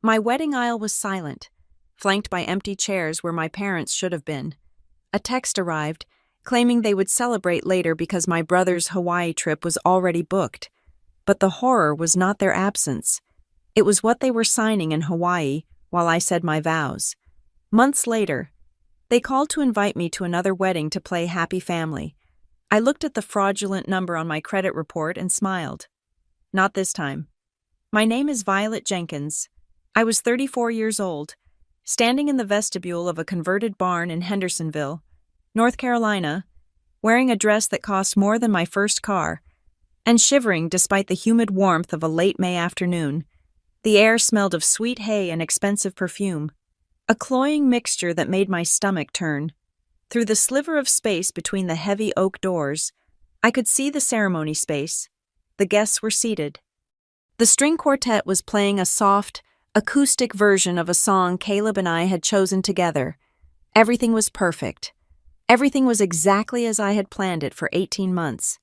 My wedding aisle was silent, flanked by empty chairs where my parents should have been. A text arrived, claiming they would celebrate later because my brother's Hawaii trip was already booked. But the horror was not their absence. It was what they were signing in Hawaii while I said my vows. Months later, they called to invite me to another wedding to play Happy Family. I looked at the fraudulent number on my credit report and smiled. Not this time. My name is Violet Jenkins. I was 34 years old, standing in the vestibule of a converted barn in Hendersonville, North Carolina, wearing a dress that cost more than my first car, and shivering despite the humid warmth of a late May afternoon. The air smelled of sweet hay and expensive perfume, a cloying mixture that made my stomach turn. Through the sliver of space between the heavy oak doors, I could see the ceremony space. The guests were seated. The string quartet was playing a soft, acoustic version of a song Caleb and I had chosen together. Everything was perfect. Everything was exactly as I had planned it for 18 months.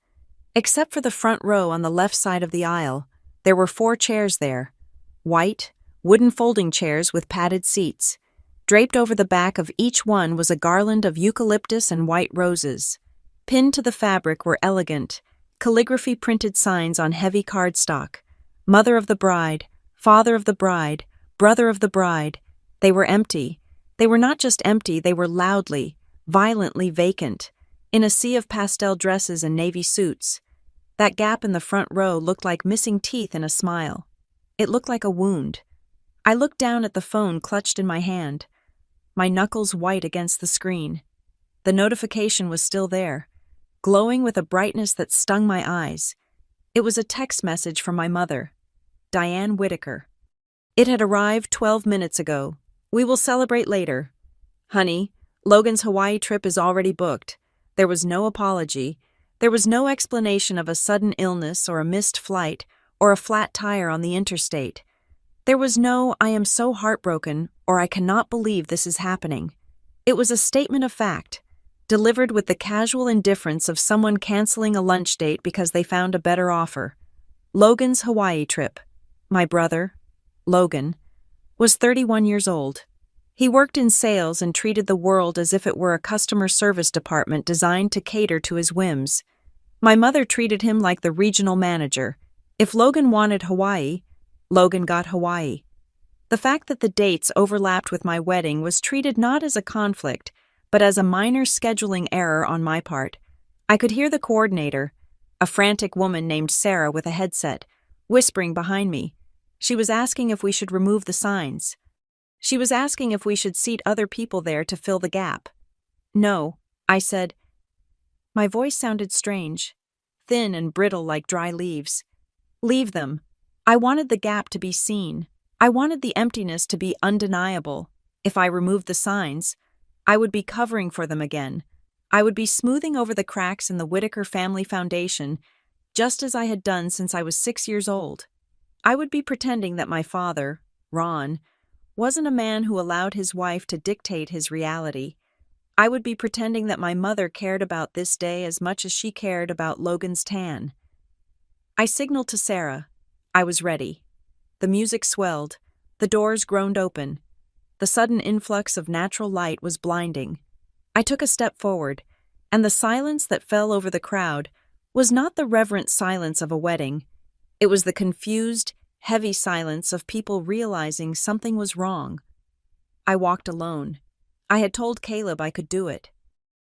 Except for the front row on the left side of the aisle, there were 4 chairs there. White, wooden folding chairs with padded seats. Draped over the back of each one was a garland of eucalyptus and white roses. Pinned to the fabric were elegant, calligraphy-printed signs on heavy cardstock. Mother of the bride, father of the bride, brother of the bride. They were empty. They were not just empty, they were loudly, violently vacant, in a sea of pastel dresses and navy suits. That gap in the front row looked like missing teeth in a smile. It looked like a wound. I looked down at the phone clutched in my hand, my knuckles white against the screen. The notification was still there, glowing with a brightness that stung my eyes. It was a text message from my mother, Diane Whitaker. It had arrived 12 minutes ago. We will celebrate later. Honey, Logan's Hawaii trip is already booked. There was no apology. There was no explanation of a sudden illness or a missed flight or a flat tire on the interstate. There was no, I am so heartbroken, or I cannot believe this is happening. It was a statement of fact, delivered with the casual indifference of someone canceling a lunch date because they found a better offer. Logan's Hawaii trip. My brother, Logan, was 31 years old. He worked in sales and treated the world as if it were a customer service department designed to cater to his whims. My mother treated him like the regional manager. If Logan wanted Hawaii, Logan got Hawaii. The fact that the dates overlapped with my wedding was treated not as a conflict, but as a minor scheduling error on my part. I could hear the coordinator, a frantic woman named Sarah with a headset, whispering behind me. She was asking if we should remove the signs. She was asking if we should seat other people there to fill the gap. No, I said. My voice sounded strange, thin and brittle like dry leaves. Leave them. I wanted the gap to be seen. I wanted the emptiness to be undeniable. If I removed the signs, I would be covering for them again. I would be smoothing over the cracks in the Whitaker family foundation, just as I had done since I was 6 years old. I would be pretending that my father, Ron, wasn't a man who allowed his wife to dictate his reality. I would be pretending that my mother cared about this day as much as she cared about Logan's tan. I signaled to Sarah. I was ready. The music swelled. The doors groaned open. The sudden influx of natural light was blinding. I took a step forward, and the silence that fell over the crowd was not the reverent silence of a wedding. It was the confused, heavy silence of people realizing something was wrong. I walked alone. I had told Caleb I could do it.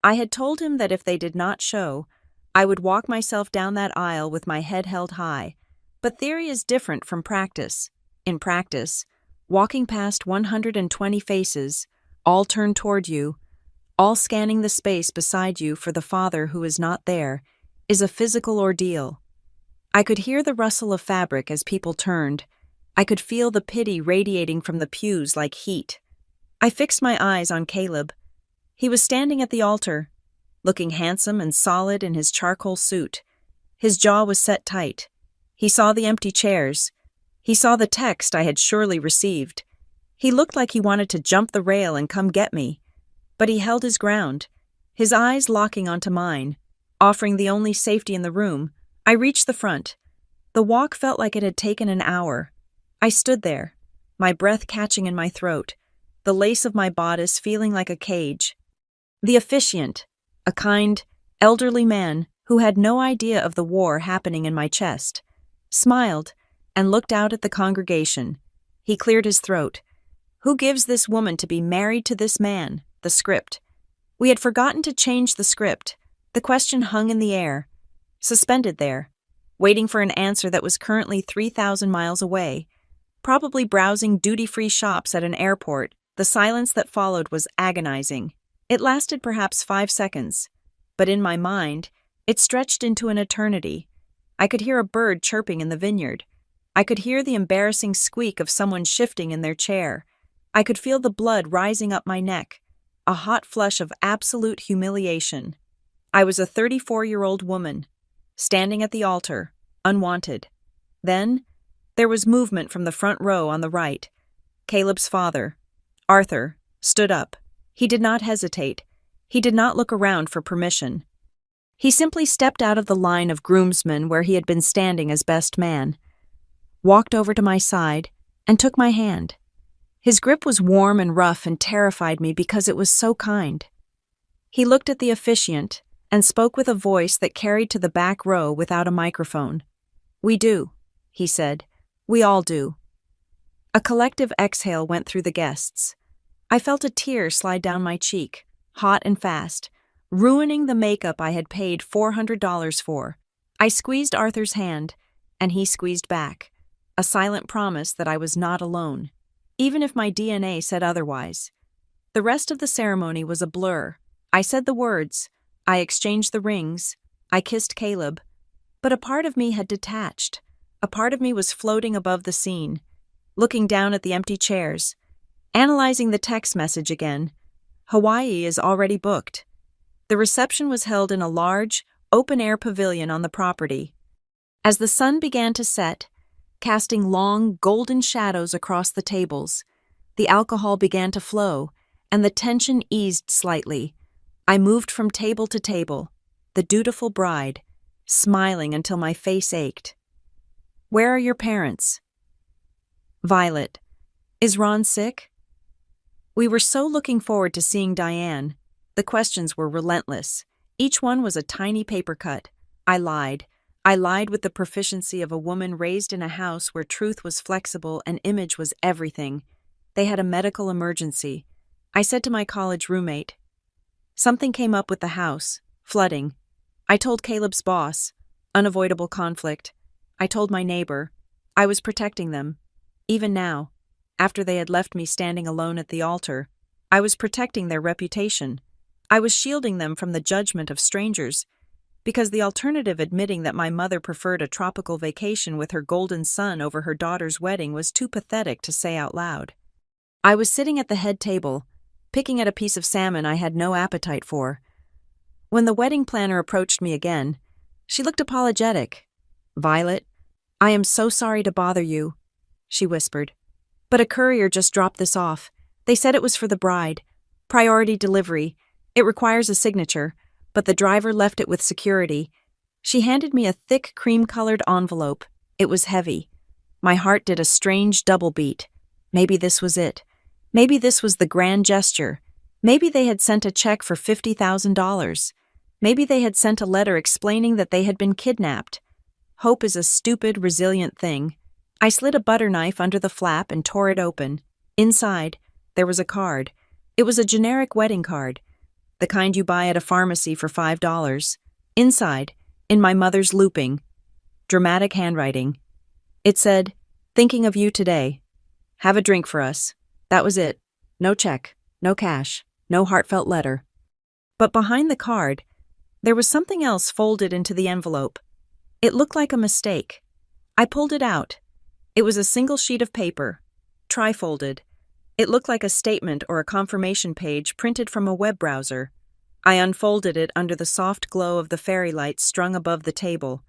I had told him that if they did not show, I would walk myself down that aisle with my head held high. But theory is different from practice. In practice, walking past 120 faces, all turned toward you, all scanning the space beside you for the father who is not there, is a physical ordeal. I could hear the rustle of fabric as people turned. I could feel the pity radiating from the pews like heat. I fixed my eyes on Caleb. He was standing at the altar, looking handsome and solid in his charcoal suit. His jaw was set tight. He saw the empty chairs. He saw the text I had surely received. He looked like he wanted to jump the rail and come get me. But he held his ground, his eyes locking onto mine, offering the only safety in the room. I reached the front. The walk felt like it had taken an hour. I stood there, my breath catching in my throat, the lace of my bodice feeling like a cage. The officiant, a kind, elderly man who had no idea of the war happening in my chest, smiled and looked out at the congregation. He cleared his throat. Who gives this woman to be married to this man? The script. We had forgotten to change the script. The question hung in the air, suspended there, waiting for an answer that was currently 3,000 miles away, probably browsing duty-free shops at an airport. The silence that followed was agonizing. It lasted perhaps 5 seconds, but in my mind, it stretched into an eternity. I could hear a bird chirping in the vineyard. I could hear the embarrassing squeak of someone shifting in their chair. I could feel the blood rising up my neck, a hot flush of absolute humiliation. I was a 34-year-old woman, standing at the altar, unwanted. Then, there was movement from the front row on the right. Caleb's father, Arthur, stood up. He did not hesitate. He did not look around for permission. He simply stepped out of the line of groomsmen where he had been standing as best man, walked over to my side, and took my hand. His grip was warm and rough and terrified me because it was so kind. He looked at the officiant and spoke with a voice that carried to the back row without a microphone. "We do," he said. "We all do." A collective exhale went through the guests. I felt a tear slide down my cheek, hot and fast, ruining the makeup I had paid $400 for. I squeezed Arthur's hand, and he squeezed back, a silent promise that I was not alone, even if my DNA said otherwise. The rest of the ceremony was a blur. I said the words, I exchanged the rings, I kissed Caleb, but a part of me had detached. A part of me was floating above the scene, looking down at the empty chairs, analyzing the text message again. Hawaii is already booked. The reception was held in a large, open-air pavilion on the property. As the sun began to set, casting long, golden shadows across the tables, the alcohol began to flow, and the tension eased slightly. I moved from table to table, the dutiful bride, smiling until my face ached. "Where are your parents?" "Violet. Is Ron sick?" We were so looking forward to seeing Diane. The questions were relentless. Each one was a tiny paper cut. I lied. I lied with the proficiency of a woman raised in a house where truth was flexible and image was everything. They had a medical emergency. I said to my college roommate, "Something came up with the house, flooding." I told Caleb's boss, unavoidable conflict. I told my neighbor, I was protecting them. Even now, after they had left me standing alone at the altar, I was protecting their reputation. I was shielding them from the judgment of strangers, because the alternative admitting that my mother preferred a tropical vacation with her golden son over her daughter's wedding was too pathetic to say out loud. I was sitting at the head table, picking at a piece of salmon I had no appetite for. When the wedding planner approached me again, she looked apologetic. "Violet, I am so sorry to bother you," she whispered. "But a courier just dropped this off. They said it was for the bride. Priority delivery. It requires a signature, but the driver left it with security." She handed me a thick cream-colored envelope. It was heavy. My heart did a strange double beat. Maybe this was it. Maybe this was the grand gesture. Maybe they had sent a check for $50,000. Maybe they had sent a letter explaining that they had been kidnapped. Hope is a stupid, resilient thing. I slid a butter knife under the flap and tore it open. Inside, there was a card. It was a generic wedding card, the kind you buy at a pharmacy for $5. Inside, in my mother's looping, dramatic handwriting, it said, "Thinking of you today. Have a drink for us." That was it. No check, no cash, no heartfelt letter. But behind the card, there was something else folded into the envelope. It looked like a mistake. I pulled it out. It was a single sheet of paper, tri-folded. It looked like a statement or a confirmation page printed from a web browser. I unfolded it under the soft glow of the fairy lights strung above the table.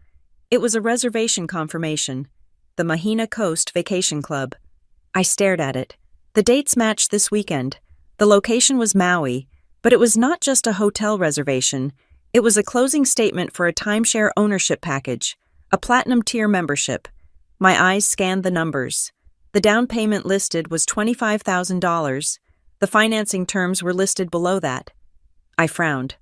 It was a reservation confirmation, the Mahina Coast Vacation Club. I stared at it. The dates matched this weekend. The location was Maui, but it was not just a hotel reservation. It was a closing statement for a timeshare ownership package, a platinum tier membership. My eyes scanned the numbers. The down payment listed was $25,000. The financing terms were listed below that. I frowned.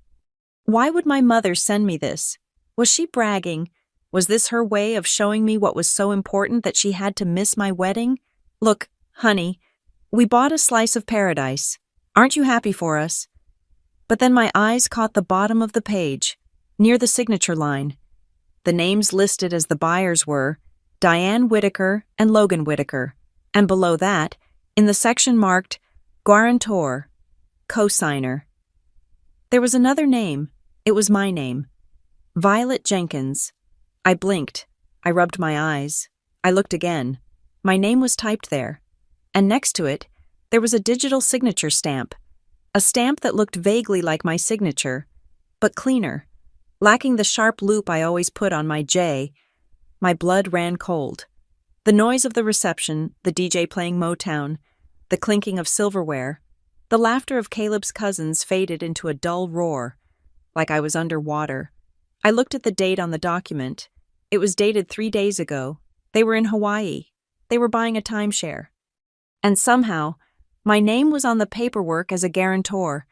Why would my mother send me this? Was she bragging? Was this her way of showing me what was so important that she had to miss my wedding? Look, honey, we bought a slice of paradise. Aren't you happy for us? But then my eyes caught the bottom of the page, near the signature line. The names listed as the buyers were Diane Whitaker and Logan Whitaker, and below that, in the section marked Guarantor, co-signer. There was another name. It was my name. Violet Jenkins. I blinked. I rubbed my eyes. I looked again. My name was typed there. And next to it, there was a digital signature stamp. A stamp that looked vaguely like my signature, but cleaner, lacking the sharp loop I always put on my J. My blood ran cold. The noise of the reception, the DJ playing Motown, the clinking of silverware, the laughter of Caleb's cousins faded into a dull roar, like I was underwater. I looked at the date on the document. It was dated 3 days ago. They were in Hawaii. They were buying a timeshare. And somehow, my name was on the paperwork as a guarantor.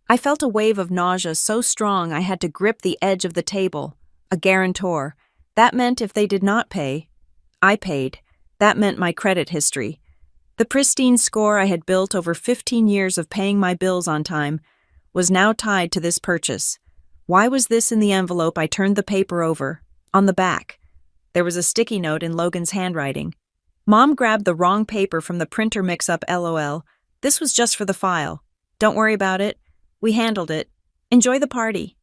I felt a wave of nausea so strong I had to grip the edge of the table. A guarantor. That meant if they did not pay, I paid. That meant my credit history. The pristine score I had built over 15 years of paying my bills on time was now tied to this purchase. Why was this in the envelope? I turned the paper over. On the back, there was a sticky note in Logan's handwriting. Mom grabbed the wrong paper from the printer mix-up, LOL. This was just for the file. Don't worry about it. We handled it. Enjoy the party.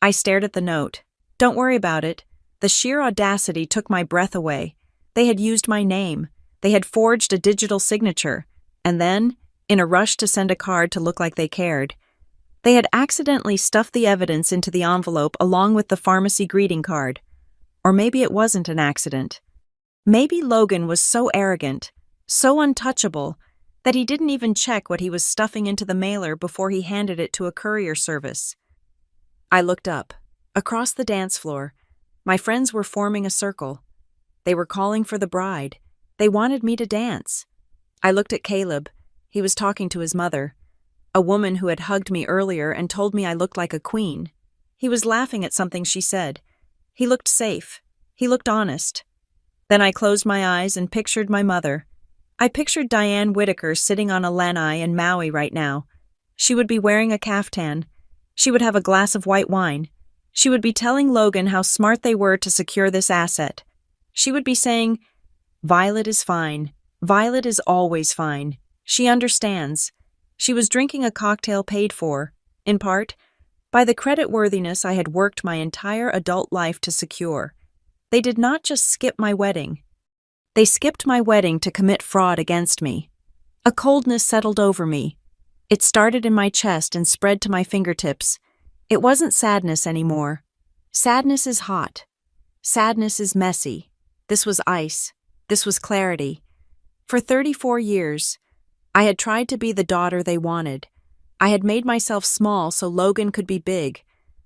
I stared at the note. Don't worry about it. The sheer audacity took my breath away. They had used my name. They had forged a digital signature. And then, in a rush to send a card to look like they cared, they had accidentally stuffed the evidence into the envelope along with the pharmacy greeting card. Or maybe it wasn't an accident. Maybe Logan was so arrogant, so untouchable, that he didn't even check what he was stuffing into the mailer before he handed it to a courier service. I looked up. Across the dance floor, my friends were forming a circle. They were calling for the bride. They wanted me to dance. I looked at Caleb. He was talking to his mother, a woman who had hugged me earlier and told me I looked like a queen. He was laughing at something she said. He looked safe. He looked honest. Then I closed my eyes and pictured my mother. I pictured Diane Whitaker sitting on a lanai in Maui right now. She would be wearing a caftan. She would have a glass of white wine. She would be telling Logan how smart they were to secure this asset. She would be saying, Violet is fine. Violet is always fine. She understands. She was drinking a cocktail paid for, in part, by the creditworthiness I had worked my entire adult life to secure. They did not just skip my wedding. They skipped my wedding to commit fraud against me. A coldness settled over me. It started in my chest and spread to my fingertips. It wasn't sadness anymore. Sadness is hot. Sadness is messy. This was ice. This was clarity. For 34 years, I had tried to be the daughter they wanted. I had made myself small so Logan could be big.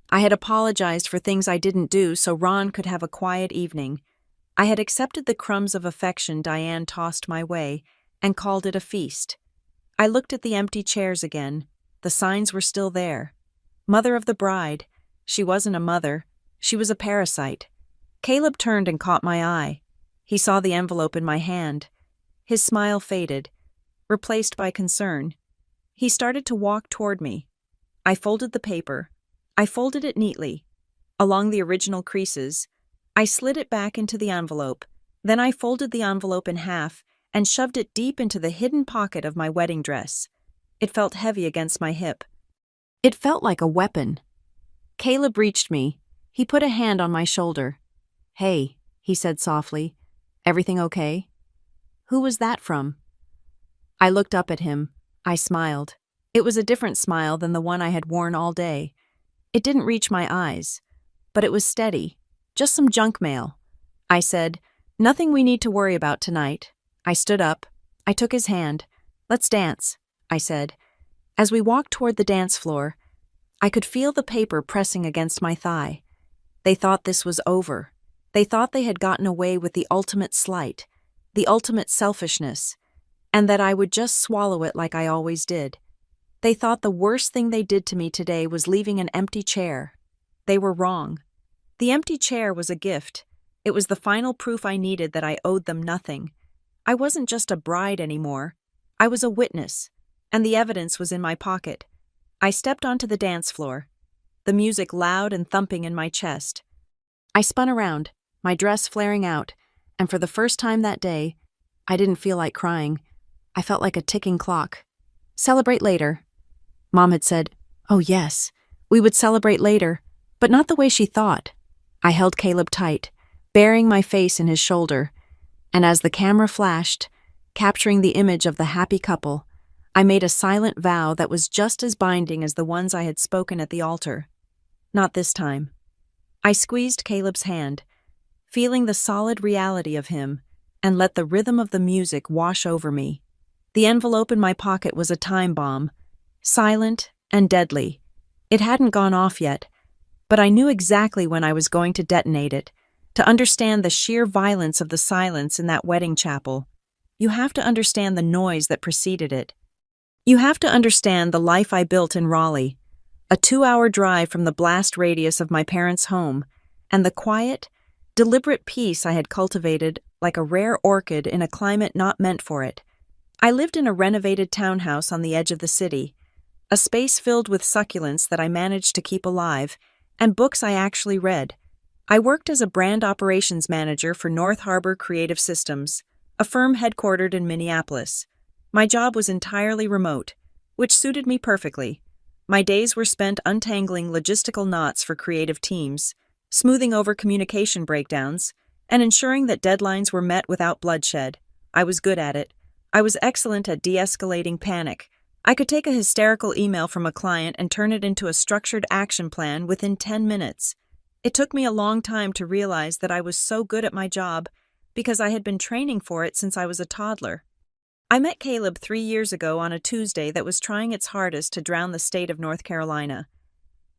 I had apologized for things I didn't do so Ron could have a quiet evening. I had accepted the crumbs of affection Diane tossed my way and called it a feast. I looked at the empty chairs again. The signs were still there. Mother of the bride. She wasn't a mother. She was a parasite. Caleb turned and caught my eye. He saw the envelope in my hand. His smile faded, replaced by concern. He started to walk toward me. I folded the paper. I folded it neatly. Along the original creases, I slid it back into the envelope. Then I folded the envelope in half and shoved it deep into the hidden pocket of my wedding dress. It felt heavy against my hip. It felt like a weapon. Caleb reached me. He put a hand on my shoulder. Hey, he said softly. Everything okay? Who was that from? I looked up at him. I smiled. It was a different smile than the one I had worn all day. It didn't reach my eyes, but it was steady. Just some junk mail. I said, nothing we need to worry about tonight. I stood up. I took his hand. Let's dance, I said. As we walked toward the dance floor, I could feel the paper pressing against my thigh. They thought this was over. They thought they had gotten away with the ultimate slight. the ultimate selfishness, and that I would just swallow it like I always did. They thought the worst thing they did to me today was leaving an empty chair. They were wrong. The empty chair was a gift. It was the final proof I needed that I owed them nothing. I wasn't just a bride anymore. I was a witness, and the evidence was in my pocket. I stepped onto the dance floor, the music loud and thumping in my chest. I spun around, my dress flaring out, and for the first time that day, I didn't feel like crying. I felt like a ticking clock. Celebrate later. Mom had said, oh yes, we would celebrate later, but not the way she thought. I held Caleb tight, burying my face in his shoulder, and as the camera flashed, capturing the image of the happy couple, I made a silent vow that was just as binding as the ones I had spoken at the altar. Not this time. I squeezed Caleb's hand, feeling the solid reality of him, and let the rhythm of the music wash over me. The envelope in my pocket was a time bomb, silent and deadly. It hadn't gone off yet, but I knew exactly when I was going to detonate it. To understand the sheer violence of the silence in that wedding chapel, you have to understand the noise that preceded it. You have to understand the life I built in Raleigh, a 2-hour drive from the blast radius of my parents' home, and the quiet, deliberate peace I had cultivated like a rare orchid in a climate not meant for it. I lived in a renovated townhouse on the edge of the city, a space filled with succulents that I managed to keep alive, and books I actually read. I worked as a brand operations manager for North Harbor Creative Systems, a firm headquartered in Minneapolis. My job was entirely remote, which suited me perfectly. My days were spent untangling logistical knots for creative teams, smoothing over communication breakdowns, and ensuring that deadlines were met without bloodshed. I was good at it. I was excellent at de-escalating panic. I could take a hysterical email from a client and turn it into a structured action plan within 10 minutes. It took me a long time to realize that I was so good at my job because I had been training for it since I was a toddler. I met Caleb 3 years ago on a Tuesday that was trying its hardest to drown the state of North Carolina.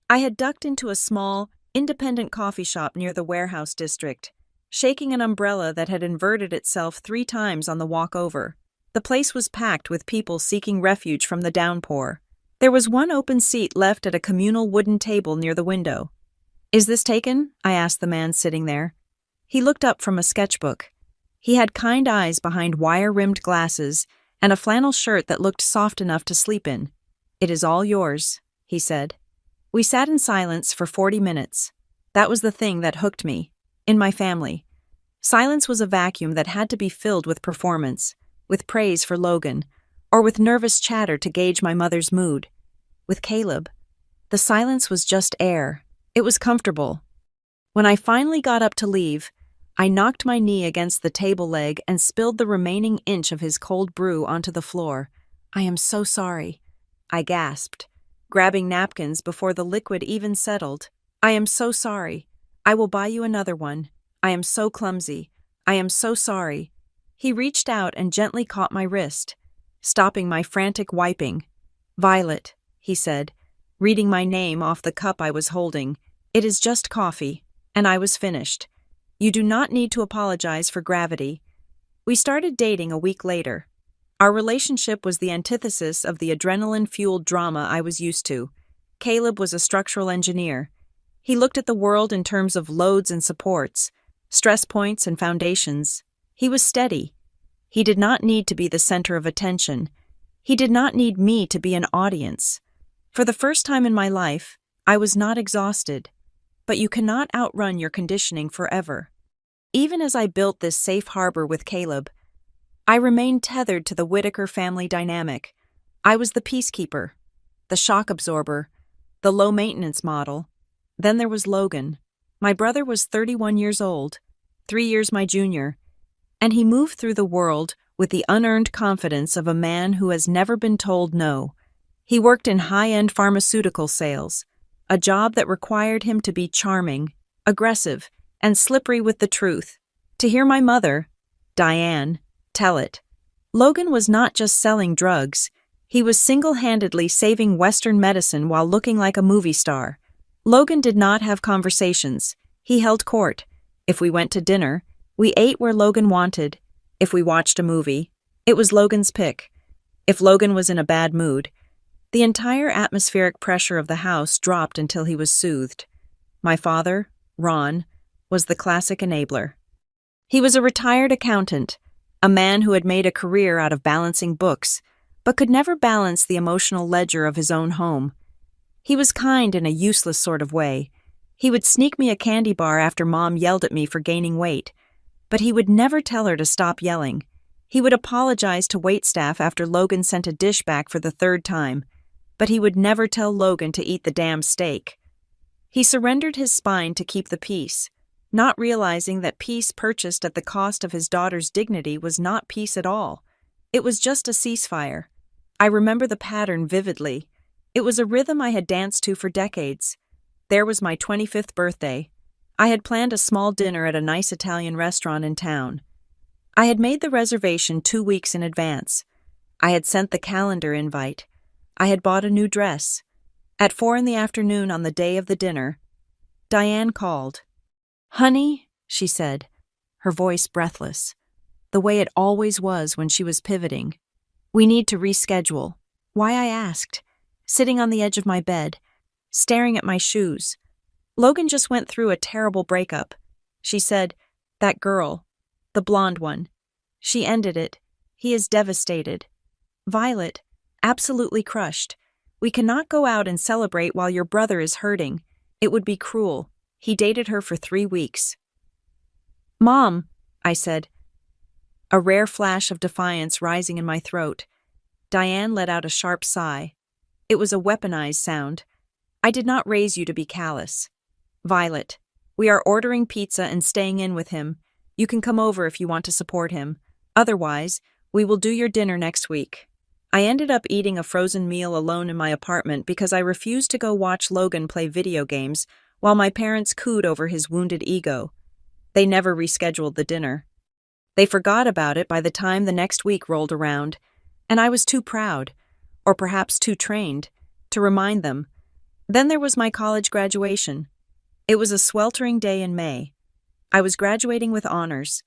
I had ducked into a small, independent coffee shop near the warehouse district, shaking an umbrella that had inverted itself 3 times on the walk over. The place was packed with people seeking refuge from the downpour. There was one open seat left at a communal wooden table near the window. "Is this taken?" I asked the man sitting there. He looked up from a sketchbook. He had kind eyes behind wire-rimmed glasses and a flannel shirt that looked soft enough to sleep in. "It is all yours," he said. We sat in silence for 40 minutes. That was the thing that hooked me. In my family, silence was a vacuum that had to be filled with performance, with praise for Logan, or with nervous chatter to gauge my mother's mood. With Caleb, the silence was just air. It was comfortable. When I finally got up to leave, I knocked my knee against the table leg and spilled the remaining inch of his cold brew onto the floor. "I am so sorry," I gasped, grabbing napkins before the liquid even settled. "I am so sorry. I will buy you another one. I am so clumsy. I am so sorry." He reached out and gently caught my wrist, stopping my frantic wiping. "Violet," he said, reading my name off the cup I was holding. "It is just coffee," and I was finished. "You do not need to apologize for gravity." We started dating a week later. Our relationship was the antithesis of the adrenaline-fueled drama I was used to. Caleb was a structural engineer. He looked at the world in terms of loads and supports, stress points and foundations. He was steady. He did not need to be the center of attention. He did not need me to be an audience. For the first time in my life, I was not exhausted. But you cannot outrun your conditioning forever. Even as I built this safe harbor with Caleb, I remained tethered to the Whitaker family dynamic. I was the peacekeeper, the shock absorber, the low-maintenance model. Then there was Logan. My brother was 31 years old, 3 years my junior, and he moved through the world with the unearned confidence of a man who has never been told no. He worked in high-end pharmaceutical sales, a job that required him to be charming, aggressive, and slippery with the truth. To hear my mother, Diane, tell it, Logan was not just selling drugs, he was single-handedly saving Western medicine while looking like a movie star. Logan did not have conversations. He held court. If we went to dinner, we ate where Logan wanted. If we watched a movie, it was Logan's pick. If Logan was in a bad mood, the entire atmospheric pressure of the house dropped until he was soothed. My father, Ron, was the classic enabler. He was a retired accountant, a man who had made a career out of balancing books, but could never balance the emotional ledger of his own home. He was kind in a useless sort of way. He would sneak me a candy bar after Mom yelled at me for gaining weight, but he would never tell her to stop yelling. He would apologize to waitstaff after Logan sent a dish back for the third time, but he would never tell Logan to eat the damn steak. He surrendered his spine to keep the peace, not realizing that peace purchased at the cost of his daughter's dignity was not peace at all. It was just a ceasefire. I remember the pattern vividly. It was a rhythm I had danced to for decades. There was my 25th birthday. I had planned a small dinner at a nice Italian restaurant in town. I had made the reservation 2 weeks in advance. I had sent the calendar invite. I had bought a new dress. At 4 p.m. on the day of the dinner, Diane called. "Honey," she said, her voice breathless, the way it always was when she was pivoting. "We need to reschedule." Why, I asked, sitting on the edge of my bed, staring at my shoes. "Logan just went through a terrible breakup." She said, "That girl, the blonde one. She ended it. He is devastated. Violet, absolutely crushed. We cannot go out and celebrate while your brother is hurting. It would be cruel. He dated her for 3 weeks. "Mom," I said, a rare flash of defiance rising in my throat. Diane let out a sharp sigh. It was a weaponized sound. "I did not raise you to be callous. Violet, we are ordering pizza and staying in with him. You can come over if you want to support him. Otherwise, we will do your dinner next week." I ended up eating a frozen meal alone in my apartment because I refused to go watch Logan play video games while my parents cooed over his wounded ego. They never rescheduled the dinner. They forgot about it by the time the next week rolled around, and I was too proud, or perhaps too trained, to remind them. Then there was my college graduation. It was a sweltering day in May. I was graduating with honors,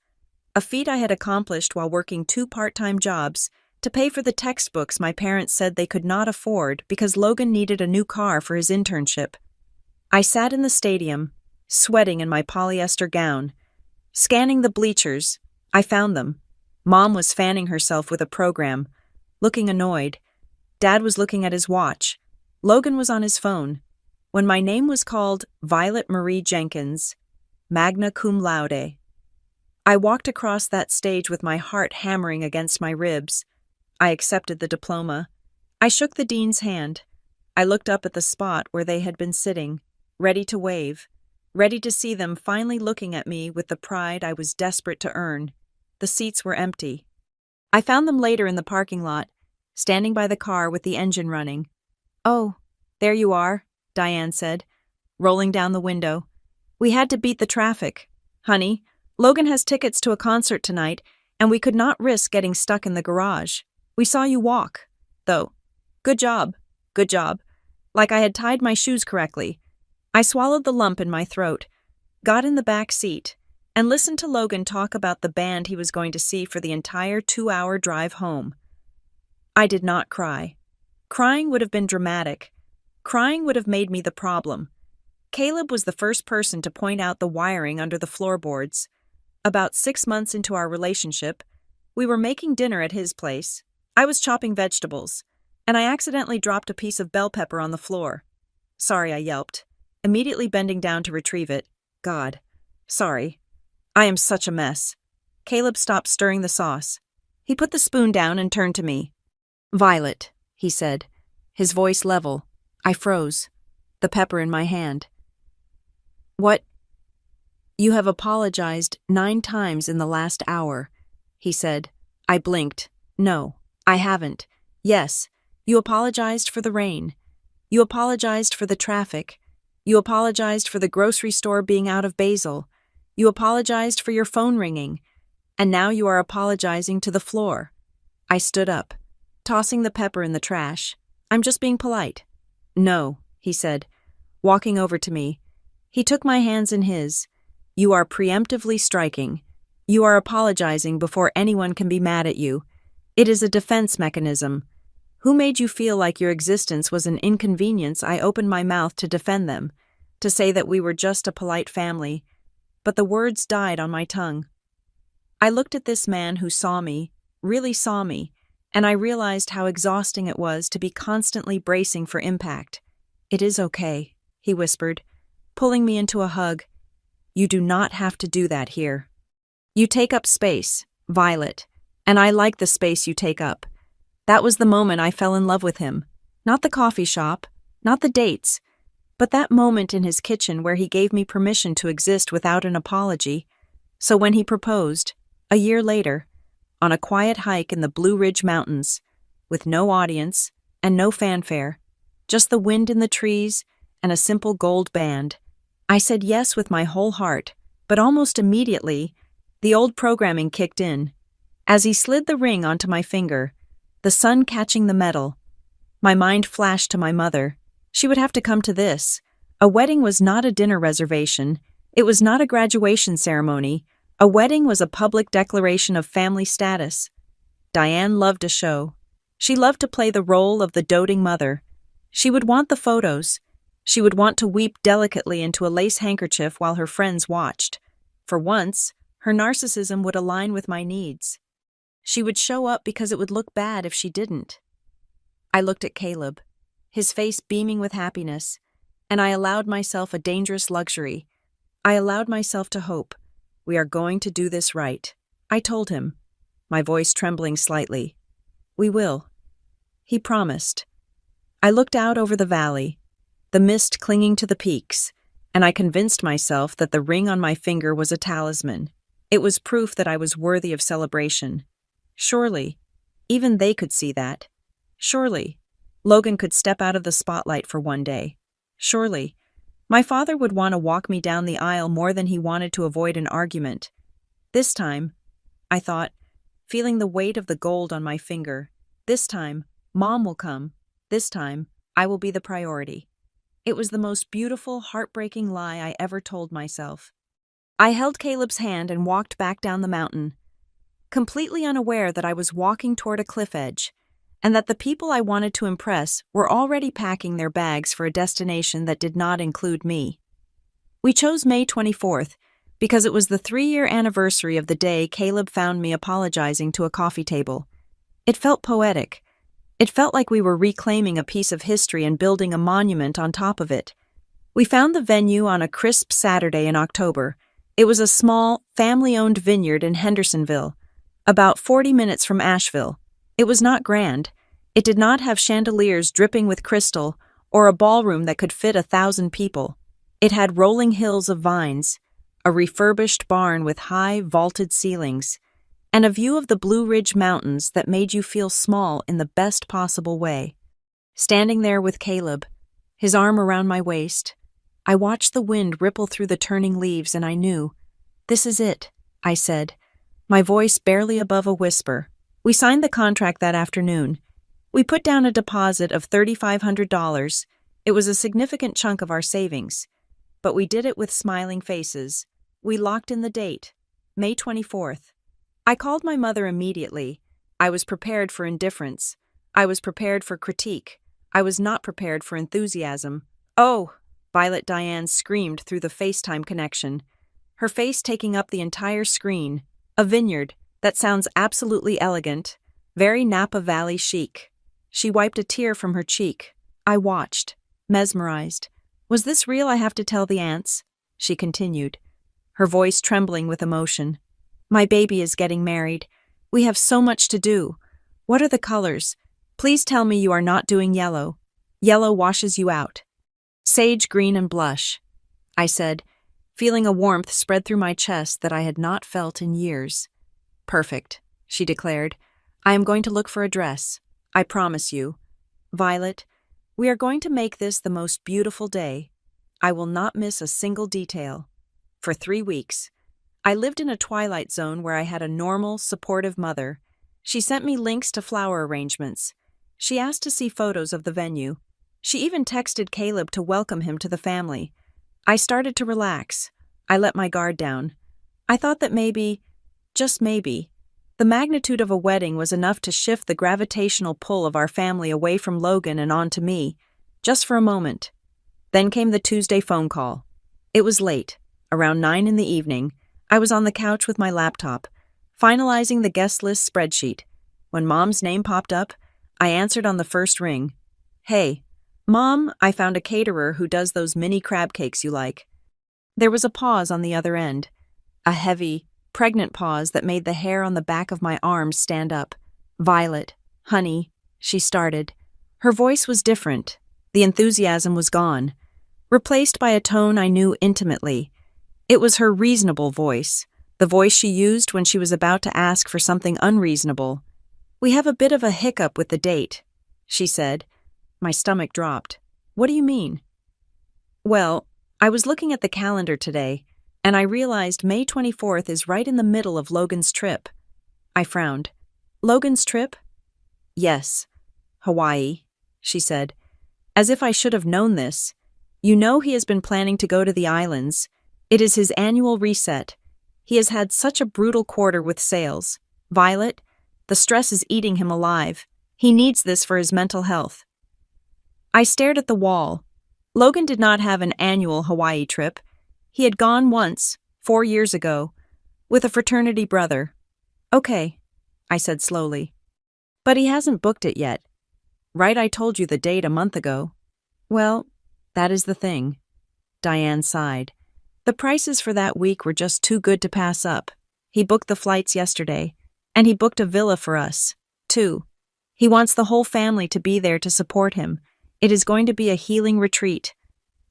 a feat I had accomplished while working 2 part-time jobs to pay for the textbooks my parents said they could not afford because Logan needed a new car for his internship. I sat in the stadium, sweating in my polyester gown. Scanning the bleachers, I found them. Mom was fanning herself with a program, looking annoyed. Dad was looking at his watch. Logan was on his phone. When my name was called Violet Marie Jenkins, magna cum laude, I walked across that stage with my heart hammering against my ribs. I accepted the diploma. I shook the dean's hand. I looked up at the spot where they had been sitting, ready to wave, ready to see them finally looking at me with the pride I was desperate to earn. The seats were empty. I found them later in the parking lot, standing by the car with the engine running. "Oh, there you are," Diane said, rolling down the window. "We had to beat the traffic. Honey, Logan has tickets to a concert tonight, and we could not risk getting stuck in the garage. We saw you walk, though. Good job, good job. Like I had tied my shoes correctly." I swallowed the lump in my throat, got in the back seat, and listened to Logan talk about the band he was going to see for the entire 2-hour drive home. I did not cry. Crying would have been dramatic. Crying would have made me the problem. Caleb was the first person to point out the wiring under the floorboards. About 6 months into our relationship, we were making dinner at his place. I was chopping vegetables, and I accidentally dropped a piece of bell pepper on the floor. "Sorry," I yelped, immediately bending down to retrieve it. "God, sorry. I am such a mess." Caleb stopped stirring the sauce. He put the spoon down and turned to me. "Violet," he said, his voice level. I froze, the pepper in my hand. "What? You have apologized 9 times in the last hour," he said. I blinked. "No, I haven't. Yes, you apologized for the rain. You apologized for the traffic. You apologized for the grocery store being out of basil. You apologized for your phone ringing. And now you are apologizing to the floor." I stood up, tossing the pepper in the trash. "I'm just being polite." "No," he said, walking over to me. He took my hands in his. "You are preemptively striking. You are apologizing before anyone can be mad at you. It is a defense mechanism. Who made you feel like your existence was an inconvenience? I opened my mouth to defend them, to say that we were just a polite family, but the words died on my tongue. I looked at this man who saw me, really saw me, and I realized how exhausting it was to be constantly bracing for impact. "It is okay," he whispered, pulling me into a hug. "You do not have to do that here. You take up space, Violet, and I like the space you take up." That was the moment I fell in love with him. Not the coffee shop, not the dates, but that moment in his kitchen where he gave me permission to exist without an apology. So when he proposed, a year later, on a quiet hike in the Blue Ridge Mountains, with no audience and no fanfare, just the wind in the trees and a simple gold band, I said yes with my whole heart, but almost immediately, the old programming kicked in. As he slid the ring onto my finger, the sun catching the metal, my mind flashed to my mother. She would have to come to this. A wedding was not a dinner reservation. It was not a graduation ceremony. A wedding was a public declaration of family status. Diane loved a show. She loved to play the role of the doting mother. She would want the photos. She would want to weep delicately into a lace handkerchief while her friends watched. For once, her narcissism would align with my needs. She would show up because it would look bad if she didn't. I looked at Caleb, his face beaming with happiness, and I allowed myself a dangerous luxury. I allowed myself to hope. "We are going to do this right," I told him, my voice trembling slightly. "We will." He promised. I looked out over the valley, the mist clinging to the peaks, and I convinced myself that the ring on my finger was a talisman. It was proof that I was worthy of celebration. Surely, even they could see that. Surely, Logan could step out of the spotlight for one day. Surely, my father would want to walk me down the aisle more than he wanted to avoid an argument. This time, I thought, feeling the weight of the gold on my finger, this time, Mom will come. This time, I will be the priority. It was the most beautiful, heartbreaking lie I ever told myself. I held Caleb's hand and walked back down the mountain, completely unaware that I was walking toward a cliff edge, and that the people I wanted to impress were already packing their bags for a destination that did not include me. We chose May 24th because it was the 3-year anniversary of the day Caleb found me apologizing to a coffee table. It felt poetic. It felt like we were reclaiming a piece of history and building a monument on top of it. We found the venue on a crisp Saturday in October. It was a small, family-owned vineyard in Hendersonville, about 40 minutes from Asheville. It was not grand. It did not have chandeliers dripping with crystal or a ballroom that could fit 1,000 people. It had rolling hills of vines, a refurbished barn with high, vaulted ceilings, and a view of the Blue Ridge Mountains that made you feel small in the best possible way. Standing there with Caleb, his arm around my waist, I watched the wind ripple through the turning leaves and I knew, "This is it," I said, my voice barely above a whisper. We signed the contract that afternoon. We put down a deposit of $3,500. It was a significant chunk of our savings. But we did it with smiling faces. We locked in the date, May 24th. I called my mother immediately. I was prepared for indifference. I was prepared for critique. I was not prepared for enthusiasm. "Oh!" Violet Diane screamed through the FaceTime connection, her face taking up the entire screen. "A vineyard. That sounds absolutely elegant. Very Napa Valley chic." She wiped a tear from her cheek. I watched, mesmerized. "Was this real? I have to tell the aunts," she continued, her voice trembling with emotion. "My baby is getting married. We have so much to do. What are the colors? Please tell me you are not doing yellow. Yellow washes you out." "Sage green and blush," I said, feeling a warmth spread through my chest that I had not felt in years. "Perfect," she declared. "I am going to look for a dress. I promise you. Violet, we are going to make this the most beautiful day. I will not miss a single detail." For 3 weeks, I lived in a twilight zone where I had a normal, supportive mother. She sent me links to flower arrangements. She asked to see photos of the venue. She even texted Caleb to welcome him to the family. I started to relax. I let my guard down. I thought that maybe Just maybe. The magnitude of a wedding was enough to shift the gravitational pull of our family away from Logan and onto me, just for a moment. Then came the Tuesday phone call. It was late, around 9 in the evening. I was on the couch with my laptop, finalizing the guest list spreadsheet. When Mom's name popped up, I answered on the first ring. "Hey, Mom, I found a caterer who does those mini crab cakes you like." There was a pause on the other end, a heavy, pregnant pause that made the hair on the back of my arms stand up. "Violet, honey," she started. Her voice was different. The enthusiasm was gone, replaced by a tone I knew intimately. It was her reasonable voice, the voice she used when she was about to ask for something unreasonable. "We have a bit of a hiccup with the date," she said. My stomach dropped. "What do you mean?" "Well, I was looking at the calendar today, and I realized May 24th is right in the middle of Logan's trip." I frowned. "Logan's trip?" "Yes. Hawaii," she said. "As if I should have known this. You know he has been planning to go to the islands. It is his annual reset. He has had such a brutal quarter with sales. Violet, the stress is eating him alive. He needs this for his mental health." I stared at the wall. Logan did not have an annual Hawaii trip. He had gone once, 4 years ago, with a fraternity brother. "Okay," I said slowly. "But he hasn't booked it yet. Right, I told you the date a month ago." "Well, that is the thing." Diane sighed. "The prices for that week were just too good to pass up. He booked the flights yesterday, and he booked a villa for us, too. He wants the whole family to be there to support him. It is going to be a healing retreat."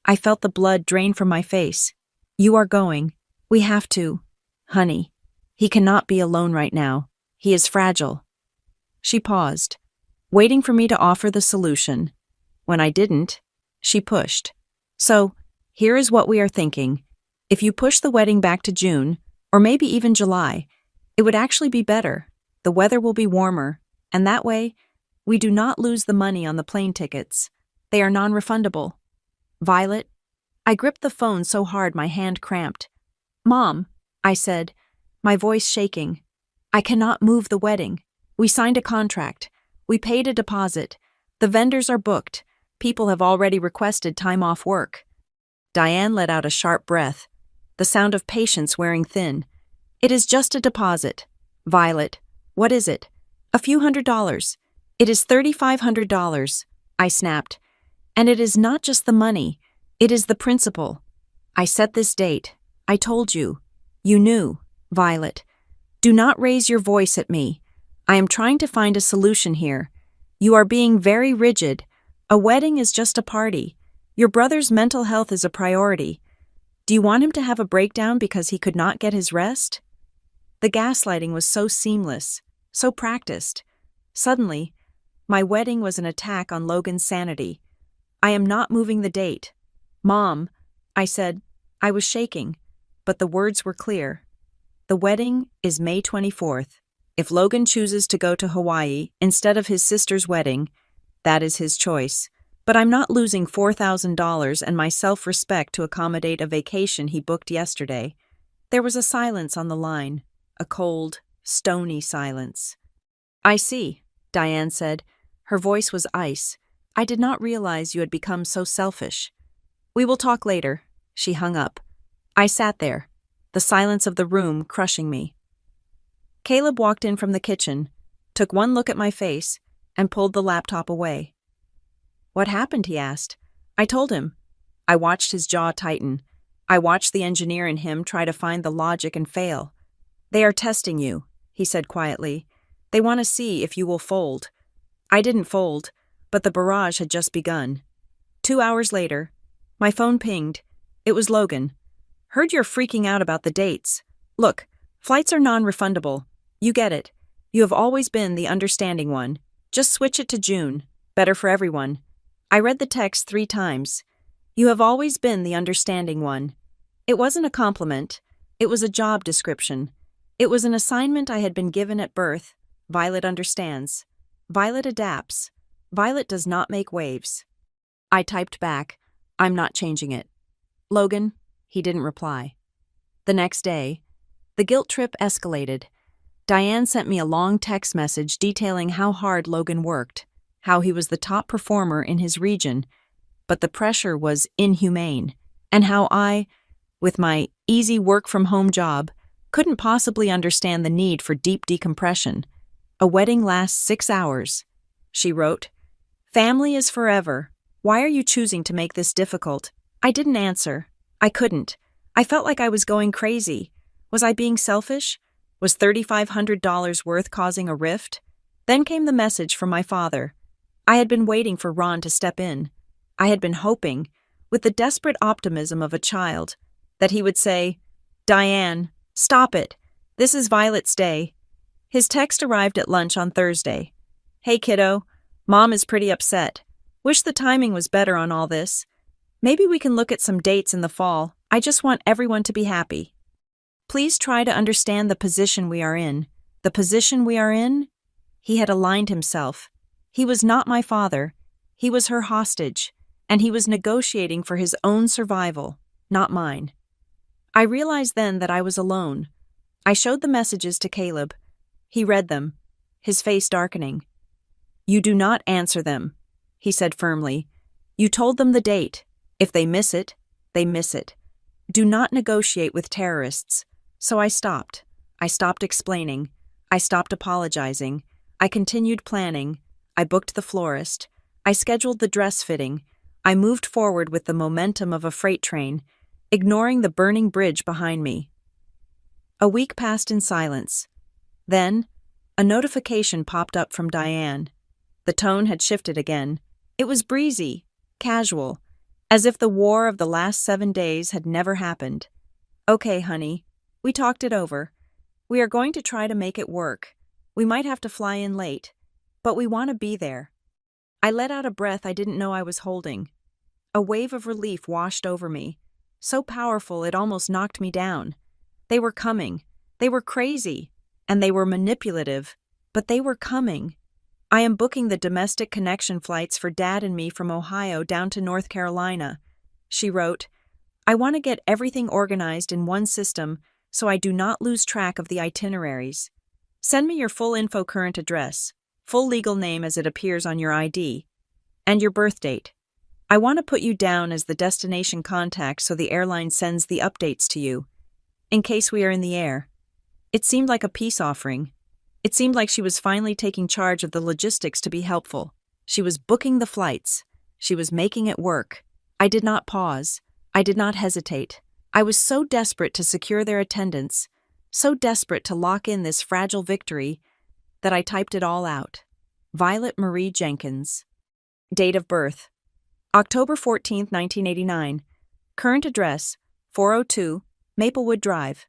I felt the blood drain from my face. "You are going. We have to. Honey, he cannot be alone right now. He is fragile." She paused, waiting for me to offer the solution. When I didn't, she pushed. "So, here is what we are thinking. If you push the wedding back to June, or maybe even July, it would actually be better. The weather will be warmer, and that way, we do not lose the money on the plane tickets. They are non-refundable." "Violet," I gripped the phone so hard my hand cramped. "Mom," I said, my voice shaking, "I cannot move the wedding. We signed a contract. We paid a deposit. The vendors are booked. People have already requested time off work." Diane let out a sharp breath, the sound of patience wearing thin. "It is just a deposit. Violet, what is it? A few $100s. It is $3,500, I snapped. "And it is not just the money. It is the principle. I set this date. I told you. You knew, Violet. Do not raise your voice at me. I am trying to find a solution here. You are being very rigid. A wedding is just a party. Your brother's mental health is a priority. Do you want him to have a breakdown because he could not get his rest?" The gaslighting was so seamless, so practiced. Suddenly, my wedding was an attack on Logan's sanity. "I am not moving the date." "Mom," I said. I was shaking, but the words were clear. "The wedding is May 24th. If Logan chooses to go to Hawaii instead of his sister's wedding, that is his choice. But I'm not losing $4,000 and my self-respect to accommodate a vacation he booked yesterday." There was a silence on the line, a cold, stony silence. "I see," Diane said. Her voice was ice. "I did not realize you had become so selfish." "We will talk later." She hung up. I sat there, the silence of the room crushing me. Caleb walked in from the kitchen, took one look at my face, and pulled the laptop away. "What happened?" he asked. I told him. I watched his jaw tighten. I watched the engineer in him try to find the logic and fail. "They are testing you," he said quietly. "They want to see if you will fold." I didn't fold, but the barrage had just begun. 2 hours later, my phone pinged. It was Logan. "Heard you're freaking out about the dates. Look, flights are non-refundable. You get it. You have always been the understanding one. Just switch it to June. Better for everyone." I read the text 3 times. "You have always been the understanding one." It wasn't a compliment. It was a job description. It was an assignment I had been given at birth. Violet understands. Violet adapts. Violet does not make waves. I typed back, "I'm not changing it." "Logan?" He didn't reply. The next day, the guilt trip escalated. Diane sent me a long text message detailing how hard Logan worked, how he was the top performer in his region, but the pressure was inhumane, and how I, with my easy work-from-home job, couldn't possibly understand the need for deep decompression. A wedding lasts 6 hours. She wrote, "Family is forever. Why are you choosing to make this difficult?" I didn't answer. I couldn't. I felt like I was going crazy. Was I being selfish? Was $3,500 worth causing a rift? Then came the message from my father. I had been waiting for Ron to step in. I had been hoping, with the desperate optimism of a child, that he would say, "Diane, stop it. This is Violet's day." His text arrived at lunch on Thursday. "Hey kiddo, Mom is pretty upset. Wish the timing was better on all this. Maybe we can look at some dates in the fall. I just want everyone to be happy. Please try to understand the position we are in." The position we are in? He had aligned himself. He was not my father. He was her hostage, and he was negotiating for his own survival, not mine. I realized then that I was alone. I showed the messages to Caleb. He read them, his face darkening. "You do not answer them," he said firmly. "You told them the date. If they miss it, they miss it. Do not negotiate with terrorists." So I stopped. I stopped explaining. I stopped apologizing. I continued planning. I booked the florist. I scheduled the dress fitting. I moved forward with the momentum of a freight train, ignoring the burning bridge behind me. A week passed in silence. Then, a notification popped up from Diane. The tone had shifted again. It was breezy, casual, as if the war of the last 7 days had never happened. "Okay, honey. We talked it over. We are going to try to make it work. We might have to fly in late, but we want to be there." I let out a breath I didn't know I was holding. A wave of relief washed over me, so powerful it almost knocked me down. They were coming. They were crazy, and they were manipulative, but they were coming. I am booking the domestic connection flights for Dad and me from Ohio down to North Carolina. She wrote, "I want to get everything organized in one system so I do not lose track of the itineraries. Send me your full info current address, full legal name as it appears on your ID, and your birth date. I want to put you down as the destination contact so the airline sends the updates to you, in case we are in the air." It seemed like a peace offering. It seemed like she was finally taking charge of the logistics to be helpful. She was booking the flights. She was making it work. I did not pause. I did not hesitate. I was so desperate to secure their attendance, so desperate to lock in this fragile victory, that I typed it all out. Violet Marie Jenkins. Date of birth: October 14, 1989. Current address: 402 Maplewood Drive,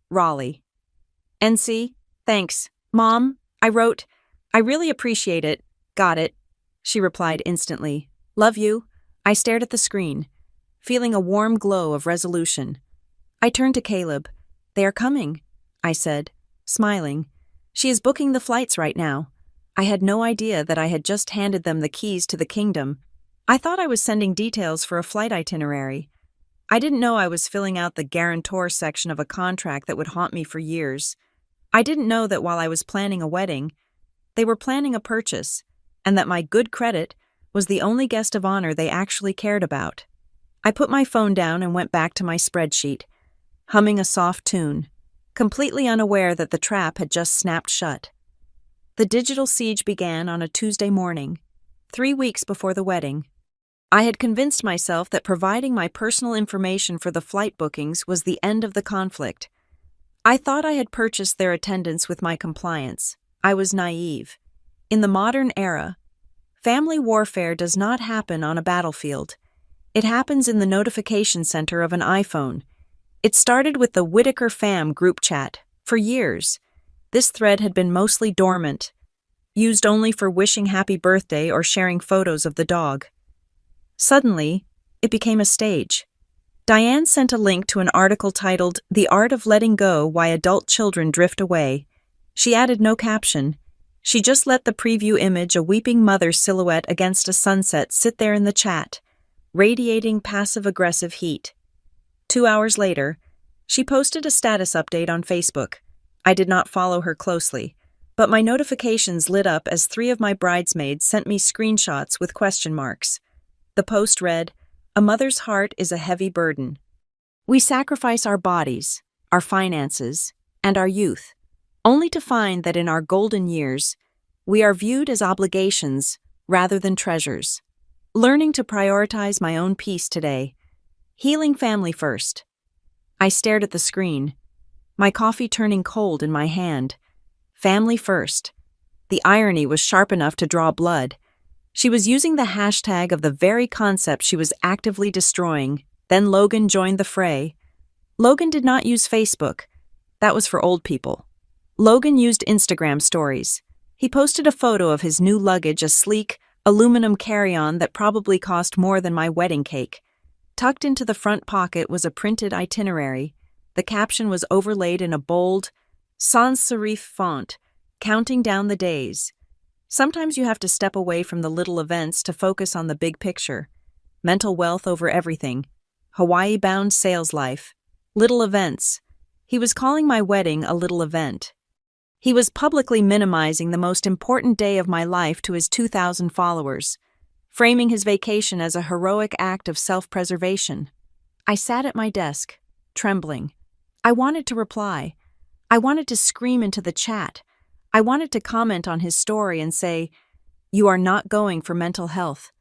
Raleigh. NC, thanks. Mom, I wrote, "I really appreciate it. Got it." She replied instantly. "Love you." I stared at the screen, feeling a warm glow of resolution. I turned to Caleb. "They are coming," I said, smiling. "She is booking the flights right now." I had no idea that I had just handed them the keys to the kingdom. I thought I was sending details for a flight itinerary. I didn't know I was filling out the guarantor section of a contract that would haunt me for years. I didn't know that while I was planning a wedding, they were planning a purchase, and that my good credit was the only guest of honor they actually cared about. I put my phone down and went back to my spreadsheet, humming a soft tune, completely unaware that the trap had just snapped shut. The digital siege began on a Tuesday morning, 3 weeks before the wedding. I had convinced myself that providing my personal information for the flight bookings was the end of the conflict. I thought I had purchased their attendance with my compliance. I was naive. In the modern era, family warfare does not happen on a battlefield. It happens in the notification center of an iPhone. It started with the Whitaker Fam group chat. For years, this thread had been mostly dormant, used only for wishing happy birthday or sharing photos of the dog. Suddenly, it became a stage. Diane sent a link to an article titled "The Art of Letting Go: Why Adult Children Drift Away." She added no caption. She just let the preview image, a weeping mother's silhouette against a sunset, sit there in the chat, radiating passive-aggressive heat. 2 hours later, she posted a status update on Facebook. I did not follow her closely, but my notifications lit up as 3 of my bridesmaids sent me screenshots with question marks. The post read, "A mother's heart is a heavy burden. We sacrifice our bodies, our finances, and our youth, only to find that in our golden years, we are viewed as obligations rather than treasures. Learning to prioritize my own peace today. Healing family first." I stared at the screen, my coffee turning cold in my hand. Family first. The irony was sharp enough to draw blood. She was using the hashtag of the very concept she was actively destroying. Then Logan joined the fray. Logan did not use Facebook. That was for old people. Logan used Instagram stories. He posted a photo of his new luggage, a sleek, aluminum carry-on that probably cost more than my wedding cake. Tucked into the front pocket was a printed itinerary. The caption was overlaid in a bold, sans serif font, counting down the days. Sometimes you have to step away from the little events to focus on the big picture. Mental wealth over everything. Hawaii-bound sales life. Little events. He was calling my wedding a little event. He was publicly minimizing the most important day of my life to his 2,000 followers, framing his vacation as a heroic act of self-preservation. I sat at my desk, trembling. I wanted to reply. I wanted to scream into the chat. I wanted to comment on his story and say, "You are not going for mental health.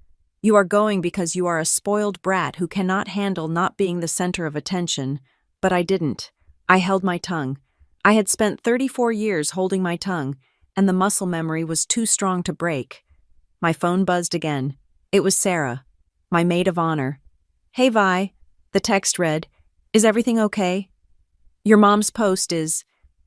You are going because you are a spoiled brat who cannot handle not being the center of attention." But I didn't. I held my tongue. I had spent 34 years holding my tongue, and the muscle memory was too strong to break. My phone buzzed again. It was Sarah, my maid of honor. "Hey Vi," the text read, "is everything okay? Your mom's post is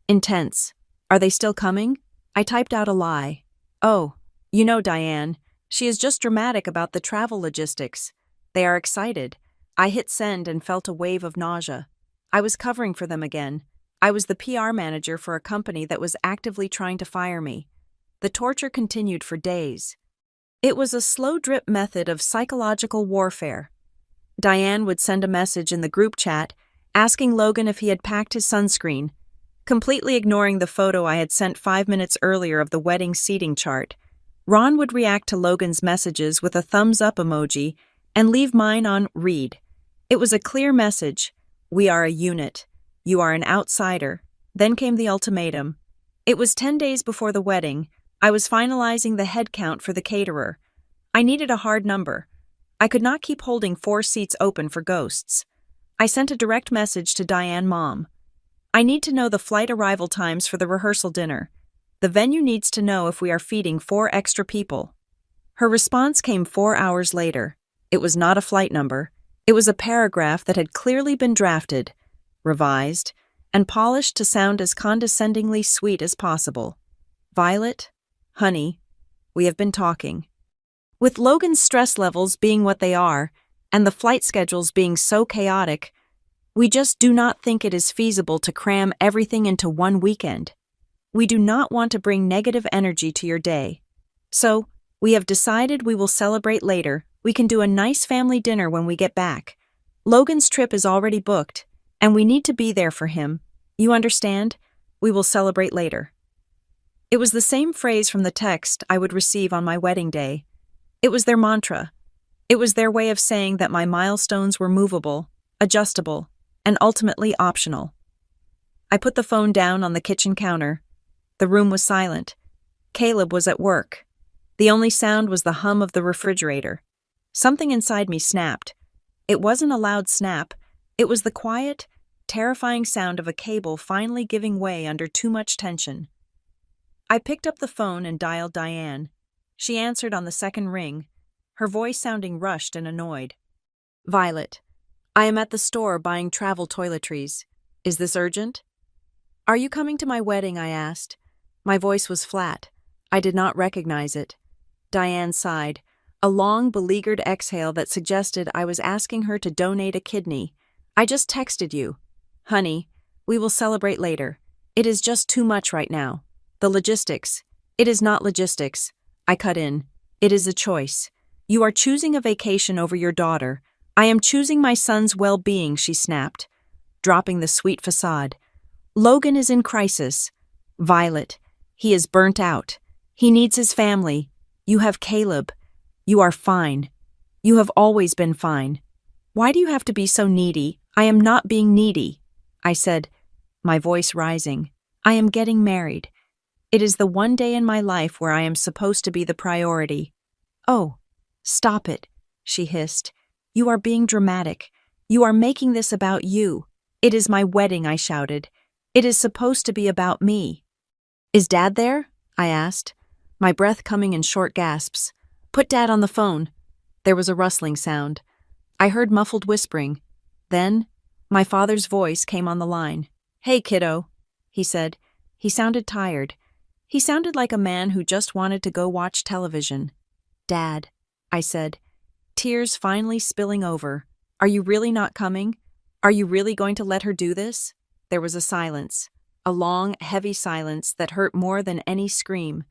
intense. Are they still coming?" I typed out a lie. "Oh, you know Diane. She is just dramatic about the travel logistics. They are excited." I hit send and felt a wave of nausea. I was covering for them again. I was the PR manager for a company that was actively trying to fire me. The torture continued for days. It was a slow drip method of psychological warfare. Diane would send a message in the group chat asking Logan if he had packed his sunscreen, completely ignoring the photo I had sent 5 minutes earlier of the wedding seating chart. Ron would react to Logan's messages with a thumbs up emoji and leave mine on read. It was a clear message. We are a unit. You are an outsider. Then came the ultimatum. It was 10 days before the wedding. I was finalizing the head count for the caterer. I needed a hard number. I could not keep holding 4 seats open for ghosts. I sent a direct message to Diane Mom. "I need to know the flight arrival times for the rehearsal dinner. The venue needs to know if we are feeding 4 extra people." Her response came 4 hours later. It was not a flight number. It was a paragraph that had clearly been drafted, revised, and polished to sound as condescendingly sweet as possible. "Violet, honey, we have been talking. With Logan's stress levels being what they are, and the flight schedules being so chaotic, we just do not think it is feasible to cram everything into one weekend. We do not want to bring negative energy to your day. So, we have decided we will celebrate later. We can do a nice family dinner when we get back. Logan's trip is already booked, and we need to be there for him. You understand? We will celebrate later." It was the same phrase from the text I would receive on my wedding day. It was their mantra. It was their way of saying that my milestones were movable, adjustable, and ultimately optional. I put the phone down on the kitchen counter. The room was silent. Caleb was at work. The only sound was the hum of the refrigerator. Something inside me snapped. It wasn't a loud snap. It was the quiet, terrifying sound of a cable finally giving way under too much tension. I picked up the phone and dialed Diane. She answered on the second ring, her voice sounding rushed and annoyed. "Violet, I am at the store buying travel toiletries. Is this urgent?" "Are you coming to my wedding?" I asked. My voice was flat. I did not recognize it. Diane sighed, a long, beleaguered exhale that suggested I was asking her to donate a kidney. "I just texted you. Honey, we will celebrate later. It is just too much right now. The logistics. It is not logistics." I cut in. "It is a choice. You are choosing a vacation over your daughter. I am choosing my son's well-being," she snapped, dropping the sweet facade. Logan is in crisis. Violet. He is burnt out. He needs his family. You have Caleb. You are fine. You have always been fine. Why do you have to be so needy? I am not being needy, I said, my voice rising. I am getting married. It is the one day in my life where I am supposed to be the priority. Oh, stop it, she hissed. You are being dramatic. You are making this about you. It is my wedding, I shouted. It is supposed to be about me. Is Dad there? I asked, my breath coming in short gasps. Put Dad on the phone. There was a rustling sound. I heard muffled whispering. Then, my father's voice came on the line. Hey, kiddo, he said. He sounded tired. He sounded like a man who just wanted to go watch television. Dad, I said, tears finally spilling over. Are you really not coming? Are you really going to let her do this? There was a silence, a long, heavy silence that hurt more than any scream.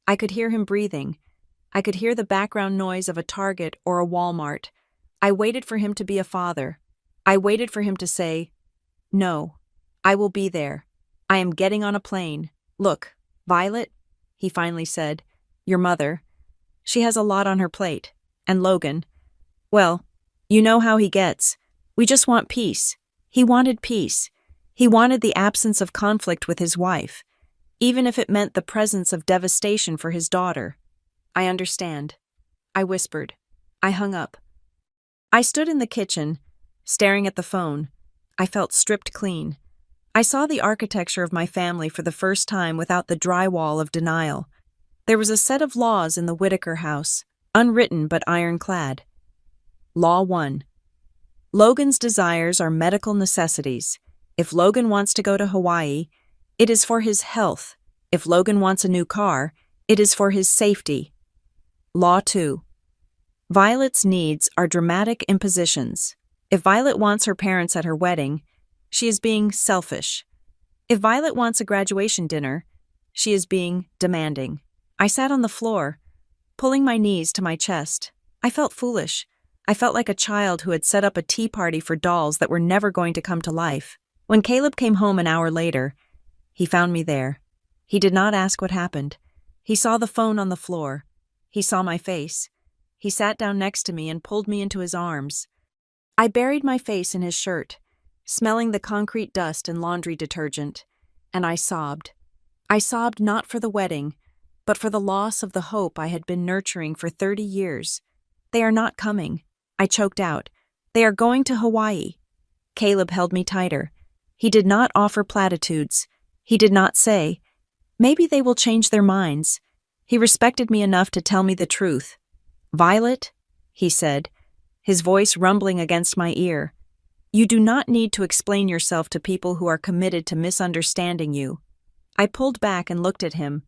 I could hear him breathing. I could hear the background noise of a Target or a Walmart. I waited for him to be a father. I waited for him to say, no, I will be there. I am getting on a plane. Look, Violet, he finally said, your mother. She has a lot on her plate. And Logan. Well, you know how he gets. We just want peace. He wanted peace. He wanted the absence of conflict with his wife, even if it meant the presence of devastation for his daughter. I understand, I whispered. I hung up. I stood in the kitchen, staring at the phone. I felt stripped clean. I saw the architecture of my family for the first time without the drywall of denial. There was a set of laws in the Whitaker house, unwritten but ironclad. Law 1. Logan's desires are medical necessities. If Logan wants to go to Hawaii, it is for his health. If Logan wants a new car, it is for his safety. Law 2. Violet's needs are dramatic impositions. If Violet wants her parents at her wedding, she is being selfish. If Violet wants a graduation dinner, she is being demanding. I sat on the floor, pulling my knees to my chest. I felt foolish. I felt like a child who had set up a tea party for dolls that were never going to come to life. When Caleb came home an hour later, he found me there. He did not ask what happened. He saw the phone on the floor. He saw my face. He sat down next to me and pulled me into his arms. I buried my face in his shirt, smelling the concrete dust and laundry detergent, and I sobbed. I sobbed not for the wedding, but for the loss of the hope I had been nurturing for 30 years. They are not coming, I choked out. They are going to Hawaii. Caleb held me tighter. He did not offer platitudes. He did not say, maybe they will change their minds. He respected me enough to tell me the truth. Violet, he said, his voice rumbling against my ear, you do not need to explain yourself to people who are committed to misunderstanding you. I pulled back and looked at him.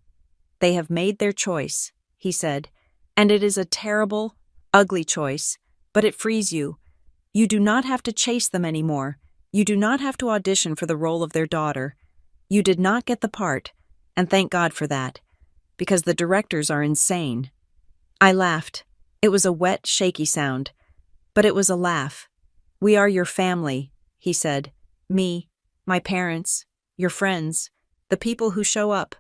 They have made their choice, he said, and it is a terrible, ugly choice, but it frees you. You do not have to chase them anymore. You do not have to audition for the role of their daughter. You did not get the part, and thank God for that, because the directors are insane. I laughed. It was a wet, shaky sound, but it was a laugh. We are your family, he said. Me, my parents, your friends, the people who show up.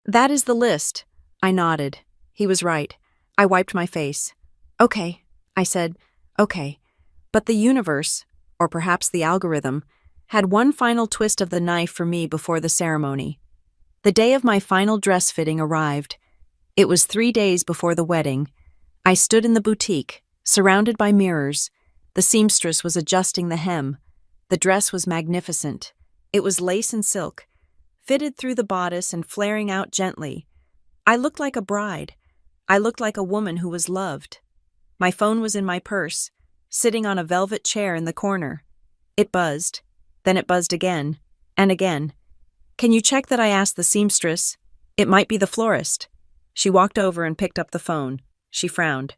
That is the list. I nodded. He was right. I wiped my face. Okay, I said, okay. But the universe, or perhaps the algorithm, had one final twist of the knife for me before the ceremony. The day of my final dress fitting arrived. It was 3 days before the wedding. I stood in the boutique, surrounded by mirrors. The seamstress was adjusting the hem. The dress was magnificent. It was lace and silk, fitted through the bodice and flaring out gently. I looked like a bride. I looked like a woman who was loved. My phone was in my purse, sitting on a velvet chair in the corner. It buzzed. Then it buzzed again, and again. Can you check that I asked the seamstress? It might be the florist. She walked over and picked up the phone. She frowned.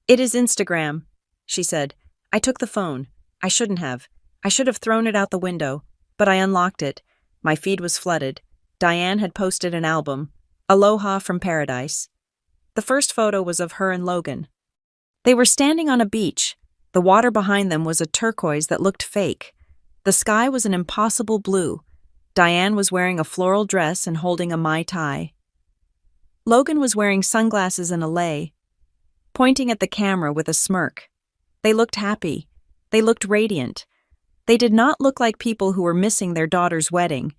It is Instagram, she said. I took the phone. I shouldn't have. I should have thrown it out the window, but I unlocked it. My feed was flooded. Diane had posted an album, Aloha from Paradise. The first photo was of her and Logan. They were standing on a beach. The water behind them was a turquoise that looked fake. The sky was an impossible blue. Diane was wearing a floral dress and holding a Mai Tai. Logan was wearing sunglasses and a lei, pointing at the camera with a smirk. They looked happy. They looked radiant. They did not look like people who were missing their daughter's wedding.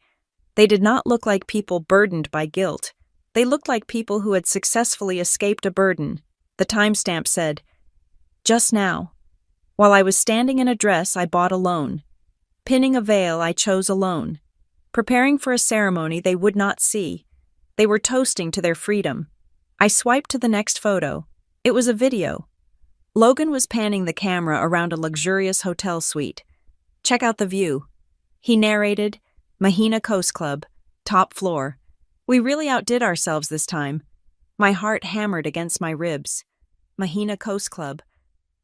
They did not look like people burdened by guilt. They looked like people who had successfully escaped a burden. The timestamp said, "Just now. While I was standing in a dress I bought alone. Pinning a veil I chose alone. Preparing for a ceremony they would not see. They were toasting to their freedom." I swiped to the next photo. It was a video. Logan was panning the camera around a luxurious hotel suite. "Check out the view." He narrated, "Mahina Coast Club, top floor. We really outdid ourselves this time." My heart hammered against my ribs. Mahina Coast Club.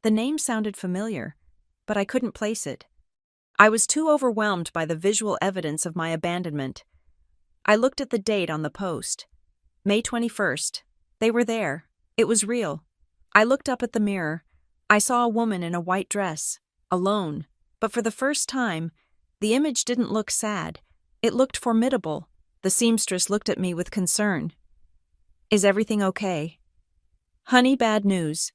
The name sounded familiar, but I couldn't place it. I was too overwhelmed by the visual evidence of my abandonment. I looked at the date on the post. May 21st. They were there. It was real. I looked up at the mirror. I saw a woman in a white dress, alone. But for the first time, the image didn't look sad. It looked formidable. The seamstress looked at me with concern. "Is everything okay?" "Honey, bad news."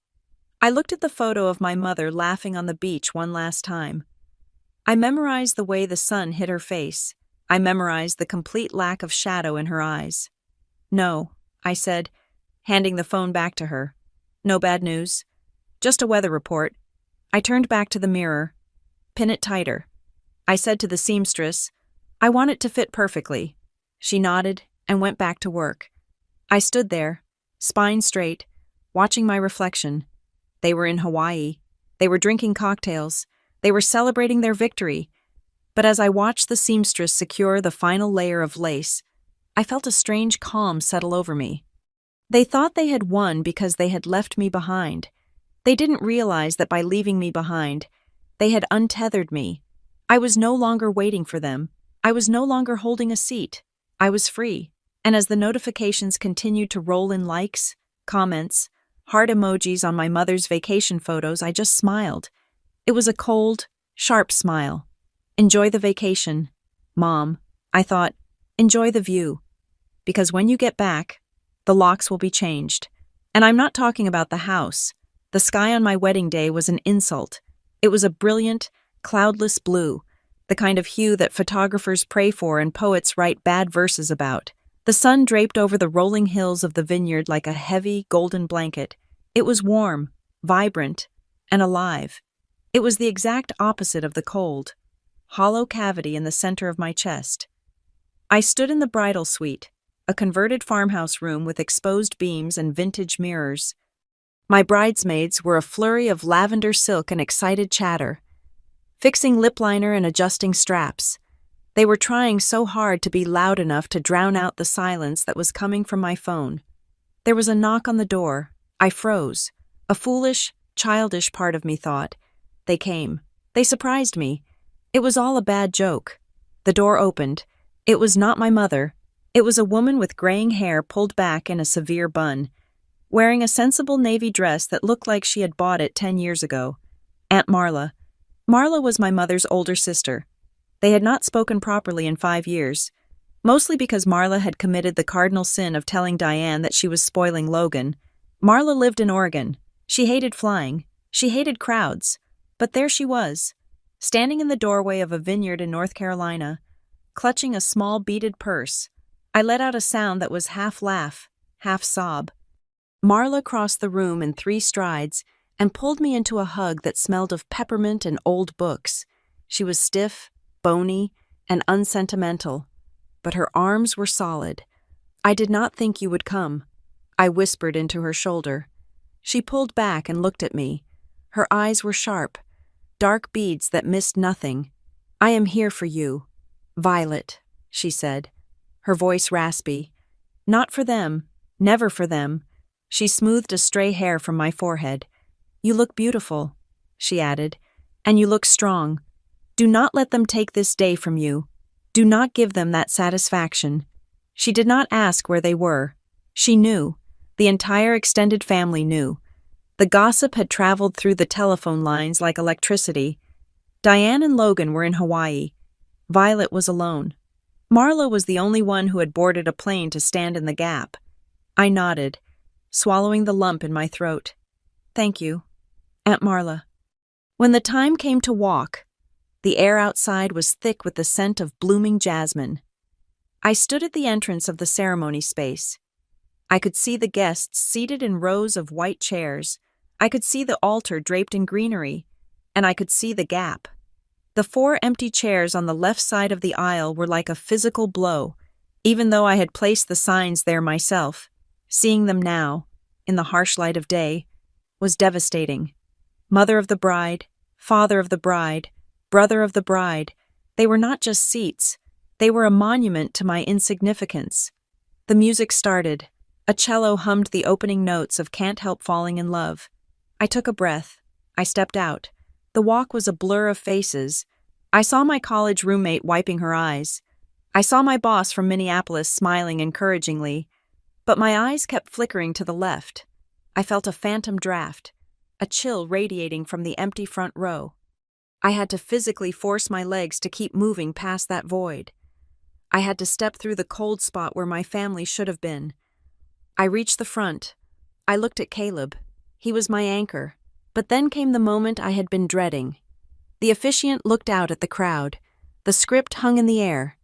I looked at the photo of my mother laughing on the beach one last time. I memorized the way the sun hit her face. I memorized the complete lack of shadow in her eyes. "No," I said, handing the phone back to her. "No bad news. Just a weather report." I turned back to the mirror. "Pin it tighter." I said to the seamstress, "I want it to fit perfectly." She nodded and went back to work. I stood there, spine straight, watching my reflection. They were in Hawaii. They were drinking cocktails. They were celebrating their victory. But as I watched the seamstress secure the final layer of lace, I felt a strange calm settle over me. They thought they had won because they had left me behind. They didn't realize that by leaving me behind, they had untethered me. I was no longer waiting for them. I was no longer holding a seat. I was free. And as the notifications continued to roll in likes, comments, heart emojis on my mother's vacation photos, I just smiled. It was a cold, sharp smile. Enjoy the vacation, Mom. I thought, enjoy the view. Because when you get back, the locks will be changed. And I'm not talking about the house. The sky on my wedding day was an insult. It was a brilliant, cloudless blue, the kind of hue that photographers pray for and poets write bad verses about. The sun draped over the rolling hills of the vineyard like a heavy, golden blanket. It was warm, vibrant, and alive. It was the exact opposite of the cold, hollow cavity in the center of my chest. I stood in the bridal suite, a converted farmhouse room with exposed beams and vintage mirrors. My bridesmaids were a flurry of lavender silk and excited chatter, fixing lip liner and adjusting straps. They were trying so hard to be loud enough to drown out the silence that was coming from my phone. There was a knock on the door. I froze. A foolish, childish part of me thought. They came. They surprised me. It was all a bad joke. The door opened. It was not my mother. It was a woman with graying hair pulled back in a severe bun, wearing a sensible navy dress that looked like she had bought it 10 years ago. Aunt Marla. Marla was my mother's older sister. They had not spoken properly in 5 years, mostly because Marla had committed the cardinal sin of telling Diane that she was spoiling Logan. Marla lived in Oregon. She hated flying. She hated crowds. But there she was, standing in the doorway of a vineyard in North Carolina, clutching a small beaded purse. I let out a sound that was half laugh, half sob. Marla crossed the room in 3 strides and pulled me into a hug that smelled of peppermint and old books. She was stiff, bony, and unsentimental, but her arms were solid. "I did not think you would come," I whispered into her shoulder. She pulled back and looked at me. Her eyes were sharp, dark beads that missed nothing. "I am here for you, Violet," she said, her voice raspy. "Not for them, never for them." She smoothed a stray hair from my forehead. "You look beautiful," she added, "and you look strong. Do not let them take this day from you. Do not give them that satisfaction." She did not ask where they were. She knew. The entire extended family knew. The gossip had traveled through the telephone lines like electricity. Diane and Logan were in Hawaii. Violet was alone. Marla was the only one who had boarded a plane to stand in the gap. I nodded, swallowing the lump in my throat. Thank you, Aunt Marla. When the time came to walk, the air outside was thick with the scent of blooming jasmine. I stood at the entrance of the ceremony space. I could see the guests seated in rows of white chairs. I could see the altar draped in greenery, and I could see the gap. The 4 empty chairs on the left side of the aisle were like a physical blow, even though I had placed the signs there myself. Seeing them now, in the harsh light of day, was devastating. Mother of the bride, father of the bride, brother of the bride, they were not just seats, they were a monument to my insignificance. The music started. A cello hummed the opening notes of Can't Help Falling in Love. I took a breath. I stepped out. The walk was a blur of faces. I saw my college roommate wiping her eyes. I saw my boss from Minneapolis smiling encouragingly, but my eyes kept flickering to the left. I felt a phantom draft, a chill radiating from the empty front row. I had to physically force my legs to keep moving past that void. I had to step through the cold spot where my family should have been. I reached the front. I looked at Caleb. He was my anchor. But then came the moment I had been dreading. The officiant looked out at the crowd. The script hung in the air.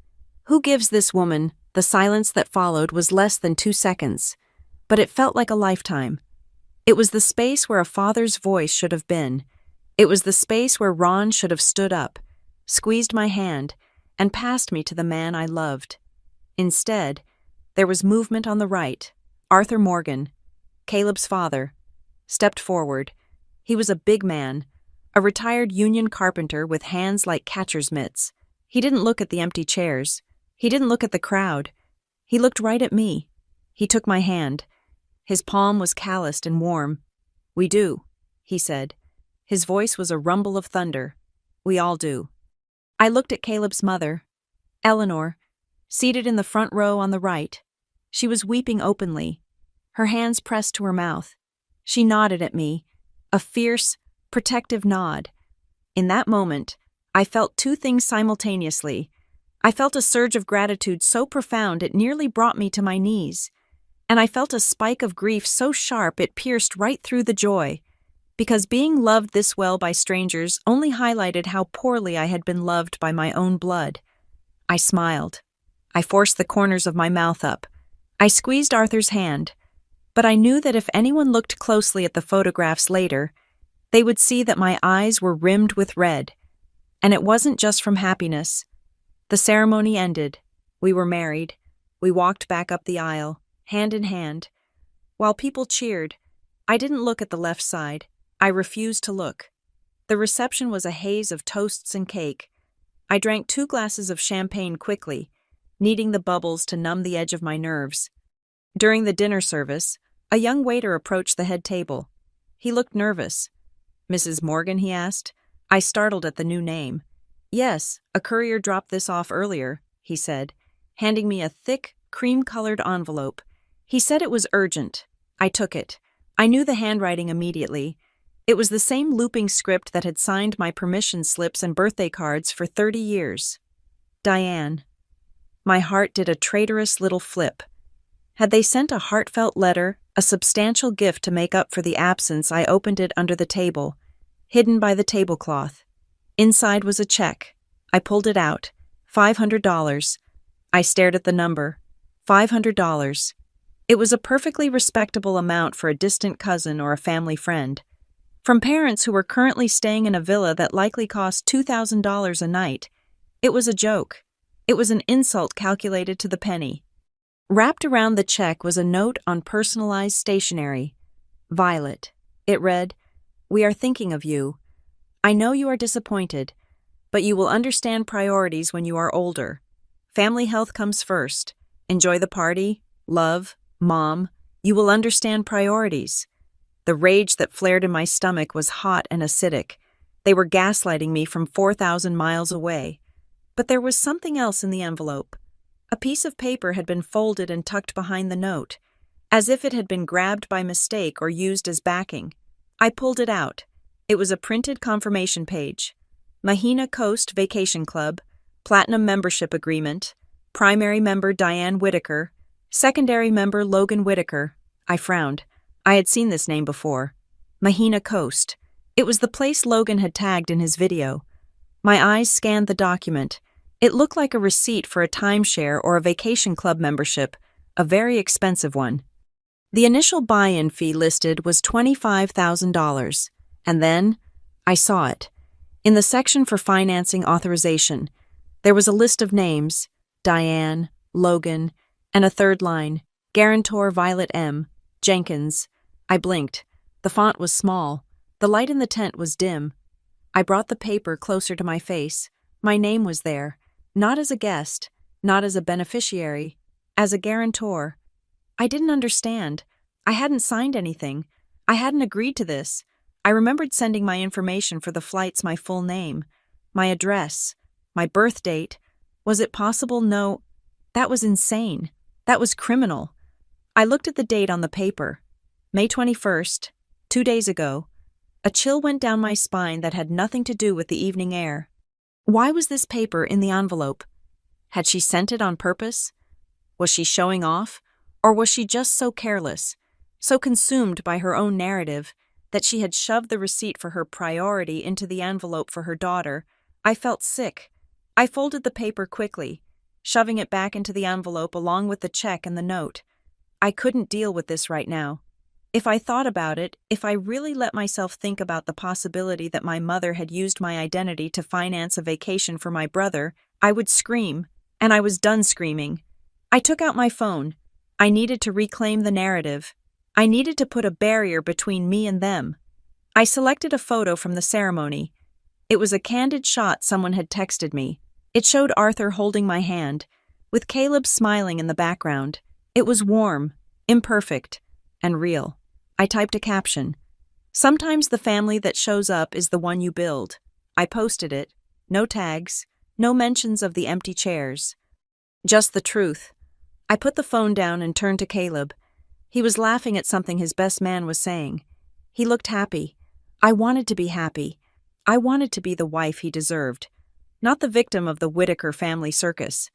Who gives this woman? The silence that followed was less than 2 seconds, but it felt like a lifetime. It was the space where a father's voice should have been. It was the space where Ron should have stood up, squeezed my hand, and passed me to the man I loved. Instead, there was movement on the right. Arthur Morgan, Caleb's father, stepped forward. He was a big man, a retired union carpenter with hands like catcher's mitts. He didn't look at the empty chairs. He didn't look at the crowd. He looked right at me. He took my hand. His palm was calloused and warm. "We do," he said. His voice was a rumble of thunder. "We all do." I looked at Caleb's mother, Eleanor, seated in the front row on the right. She was weeping openly, her hands pressed to her mouth. She nodded at me, a fierce, protective nod. In that moment, I felt 2 things simultaneously. I felt a surge of gratitude so profound it nearly brought me to my knees. And I felt a spike of grief so sharp it pierced right through the joy. Because being loved this well by strangers only highlighted how poorly I had been loved by my own blood. I smiled. I forced the corners of my mouth up. I squeezed Arthur's hand. But I knew that if anyone looked closely at the photographs later, they would see that my eyes were rimmed with red. And it wasn't just from happiness. The ceremony ended. We were married. We walked back up the aisle, hand in hand. While people cheered, I didn't look at the left side. I refused to look. The reception was a haze of toasts and cake. I drank 2 glasses of champagne quickly, needing the bubbles to numb the edge of my nerves. During the dinner service, a young waiter approached the head table. He looked nervous. "Mrs. Morgan?" he asked. I startled at the new name. "Yes, a courier dropped this off earlier," he said, handing me a thick, cream-colored envelope. He said it was urgent. I took it. I knew the handwriting immediately. It was the same looping script that had signed my permission slips and birthday cards for 30 years. Diane. My heart did a traitorous little flip. Had they sent a heartfelt letter, a substantial gift to make up for the absence? I opened it under the table, hidden by the tablecloth. Inside was a check. I pulled it out. $500. I stared at the number. $500. It was a perfectly respectable amount for a distant cousin or a family friend. From parents who were currently staying in a villa that likely cost $2,000 a night. It was a joke. It was an insult calculated to the penny. Wrapped around the check was a note on personalized stationery. Violet. It read, "We are thinking of you. I know you are disappointed, but you will understand priorities when you are older. Family health comes first. Enjoy the party. Love. Mom. You will understand priorities." The rage that flared in my stomach was hot and acidic. They were gaslighting me from 4,000 miles away. But there was something else in the envelope. A piece of paper had been folded and tucked behind the note, as if it had been grabbed by mistake or used as backing. I pulled it out. It was a printed confirmation page. Mahina Coast Vacation Club, Platinum Membership Agreement, Primary member Diane Whitaker. Secondary member Logan Whitaker. I frowned. I had seen this name before. Mahina Coast. It was the place Logan had tagged in his video. My eyes scanned the document. It looked like a receipt for a timeshare or a vacation club membership, a very expensive one. The initial buy-in fee listed was $25,000, and then I saw it. In the section for financing authorization, there was a list of names, Diane, Logan, and a third line, Guarantor Violet M. Jenkins. I blinked. The font was small. The light in the tent was dim. I brought the paper closer to my face. My name was there, not as a guest, not as a beneficiary, as a guarantor. I didn't understand. I hadn't signed anything. I hadn't agreed to this. I remembered sending my information for the flights, my full name, my address, my birth date. Was it possible? No. That was insane. That was criminal. I looked at the date on the paper. May 21st, 2 days ago. A chill went down my spine that had nothing to do with the evening air. Why was this paper in the envelope? Had she sent it on purpose? Was she showing off? Or was she just so careless, so consumed by her own narrative, that she had shoved the receipt for her priority into the envelope for her daughter? I felt sick. I folded the paper quickly, shoving it back into the envelope along with the check and the note. I couldn't deal with this right now. If I thought about it, if I really let myself think about the possibility that my mother had used my identity to finance a vacation for my brother, I would scream, and I was done screaming. I took out my phone. I needed to reclaim the narrative. I needed to put a barrier between me and them. I selected a photo from the ceremony. It was a candid shot someone had texted me. It showed Arthur holding my hand, with Caleb smiling in the background. It was warm, imperfect, and real. I typed a caption. Sometimes the family that shows up is the one you build. I posted it. No tags, no mentions of the empty chairs. Just the truth. I put the phone down and turned to Caleb. He was laughing at something his best man was saying. He looked happy. I wanted to be happy. I wanted to be the wife he deserved, not the victim of the Whitaker family circus.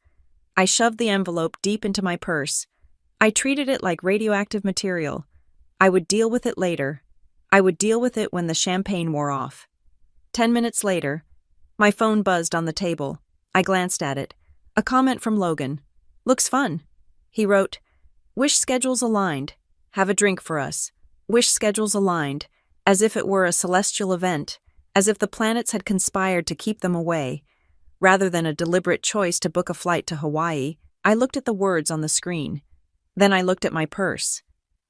I shoved the envelope deep into my purse. I treated it like radioactive material. I would deal with it later. I would deal with it when the champagne wore off. 10 minutes later, my phone buzzed on the table. I glanced at it. A comment from Logan. Looks fun. He wrote, Wish schedules aligned. Have a drink for us. Wish schedules aligned, as if it were a celestial event, as if the planets had conspired to keep them away. Rather than a deliberate choice to book a flight to Hawaii, I looked at the words on the screen. Then I looked at my purse,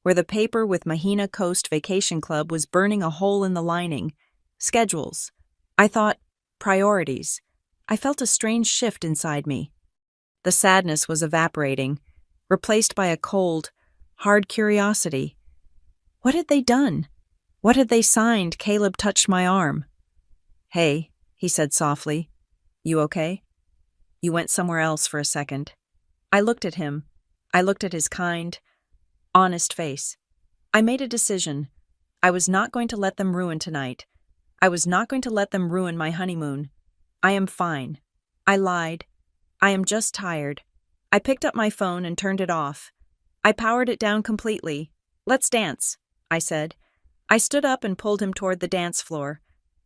where the paper with Mahina Coast Vacation Club was burning a hole in the lining. Schedules. I thought, priorities. I felt a strange shift inside me. The sadness was evaporating, replaced by a cold, hard curiosity. What had they done? What had they signed? Caleb touched my arm. Hey, he said softly. You okay? You went somewhere else for a second. I looked at him. I looked at his kind, honest face. I made a decision. I was not going to let them ruin tonight. I was not going to let them ruin my honeymoon. I am fine. I lied. I am just tired. I picked up my phone and turned it off. I powered it down completely. Let's dance, I said. I stood up and pulled him toward the dance floor.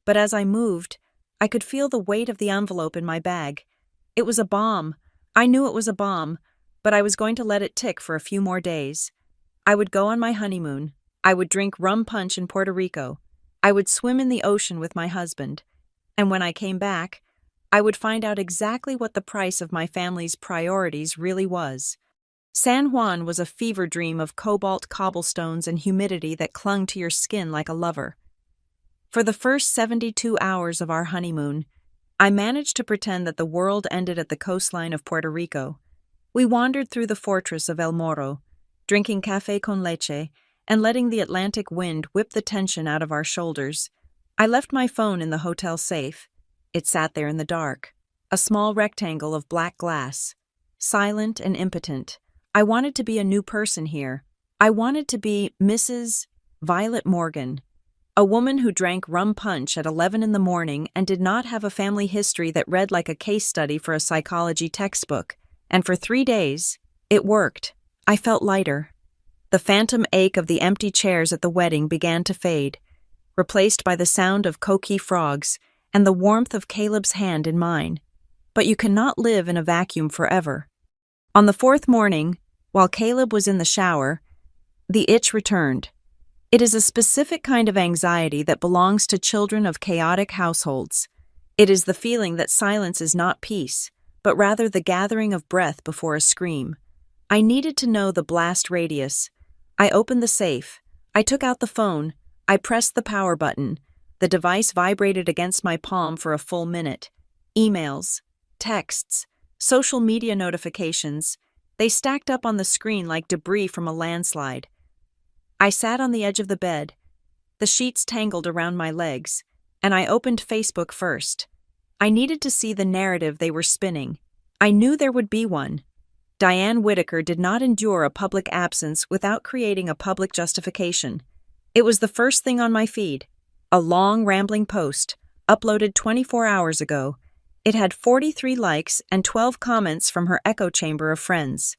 But as I moved, I could feel the weight of the envelope in my bag. It was a bomb. I knew it was a bomb, but I was going to let it tick for a few more days. I would go on my honeymoon. I would drink rum punch in Puerto Rico. I would swim in the ocean with my husband. And when I came back, I would find out exactly what the price of my family's priorities really was. San Juan was a fever dream of cobalt cobblestones and humidity that clung to your skin like a lover. For the first 72 hours of our honeymoon, I managed to pretend that the world ended at the coastline of Puerto Rico. We wandered through the fortress of El Morro, drinking café con leche and letting the Atlantic wind whip the tension out of our shoulders. I left my phone in the hotel safe. It sat there in the dark, a small rectangle of black glass, silent and impotent. I wanted to be a new person here. I wanted to be Mrs. Violet Morgan, a woman who drank rum punch at 11 in the morning and did not have a family history that read like a case study for a psychology textbook, And for 3 days, it worked. I felt lighter. The phantom ache of the empty chairs at the wedding began to fade, replaced by the sound of coqui frogs and the warmth of Caleb's hand in mine. But you cannot live in a vacuum forever. On the 4th morning, while Caleb was in the shower, the itch returned. It is a specific kind of anxiety that belongs to children of chaotic households. It is the feeling that silence is not peace, but rather the gathering of breath before a scream. I needed to know the blast radius. I opened the safe. I took out the phone. I pressed the power button. The device vibrated against my palm for a full minute. Emails, texts, social media notifications. They stacked up on the screen like debris from a landslide. I sat on the edge of the bed. The sheets tangled around my legs, and I opened Facebook first. I needed to see the narrative they were spinning. I knew there would be one. Diane Whittaker did not endure a public absence without creating a public justification. It was the first thing on my feed. A long, rambling post, uploaded 24 hours ago. It had 43 likes and 12 comments from her echo chamber of friends.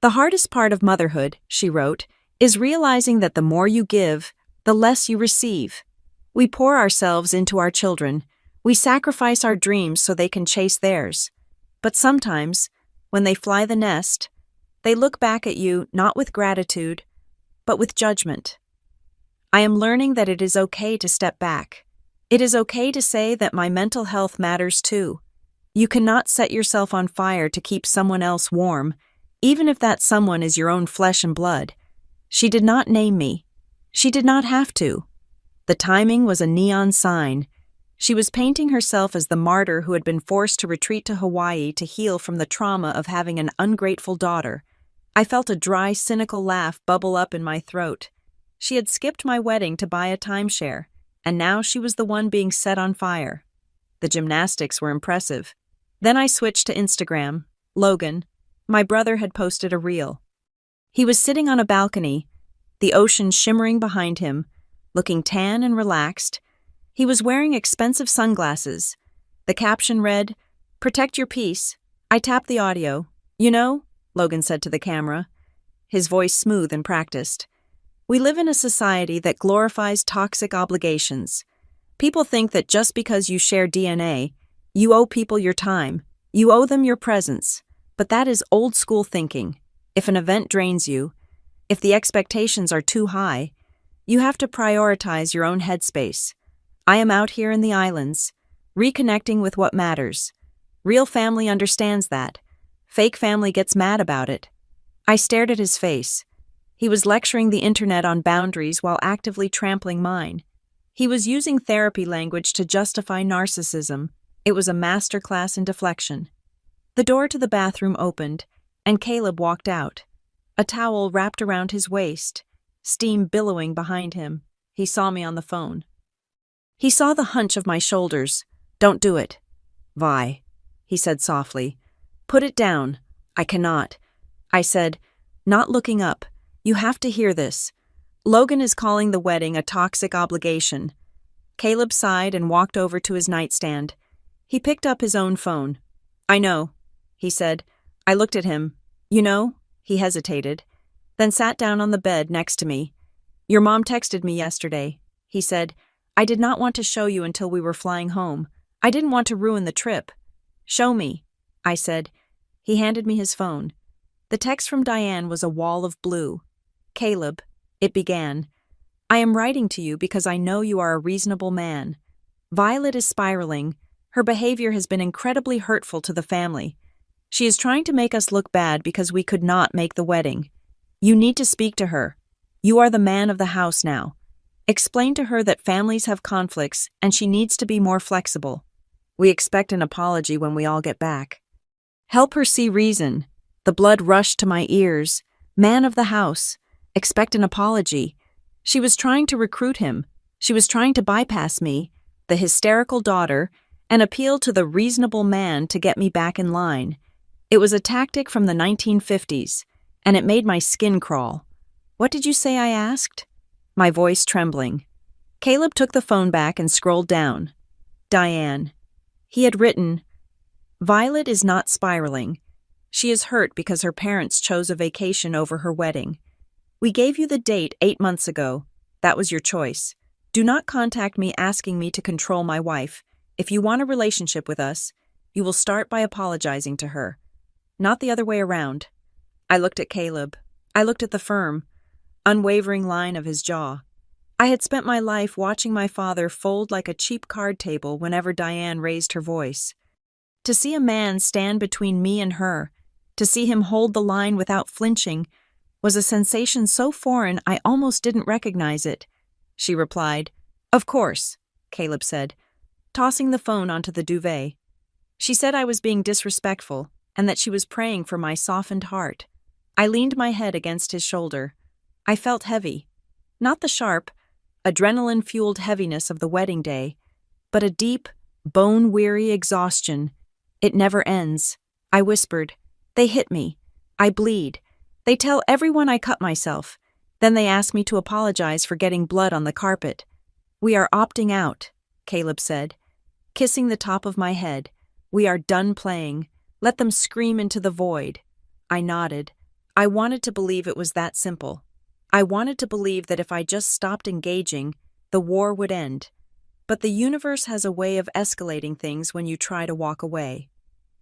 "The hardest part of motherhood," she wrote, "is realizing that the more you give, the less you receive. We pour ourselves into our children. We sacrifice our dreams so they can chase theirs. But sometimes, when they fly the nest, they look back at you not with gratitude, but with judgment." I am learning that it is okay to step back. It is okay to say that my mental health matters too. You cannot set yourself on fire to keep someone else warm, even if that someone is your own flesh and blood. She did not name me. She did not have to. The timing was a neon sign. She was painting herself as the martyr who had been forced to retreat to Hawaii to heal from the trauma of having an ungrateful daughter. I felt a dry, cynical laugh bubble up in my throat. She had skipped my wedding to buy a timeshare, and now she was the one being set on fire. The gymnastics were impressive. Then I switched to Instagram. Logan, my brother, had posted a reel. He was sitting on a balcony, the ocean shimmering behind him, looking tan and relaxed. He was wearing expensive sunglasses. The caption read, "Protect your peace." I tapped the audio. "You know," Logan said to the camera, his voice smooth and practiced, "we live in a society that glorifies toxic obligations. People think that just because you share DNA, you owe people your time, you owe them your presence. But that is old school thinking. If an event drains you, if the expectations are too high, you have to prioritize your own headspace. I am out here in the islands, reconnecting with what matters. Real family understands that. Fake family gets mad about it." I stared at his face. He was lecturing the internet on boundaries while actively trampling mine. He was using therapy language to justify narcissism. It was a masterclass in deflection. The door to the bathroom opened, and Caleb walked out. A towel wrapped around his waist, steam billowing behind him. He saw me on the phone. He saw the hunch of my shoulders. "Don't do it." "Vi," he said softly. "Put it down." "I cannot." I said, not looking up. "You have to hear this. Logan is calling the wedding a toxic obligation." Caleb sighed and walked over to his nightstand. He picked up his own phone. "I know," he said. I looked at him. "You know?" He hesitated, then sat down on the bed next to me. "Your mom texted me yesterday," he said. "I did not want to show you until we were flying home. I didn't want to ruin the trip." "Show me," I said. He handed me his phone. The text from Diane was a wall of blue. "Caleb," it began, "I am writing to you because I know you are a reasonable man. Violet is spiraling. Her behavior has been incredibly hurtful to the family. She is trying to make us look bad because we could not make the wedding. You need to speak to her. You are the man of the house now. Explain to her that families have conflicts and she needs to be more flexible. We expect an apology when we all get back. Help her see reason." The blood rushed to my ears. Man of the house. Expect an apology. She was trying to recruit him. She was trying to bypass me, the hysterical daughter, and appeal to the reasonable man to get me back in line. It was a tactic from the 1950s, and it made my skin crawl. "What did you say?" I asked, my voice trembling. Caleb took the phone back and scrolled down. Diane. He had written, "Violet is not spiraling. She is hurt because her parents chose a vacation over her wedding. We gave you the date 8 months ago. That was your choice. Do not contact me asking me to control my wife. If you want a relationship with us, you will start by apologizing to her. Not the other way around. I looked at Caleb. I looked at the firm, unwavering line of his jaw. I had spent my life watching my father fold like a cheap card table whenever Diane raised her voice. To see a man stand between me and her, to see him hold the line without flinching, was a sensation so foreign I almost didn't recognize it. She replied, "Of course," Caleb said, tossing the phone onto the duvet. She said I was being disrespectful and that she was praying for my softened heart. I leaned my head against his shoulder. I felt heavy. Not the sharp, adrenaline-fueled heaviness of the wedding day, but a deep, bone-weary exhaustion. It never ends. I whispered, "They hit me. I bleed. They tell everyone I cut myself. Then they ask me to apologize for getting blood on the carpet. We are opting out," Caleb said, kissing the top of my head. "We are done playing. Let them scream into the void." I nodded. I wanted to believe it was that simple. I wanted to believe that if I just stopped engaging, the war would end. But the universe has a way of escalating things when you try to walk away.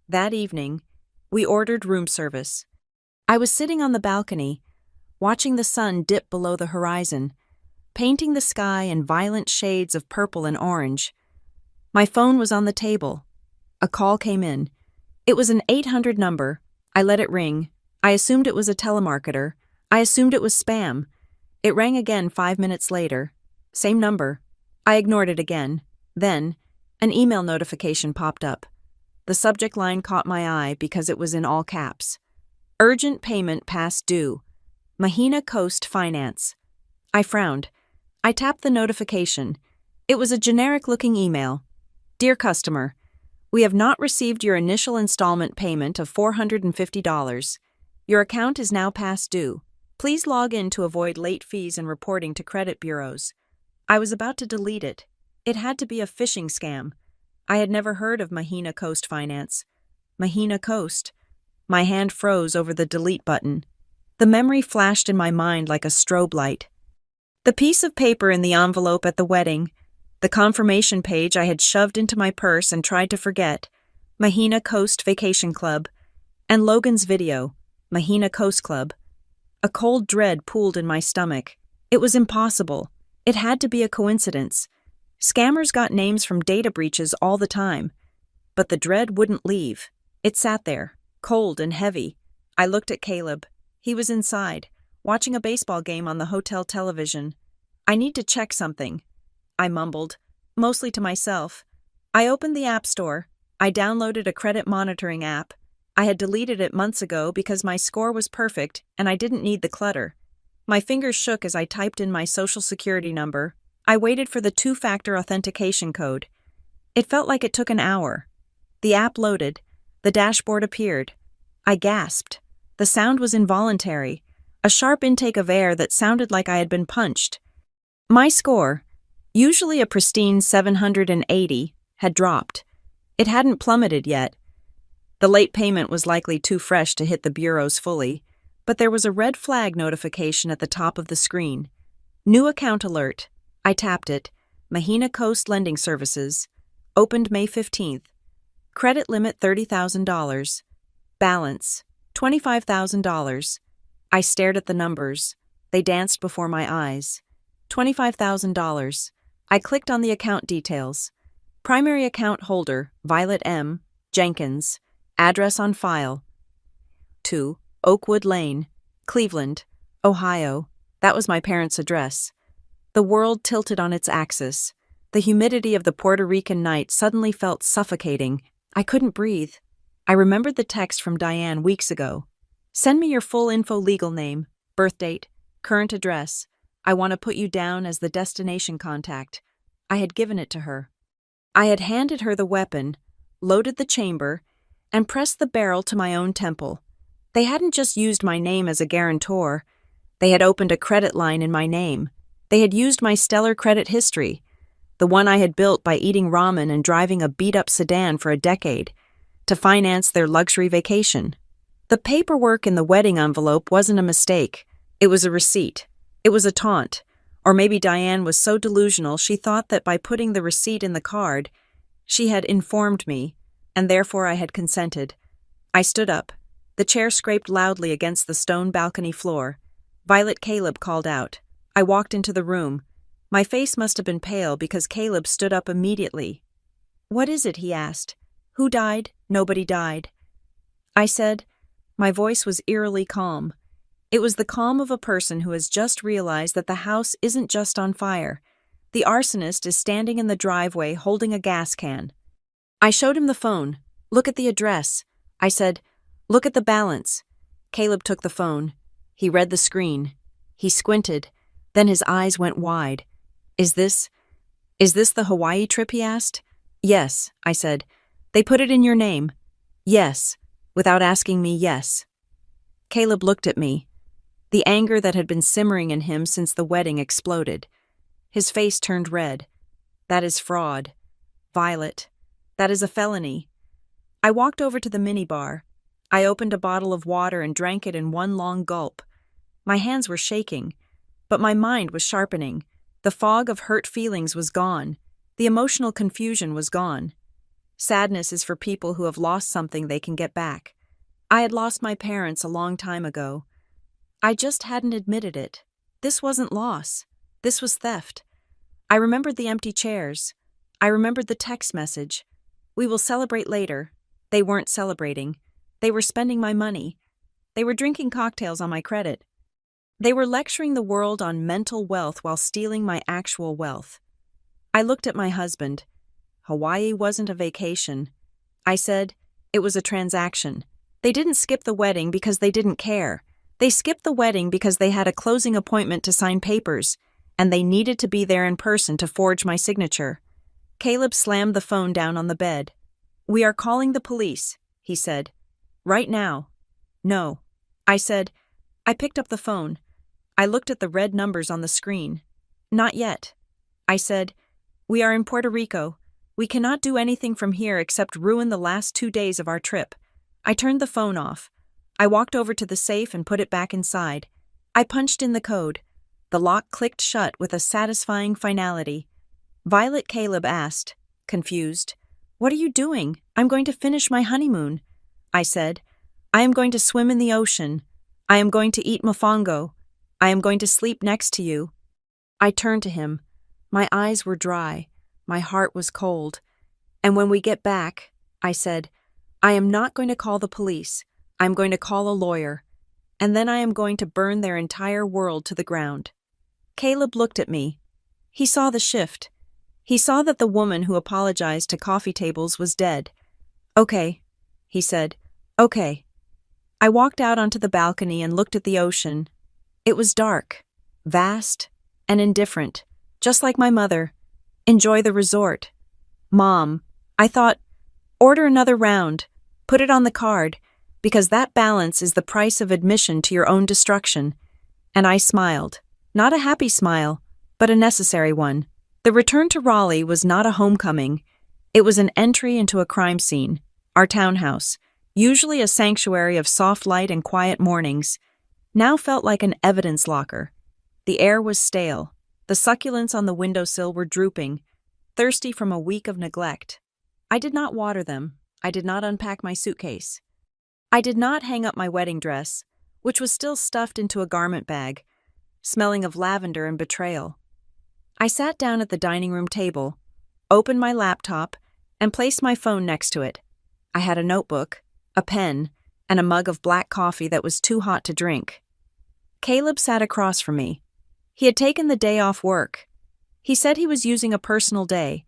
That evening, we ordered room service. I was sitting on the balcony, watching the sun dip below the horizon, painting the sky in violent shades of purple and orange. My phone was on the table. A call came in. It was an 800 number. I let it ring. I assumed it was a telemarketer. I assumed it was spam. It rang again 5 minutes later. Same number. I ignored it again. Then, an email notification popped up. The subject line caught my eye because it was in all caps. Urgent payment past due. Mahina Coast Finance. I frowned. I tapped the notification. It was a generic-looking email. "Dear customer, we have not received your initial installment payment of $450. Your account is now past due. Please log in to avoid late fees and reporting to credit bureaus." I was about to delete it. It had to be a phishing scam. I had never heard of Mahina Coast Finance. Mahina Coast. My hand froze over the delete button. The memory flashed in my mind like a strobe light. The piece of paper in the envelope at the wedding, the confirmation page I had shoved into my purse and tried to forget, Mahina Coast Vacation Club, and Logan's video, Mahina Coast Club. A cold dread pooled in my stomach. It was impossible. It had to be a coincidence. Scammers got names from data breaches all the time. But the dread wouldn't leave. It sat there, cold and heavy. I looked at Caleb. He was inside, watching a baseball game on the hotel television. "I need to check something," I mumbled, mostly to myself. I opened the App Store. I downloaded a credit monitoring app. I had deleted it months ago because my score was perfect and I didn't need the clutter. My fingers shook as I typed in my social security number. I waited for the two-factor authentication code. It felt like it took an hour. The app loaded. The dashboard appeared. I gasped. The sound was involuntary, a sharp intake of air that sounded like I had been punched. My score, usually a pristine 780, had dropped. It hadn't plummeted yet. The late payment was likely too fresh to hit the bureaus fully, but there was a red flag notification at the top of the screen. New account alert. I tapped it. Mahina Coast Lending Services. Opened May 15th. Credit limit $30,000. Balance $25,000. I stared at the numbers. They danced before my eyes. $25,000. I clicked on the account details. Primary account holder, Violet M. Jenkins. Address on file. 2 Oakwood Lane, Cleveland, Ohio. That was my parents' address. The world tilted on its axis. The humidity of the Puerto Rican night suddenly felt suffocating. I couldn't breathe. I remembered the text from Diane weeks ago. "Send me your full info, legal name, birth date, current address. I want to put you down as the destination contact." I had given it to her. I had handed her the weapon, loaded the chamber, and pressed the barrel to my own temple. They hadn't just used my name as a guarantor. They had opened a credit line in my name. They had used my stellar credit history, the one I had built by eating ramen and driving a beat-up sedan for a decade, to finance their luxury vacation. The paperwork in the wedding envelope wasn't a mistake. It was a receipt. It was a taunt. Or maybe Diane was so delusional she thought that by putting the receipt in the card, she had informed me, and therefore I had consented. I stood up. The chair scraped loudly against the stone balcony floor. Violet Caleb called out. I walked into the room. My face must have been pale because Caleb stood up immediately. What is it? He asked. Who died? Nobody died. I said. My voice was eerily calm. It was the calm of a person who has just realized that the house isn't just on fire. The arsonist is standing in the driveway holding a gas can. I showed him the phone. Look at the address. I said, look at the balance. Caleb took the phone. He read the screen. He squinted. Then his eyes went wide. Is this the Hawaii trip? He asked. Yes, I said. They put it in your name. Yes, without asking me, yes. Caleb looked at me. The anger that had been simmering in him since the wedding exploded. His face turned red. That is fraud. Violet. That is a felony. I walked over to the minibar. I opened a bottle of water and drank it in one long gulp. My hands were shaking, but my mind was sharpening. The fog of hurt feelings was gone. The emotional confusion was gone. Sadness is for people who have lost something they can get back. I had lost my parents a long time ago. I just hadn't admitted it. This wasn't loss. This was theft. I remembered the empty chairs. I remembered the text message. We will celebrate later. They weren't celebrating. They were spending my money. They were drinking cocktails on my credit. They were lecturing the world on mental wealth while stealing my actual wealth. I looked at my husband. Hawaii wasn't a vacation. I said, it was a transaction. They didn't skip the wedding because they didn't care. They skipped the wedding because they had a closing appointment to sign papers, and they needed to be there in person to forge my signature. Caleb slammed the phone down on the bed. We are calling the police, he said. Right now. No. I said. I picked up the phone. I looked at the red numbers on the screen. Not yet. I said, we are in Puerto Rico. We cannot do anything from here except ruin the last 2 days of our trip. I turned the phone off. I walked over to the safe and put it back inside. I punched in the code. The lock clicked shut with a satisfying finality. Violet Caleb asked, confused, What are you doing? I'm going to finish my honeymoon. I said, I am going to swim in the ocean. I am going to eat mofongo. I am going to sleep next to you. I turned to him. My eyes were dry. My heart was cold. And when we get back, I said, I am not going to call the police. I'm going to call a lawyer. And then I am going to burn their entire world to the ground. Caleb looked at me. He saw the shift. He saw that the woman who apologized to coffee tables was dead. Okay, he said. Okay. I walked out onto the balcony and looked at the ocean. It was dark, vast, and indifferent, just like my mother. Enjoy the resort. Mom, I thought, order another round. Put it on the card, because that balance is the price of admission to your own destruction. And I smiled. Not a happy smile, but a necessary one. The return to Raleigh was not a homecoming. It was an entry into a crime scene, our townhouse, usually a sanctuary of soft light and quiet mornings, now felt like an evidence locker. The air was stale. The succulents on the windowsill were drooping, thirsty from a week of neglect. I did not water them. I did not unpack my suitcase. I did not hang up my wedding dress, which was still stuffed into a garment bag, smelling of lavender and betrayal. I sat down at the dining room table, opened my laptop, and placed my phone next to it. I had a notebook, a pen, and a mug of black coffee that was too hot to drink. Caleb sat across from me. He had taken the day off work. He said he was using a personal day,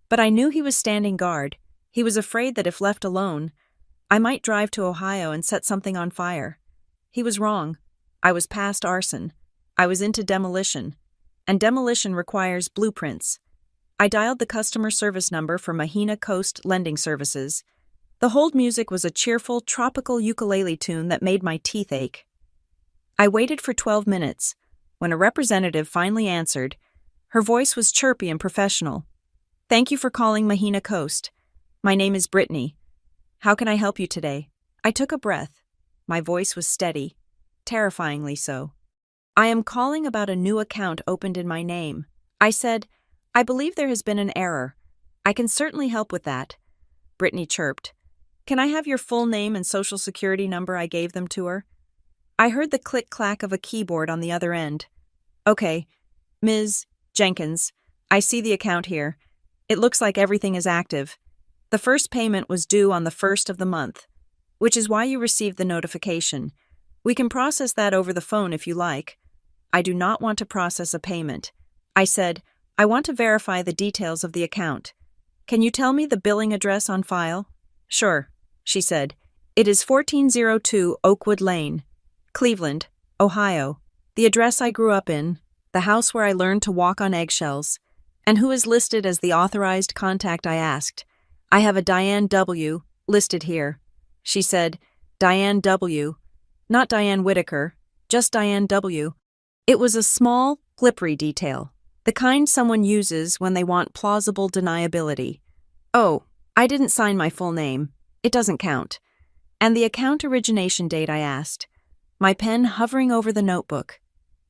but I knew he was standing guard. He was afraid that if left alone, I might drive to Ohio and set something on fire. He was wrong. I was past arson. I was into demolition, and demolition requires blueprints. I dialed the customer service number for Mahina Coast Lending Services. The hold music was a cheerful, tropical ukulele tune that made my teeth ache. I waited for 12 minutes. When a representative finally answered, her voice was chirpy and professional. Thank you for calling Mahina Coast. My name is Brittany. How can I help you today? I took a breath. My voice was steady, terrifyingly so. I am calling about a new account opened in my name. I said, I believe there has been an error. I can certainly help with that. Brittany chirped. Can I have your full name and social security number? I gave them to her. I heard the click-clack of a keyboard on the other end. Okay, Ms. Jenkins, I see the account here. It looks like everything is active. The first payment was due on the 1st of the month, which is why you received the notification. We can process that over the phone if you like. I do not want to process a payment. I said, I want to verify the details of the account. Can you tell me the billing address on file? Sure, she said. It is 1402 Oakwood Lane, Cleveland, Ohio, the address I grew up in, the house where I learned to walk on eggshells. And who is listed as the authorized contact? I asked. I have a Diane W. listed here. She said, Diane W. Not Diane Whitaker, just Diane W. It was a small, slippery detail, the kind someone uses when they want plausible deniability. Oh, I didn't sign my full name. It doesn't count. And the account origination date? I asked, my pen hovering over the notebook.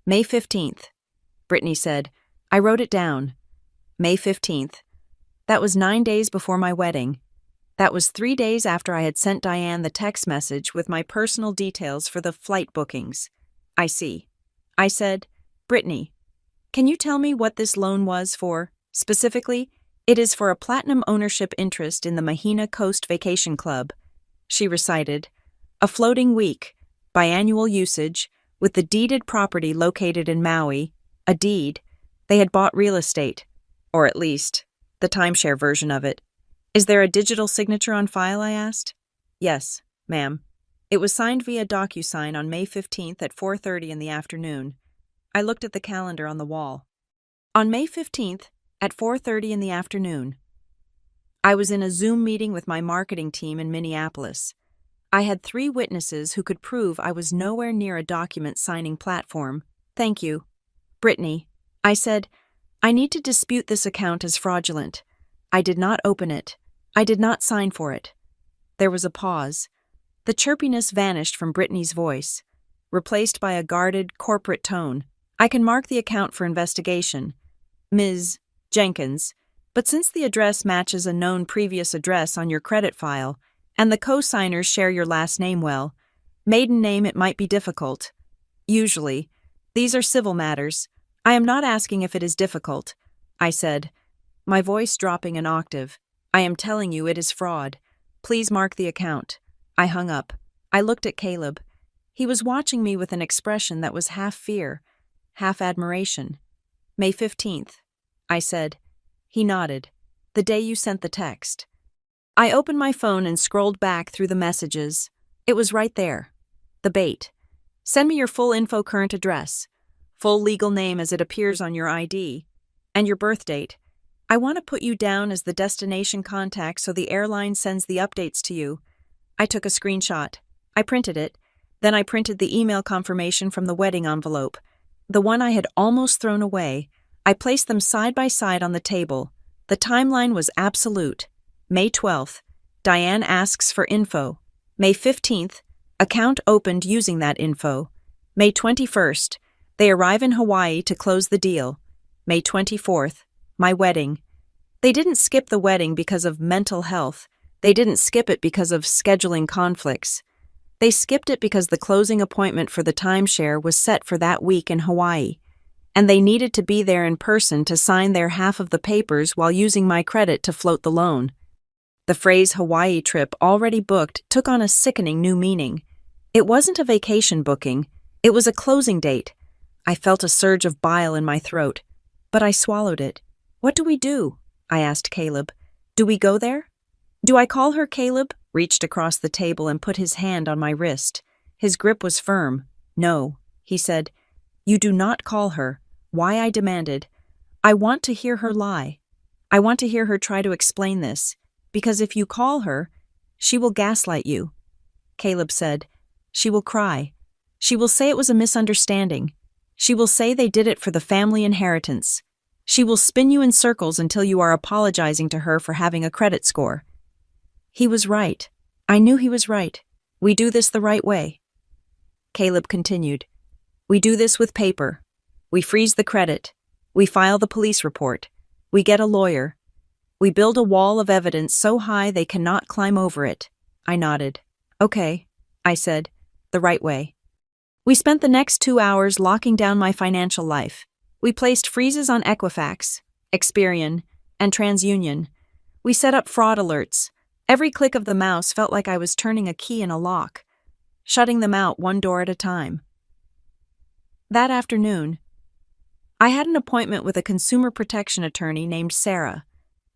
May 15th. Brittany said. I wrote it down. May 15th. That was 9 days before my wedding. That was 3 days after I had sent Diane the text message with my personal details for the flight bookings. I see. I said, Brittany, can you tell me what this loan was for? Specifically, it is for a platinum ownership interest in the Mahina Coast Vacation Club. She recited, a floating week, biannual usage, with the deeded property located in Maui, a deed. They had bought real estate, or at least, the timeshare version of it. Is there a digital signature on file? I asked. Yes, ma'am. It was signed via DocuSign on May 15th at 4:30 in the afternoon. I looked at the calendar on the wall. On May 15th, at 4:30 in the afternoon, I was in a Zoom meeting with my marketing team in Minneapolis. I had 3 witnesses who could prove I was nowhere near a document signing platform. Thank you. Brittany, I said, I need to dispute this account as fraudulent. I did not open it. I did not sign for it. There was a pause. The chirpiness vanished from Brittany's voice, replaced by a guarded, corporate tone. I can mark the account for investigation. Ms. Jenkins, but since the address matches a known previous address on your credit file, and the co-signers share your last name well, maiden name, it might be difficult. Usually, these are civil matters. I am not asking if it is difficult, I said, my voice dropping an octave. I am telling you it is fraud. Please mark the account. I hung up. I looked at Caleb. He was watching me with an expression that was half fear, half admiration. May 15th, I said. He nodded. The day you sent the text. I opened my phone and scrolled back through the messages. It was right there. The bait. Send me your full info, current address, full legal name as it appears on your ID, and your birth date. I want to put you down as the destination contact so the airline sends the updates to you. I took a screenshot. I printed it. Then I printed the email confirmation from the wedding envelope, the one I had almost thrown away. I placed them side by side on the table. The timeline was absolute. May 12th, Diane asks for info. May 15th, account opened using that info. May 21st, they arrive in Hawaii to close the deal. May 24th, my wedding. They didn't skip the wedding because of mental health. They didn't skip it because of scheduling conflicts. They skipped it because the closing appointment for the timeshare was set for that week in Hawaii, and they needed to be there in person to sign their half of the papers while using my credit to float the loan. The phrase Hawaii trip already booked took on a sickening new meaning. It wasn't a vacation booking. It was a closing date. I felt a surge of bile in my throat, but I swallowed it. What do we do? I asked Caleb. Do we go there? Do I call her? Caleb reached across the table and put his hand on my wrist. His grip was firm. No, he said. You do not call her. Why? I demanded. I want to hear her lie. I want to hear her try to explain this, because if you call her, she will gaslight you. Caleb said, she will cry. She will say it was a misunderstanding. She will say they did it for the family inheritance. She will spin you in circles until you are apologizing to her for having a credit score. He was right. I knew he was right. We do this the right way. Caleb continued. We do this with paper. We freeze the credit. We file the police report. We get a lawyer. We build a wall of evidence so high they cannot climb over it. I nodded. Okay, I said, the right way. We spent the next 2 hours locking down my financial life. We placed freezes on Equifax, Experian, and TransUnion. We set up fraud alerts. Every click of the mouse felt like I was turning a key in a lock, shutting them out one door at a time. That afternoon, I had an appointment with a consumer protection attorney named Sarah.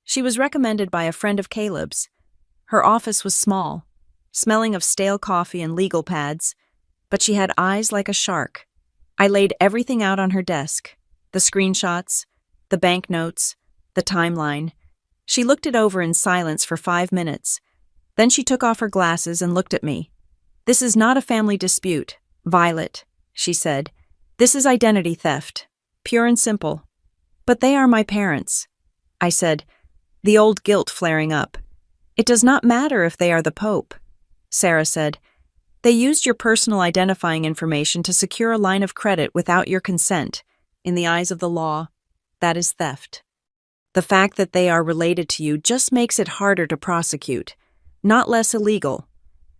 She was recommended by a friend of Caleb's. Her office was small, smelling of stale coffee and legal pads, but she had eyes like a shark. I laid everything out on her desk, the screenshots, the banknotes, the timeline. She looked it over in silence for 5 minutes. Then she took off her glasses and looked at me. This is not a family dispute, Violet, she said. This is identity theft, pure and simple. But they are my parents, I said, the old guilt flaring up. It does not matter if they are the Pope, Sarah said. They used your personal identifying information to secure a line of credit without your consent. In the eyes of the law, that is theft. The fact that they are related to you just makes it harder to prosecute, not less illegal.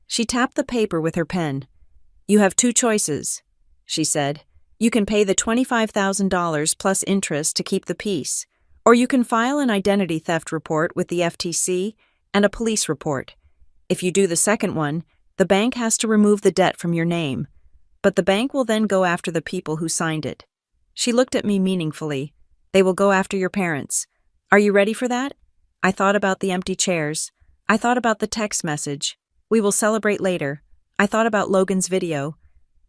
She tapped the paper with her pen. You have 2 choices, she said. You can pay the $25,000 plus interest to keep the peace, or you can file an identity theft report with the FTC and a police report. If you do the second one, the bank has to remove the debt from your name, but the bank will then go after the people who signed it. She looked at me meaningfully. They will go after your parents. Are you ready for that? I thought about the empty chairs. I thought about the text message. We will celebrate later. I thought about Logan's video,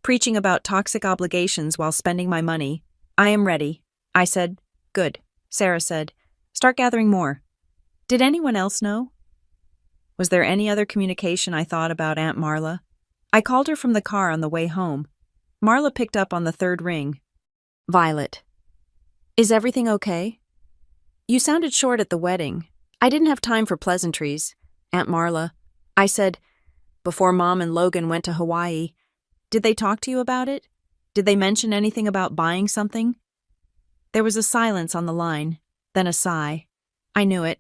preaching about toxic obligations while spending my money. I am ready. I said, good. Sarah said, start gathering more. Did anyone else know? Was there any other communication I thought about Aunt Marla? I called her from the car on the way home. Marla picked up on the 3rd ring. Violet. Is everything okay? You sounded short at the wedding. I didn't have time for pleasantries, Aunt Marla. I said, before Mom and Logan went to Hawaii. Did they talk to you about it? Did they mention anything about buying something? There was a silence on the line, then a sigh. I knew it,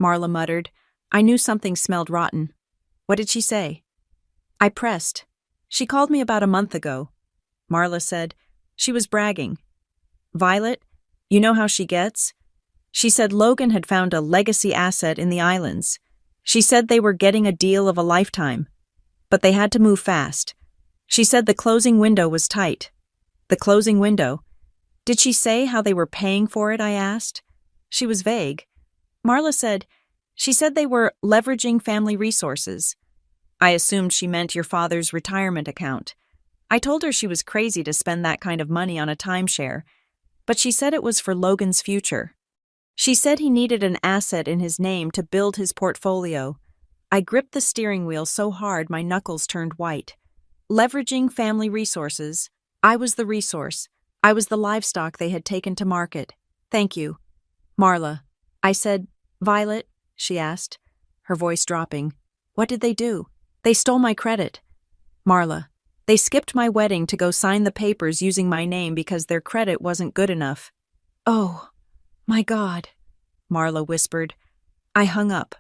Marla muttered. I knew something smelled rotten. What did she say? I pressed. She called me about a month ago. Marla said. She was bragging. Violet, you know how she gets? She said Logan had found a legacy asset in the islands. She said they were getting a deal of a lifetime, but they had to move fast. She said the closing window was tight. The closing window? Did she say how they were paying for it, I asked. She was vague. Marla said, she said they were leveraging family resources. I assumed she meant your father's retirement account. I told her she was crazy to spend that kind of money on a timeshare, but she said it was for Logan's future. She said he needed an asset in his name to build his portfolio. I gripped the steering wheel so hard my knuckles turned white. Leveraging family resources. I was the resource. I was the livestock they had taken to market. Thank you. Marla. I said, Violet, she asked, her voice dropping. What did they do? They stole my credit. Marla. They skipped my wedding to go sign the papers using my name because their credit wasn't good enough. Oh, my God, Marla whispered. I hung up.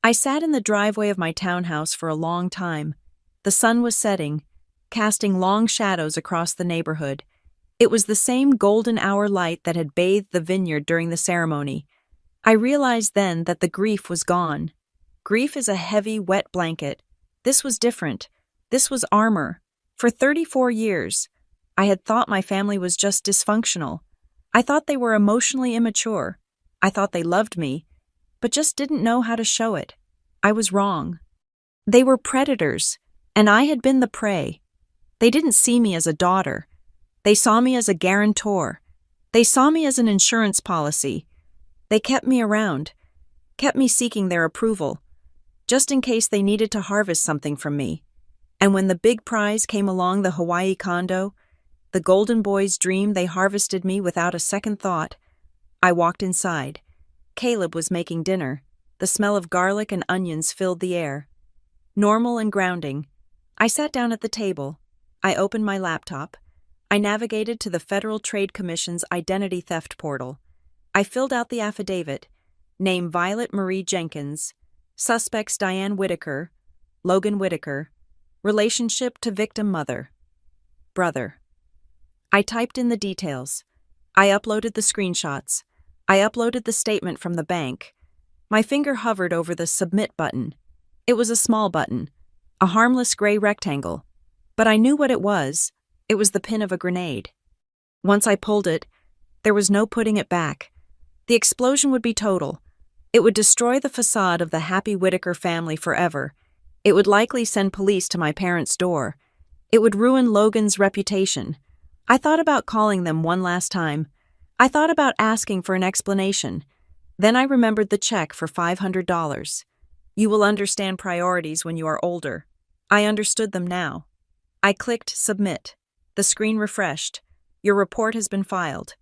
I sat in the driveway of my townhouse for a long time. The sun was setting, casting long shadows across the neighborhood. It was the same golden hour light that had bathed the vineyard during the ceremony. I realized then that the grief was gone. Grief is a heavy, wet blanket. This was different. This was armor. For 34 years, I had thought my family was just dysfunctional. I thought they were emotionally immature. I thought they loved me, but just didn't know how to show it. I was wrong. They were predators, and I had been the prey. They didn't see me as a daughter. They saw me as a guarantor. They saw me as an insurance policy. They kept me around, kept me seeking their approval, just in case they needed to harvest something from me. And when the big prize came along the Hawaii condo, the golden boy's dream, they harvested me without a second thought. I walked inside. Caleb was making dinner. The smell of garlic and onions filled the air. Normal and grounding. I sat down at the table. I opened my laptop. I navigated to the Federal Trade Commission's identity theft portal. I filled out the affidavit. Name Violet Marie Jenkins. Suspects Diane Whitaker, Logan Whitaker. Relationship to victim mother. Brother. I typed in the details. I uploaded the screenshots. I uploaded the statement from the bank. My finger hovered over the submit button. It was a small button, a harmless gray rectangle. But I knew what it was. It was the pin of a grenade. Once I pulled it, there was no putting it back. The explosion would be total. It would destroy the facade of the happy Whitaker family forever. It would likely send police to my parents' door. It would ruin Logan's reputation. I thought about calling them one last time. I thought about asking for an explanation. Then I remembered the check for $500. You will understand priorities when you are older. I understood them now. I clicked submit. The screen refreshed. Your report has been filed.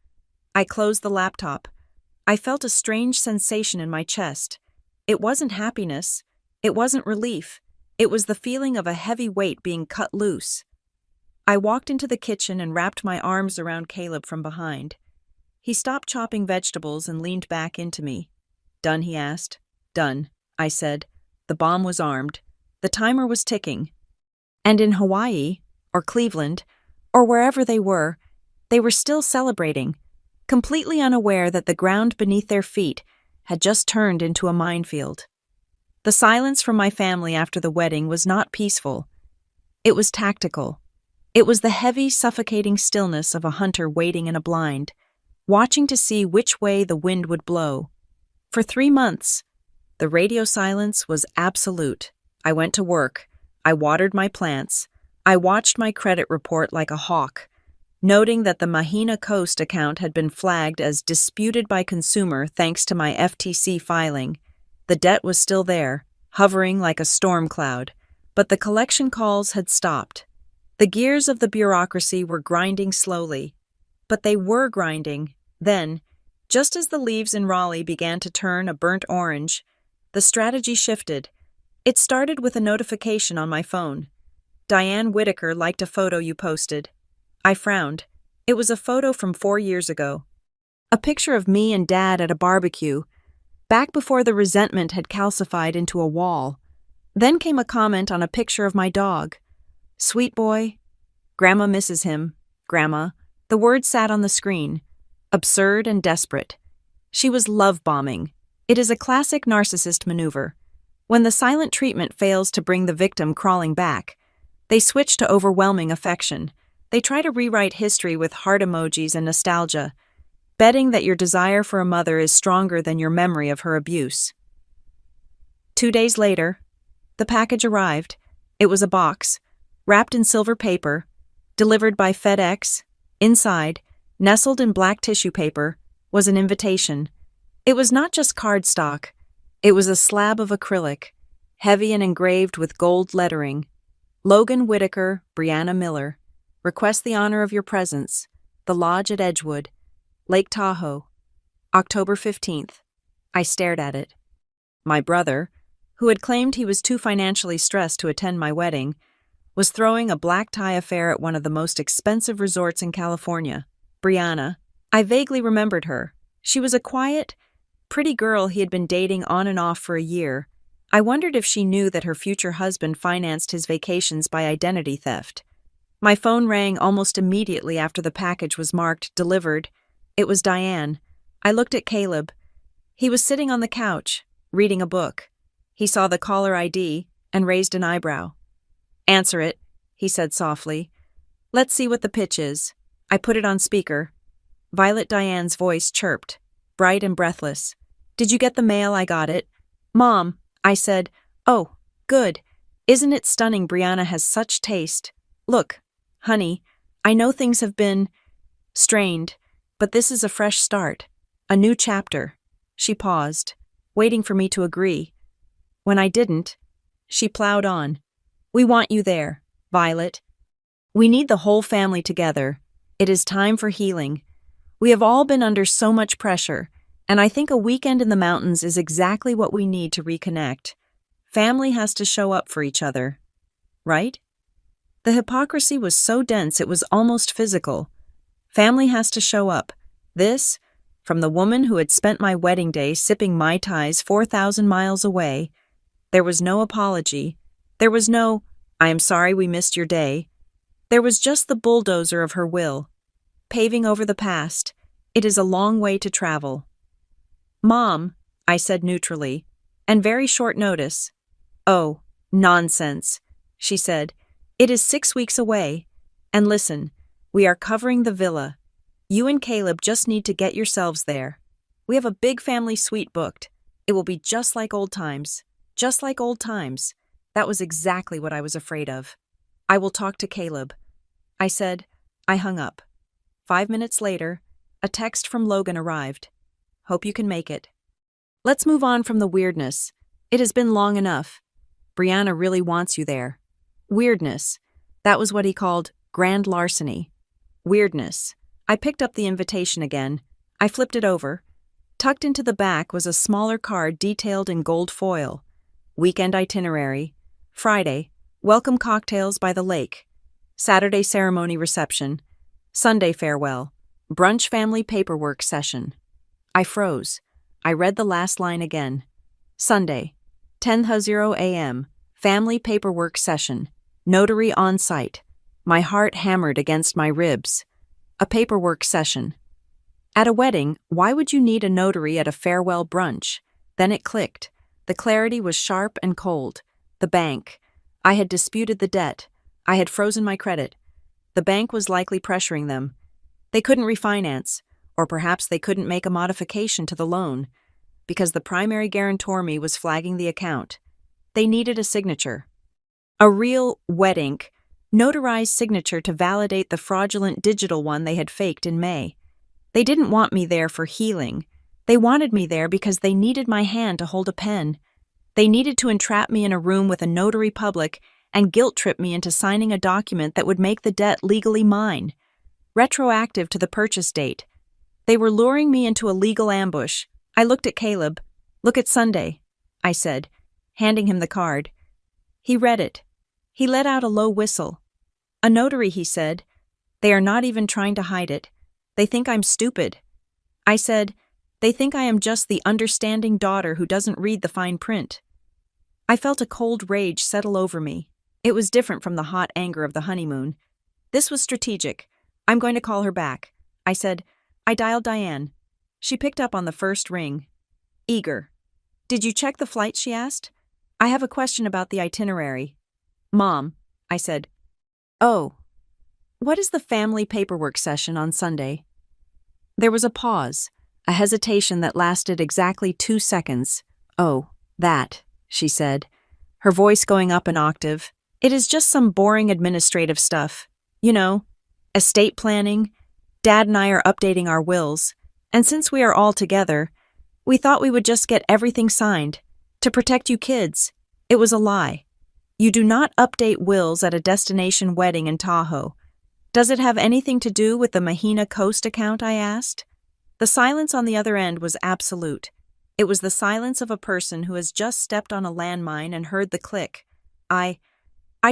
I closed the laptop. I felt a strange sensation in my chest. It wasn't happiness. It wasn't relief. It was the feeling of a heavy weight being cut loose. I walked into the kitchen and wrapped my arms around Caleb from behind. He stopped chopping vegetables and leaned back into me. Done, he asked. Done, I said. The bomb was armed. The timer was ticking. And in Hawaii, or Cleveland, or wherever they were still celebrating, completely unaware that the ground beneath their feet had just turned into a minefield. The silence from my family after the wedding was not peaceful. It was tactical. It was the heavy, suffocating stillness of a hunter waiting in a blind, watching to see which way the wind would blow. For 3 months, the radio silence was absolute. I went to work. I watered my plants. I watched my credit report like a hawk, noting that the Mahina Coast account had been flagged as disputed by consumer thanks to my FTC filing. The debt was still there, hovering like a storm cloud, but the collection calls had stopped. The gears of the bureaucracy were grinding slowly, but they were grinding. Then, just as the leaves in Raleigh began to turn a burnt orange, the strategy shifted. It started with a notification on my phone. Diane Whitaker liked a photo you posted. I frowned. It was a photo from 4 years ago. A picture of me and Dad at a barbecue, back before the resentment had calcified into a wall. Then came a comment on a picture of my dog. Sweet boy. Grandma misses him. Grandma. The word sat on the screen. Absurd and desperate. She was love-bombing. It is a classic narcissist maneuver. When the silent treatment fails to bring the victim crawling back, they switch to overwhelming affection. They try to rewrite history with heart emojis and nostalgia, betting that your desire for a mother is stronger than your memory of her abuse. 2 days later, the package arrived. It was a box, wrapped in silver paper, delivered by FedEx. Inside, nestled in black tissue paper, was an invitation. It was not just cardstock. It was a slab of acrylic, heavy and engraved with gold lettering. Logan Whitaker, Brianna Miller. Request the honor of your presence. The Lodge at Edgewood, Lake Tahoe, October 15th. I stared at it. My brother, who had claimed he was too financially stressed to attend my wedding, was throwing a black tie affair at one of the most expensive resorts in California. Brianna. I vaguely remembered her. She was a quiet, pretty girl he had been dating on and off for a year. I wondered if she knew that her future husband financed his vacations by identity theft. My phone rang almost immediately after the package was marked delivered. It was Diane. I looked at Caleb. He was sitting on the couch, reading a book. He saw the caller ID and raised an eyebrow. Answer it, he said softly. Let's see what the pitch is. I put it on speaker. Violet Diane's voice chirped, bright and breathless. Did you get the mail? I got it. Mom, I said. Oh, good. Isn't it stunning Brianna has such taste? Look, honey, I know things have been strained, but this is a fresh start, a new chapter. She paused, waiting for me to agree. When I didn't, she plowed on. We want you there, Violet. We need the whole family together. It is time for healing. We have all been under so much pressure, and I think a weekend in the mountains is exactly what we need to reconnect. Family has to show up for each other, right? The hypocrisy was so dense it was almost physical. Family has to show up. This, from the woman who had spent my wedding day sipping Mai Tais 4,000 miles away. There was no apology. There was no, "I am sorry we missed your day." There was just the bulldozer of her will, paving over the past. It is a long way to travel. "Mom," I said neutrally, "and very short notice." "Oh, nonsense," she said. "It is 6 weeks away. And listen, we are covering the villa. You and Caleb just need to get yourselves there. We have a big family suite booked. It will be just like old times. Just like old times." That was exactly what I was afraid of. "I will talk to Caleb," I said. I hung up. 5 minutes later, a text from Logan arrived. "Hope you can make it. Let's move on from the weirdness. It has been long enough. Brianna really wants you there." Weirdness. That was what he called grand larceny. Weirdness. I picked up the invitation again. I flipped it over. Tucked into the back was a smaller card detailed in gold foil. Weekend itinerary. Friday, welcome cocktails by the lake. Saturday ceremony reception. Sunday farewell. Brunch family paperwork session. I froze. I read the last line again. Sunday, 10:00 a.m. Family paperwork session. Notary on site. My heart hammered against my ribs. A paperwork session. At a wedding, why would you need a notary at a farewell brunch? Then it clicked. The clarity was sharp and cold. The bank. I had disputed the debt. I had frozen my credit. The bank was likely pressuring them. They couldn't refinance, or perhaps they couldn't make a modification to the loan, because the primary guarantor me was flagging the account. They needed a signature. A real wet ink, notarized signature to validate the fraudulent digital one they had faked in May. They didn't want me there for healing. They wanted me there because they needed my hand to hold a pen. They needed to entrap me in a room with a notary public and guilt-trip me into signing a document that would make the debt legally mine, retroactive to the purchase date. They were luring me into a legal ambush. I looked at Caleb. "Look at Sunday," I said, handing him the card. He read it. He let out a low whistle. "A notary," he said. "They are not even trying to hide it. They think I'm stupid." I said, "They think I am just the understanding daughter who doesn't read the fine print." I felt a cold rage settle over me. It was different from the hot anger of the honeymoon. This was strategic. "I'm going to call her back," I said. I dialed Diane. She picked up on the first ring. Eager. "Did you check the flight?" she asked. "I have a question about the itinerary." "Mom," I said. "Oh. What is the family paperwork session on Sunday?" There was a pause, a hesitation that lasted exactly 2 seconds. "Oh, that," she said, her voice going up an octave. "It is just some boring administrative stuff. You know, estate planning. Dad and I are updating our wills, and since we are all together, we thought we would just get everything signed. To protect you kids." It was a lie. You do not update wills at a destination wedding in Tahoe. "Does it have anything to do with the Mahina Coast account?" I asked. The silence on the other end was absolute. It was the silence of a person who has just stepped on a landmine and heard the click. I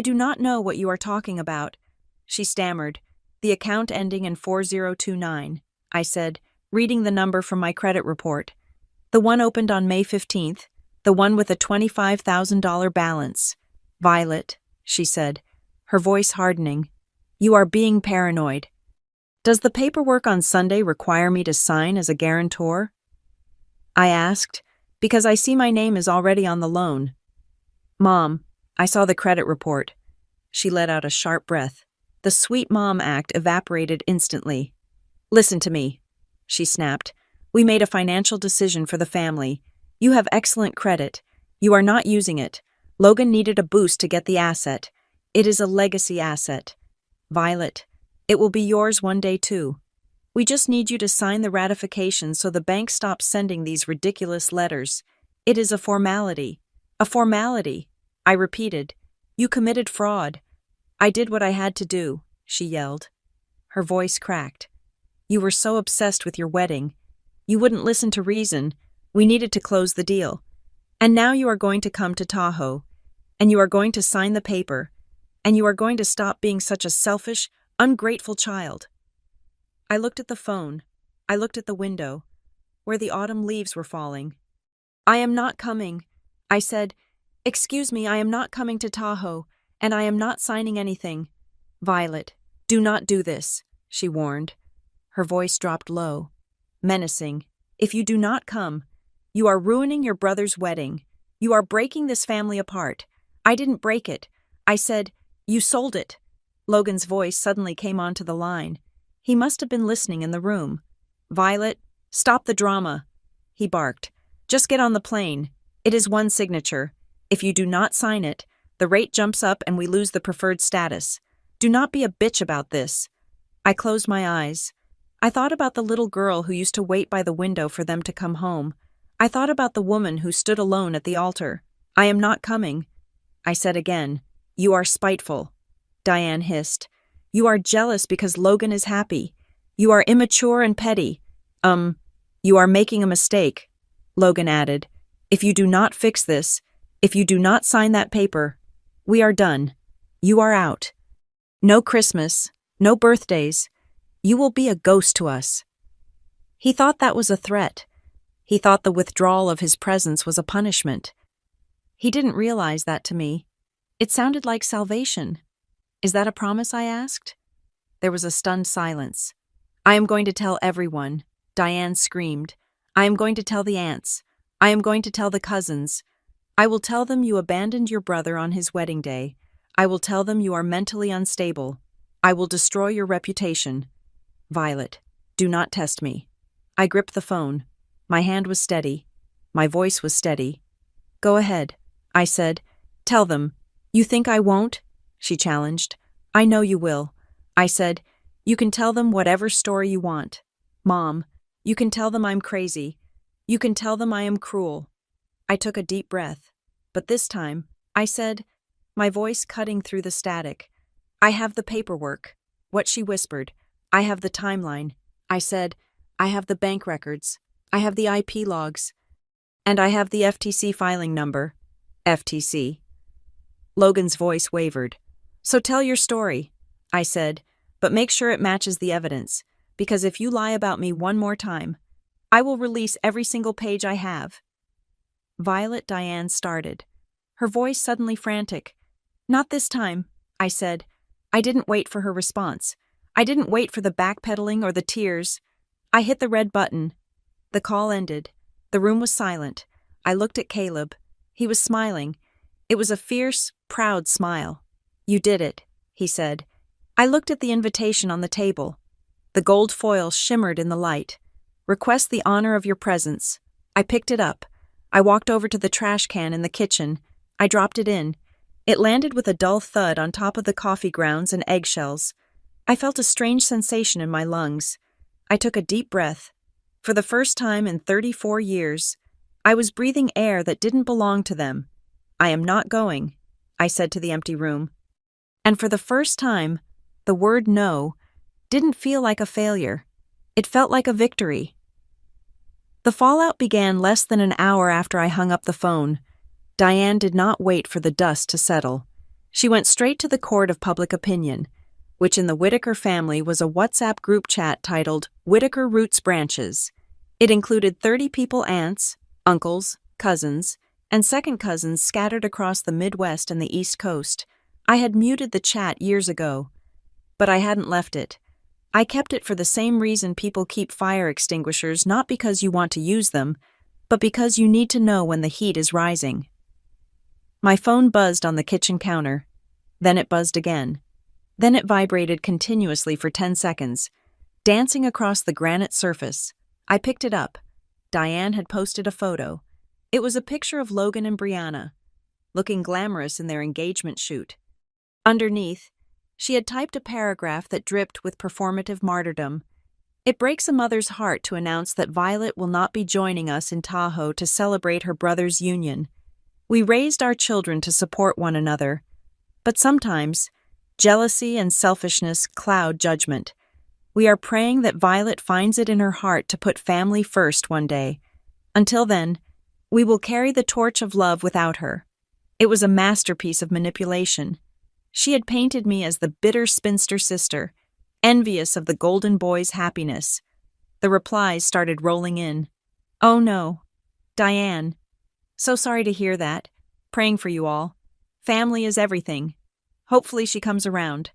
do not know what you are talking about," she stammered. "The account ending in 4029, I said, reading the number from my credit report. "The one opened on May 15th, the one with a $25,000 balance." "Violet," she said, her voice hardening, "you are being paranoid. Does the paperwork on Sunday require me to sign as a guarantor?" I asked, "Because I see my name is already on the loan." "Mom, I saw the credit report." She let out a sharp breath. The sweet mom act evaporated instantly. "Listen to me," she snapped. "We made a financial decision for the family. You have excellent credit. You are not using it. Logan needed a boost to get the asset. It is a legacy asset. Violet, it will be yours one day too. We just need you to sign the ratification so the bank stops sending these ridiculous letters. It is a formality. A formality." I repeated. "You committed fraud." "I did what I had to do," she yelled. Her voice cracked. "You were so obsessed with your wedding. You wouldn't listen to reason. We needed to close the deal. And now you are going to come to Tahoe. And you are going to sign the paper. And you are going to stop being such a selfish, ungrateful child. I looked at the phone. I looked at the window, where the autumn leaves were falling. I am not coming, I said. Excuse me, I am not coming to Tahoe, and I am not signing anything. Violet, do not do this, she warned. Her voice dropped low, menacing. If you do not come, you are ruining your brother's wedding. You are breaking this family apart. I didn't break it. I said, you sold it. Logan's voice suddenly came onto the line. He must have been listening in the room. Violet, stop the drama, he barked. Just get on the plane. It is one signature. If you do not sign it, the rate jumps up and we lose the preferred status. Do not be a bitch about this. I closed my eyes. I thought about the little girl who used to wait by the window for them to come home. I thought about the woman who stood alone at the altar. I am not coming. I said again, you are spiteful. Diane hissed. You are jealous because Logan is happy. You are immature and petty. You are making a mistake. Logan added, if you do not fix this, if you do not sign that paper, we are done. You are out. No Christmas, no birthdays. You will be a ghost to us. He thought that was a threat. He thought the withdrawal of his presence was a punishment. He didn't realize that to me. It sounded like salvation. Is that a promise? I asked. There was a stunned silence. I am going to tell everyone, Diane screamed. I am going to tell the aunts. I am going to tell the cousins. I will tell them you abandoned your brother on his wedding day. I will tell them you are mentally unstable. I will destroy your reputation. Violet, do not test me. I gripped the phone. My hand was steady. My voice was steady. Go ahead, I said. Tell them. You think I won't? She challenged. I know you will. I said, you can tell them whatever story you want. Mom, you can tell them I'm crazy. You can tell them I am cruel. I took a deep breath. But this time, I said, my voice cutting through the static, I have the paperwork. What she whispered, I have the timeline. I said, I have the bank records. I have the IP logs. And I have the FTC filing number. FTC. Logan's voice wavered. So tell your story, I said, but make sure it matches the evidence, because if you lie about me one more time, I will release every single page I have. Violet Diane started, her voice suddenly frantic. Not this time, I said. I didn't wait for her response. I didn't wait for the backpedaling or the tears. I hit the red button. The call ended. The room was silent. I looked at Caleb. He was smiling. It was a fierce, proud smile. You did it, he said. I looked at the invitation on the table. The gold foil shimmered in the light. Request the honor of your presence. I picked it up. I walked over to the trash can in the kitchen. I dropped it in. It landed with a dull thud on top of the coffee grounds and eggshells. I felt a strange sensation in my lungs. I took a deep breath. For the first time in 34 years, I was breathing air that didn't belong to them. I am not going, I said to the empty room. And for the first time, the word no didn't feel like a failure. It felt like a victory. The fallout began less than an hour after I hung up the phone. Diane did not wait for the dust to settle. She went straight to the court of public opinion, which in the Whitaker family was a WhatsApp group chat titled Whitaker Roots Branches. It included 30 people, aunts, uncles, cousins, and second cousins scattered across the Midwest and the East Coast. I had muted the chat years ago, but I hadn't left it. I kept it for the same reason people keep fire extinguishers, not because you want to use them, but because you need to know when the heat is rising. My phone buzzed on the kitchen counter. Then it buzzed again. Then it vibrated continuously for 10 seconds, dancing across the granite surface. I picked it up. Diane had posted a photo. It was a picture of Logan and Brianna, looking glamorous in their engagement shoot. Underneath, she had typed a paragraph that dripped with performative martyrdom. It breaks a mother's heart to announce that Violet will not be joining us in Tahoe to celebrate her brother's union. We raised our children to support one another, but sometimes jealousy and selfishness cloud judgment. We are praying that Violet finds it in her heart to put family first one day. Until then, we will carry the torch of love without her. It was a masterpiece of manipulation. She had painted me as the bitter spinster sister, envious of the golden boy's happiness. The replies started rolling in. Oh no. Diane. So sorry to hear that. Praying for you all. Family is everything. Hopefully she comes around.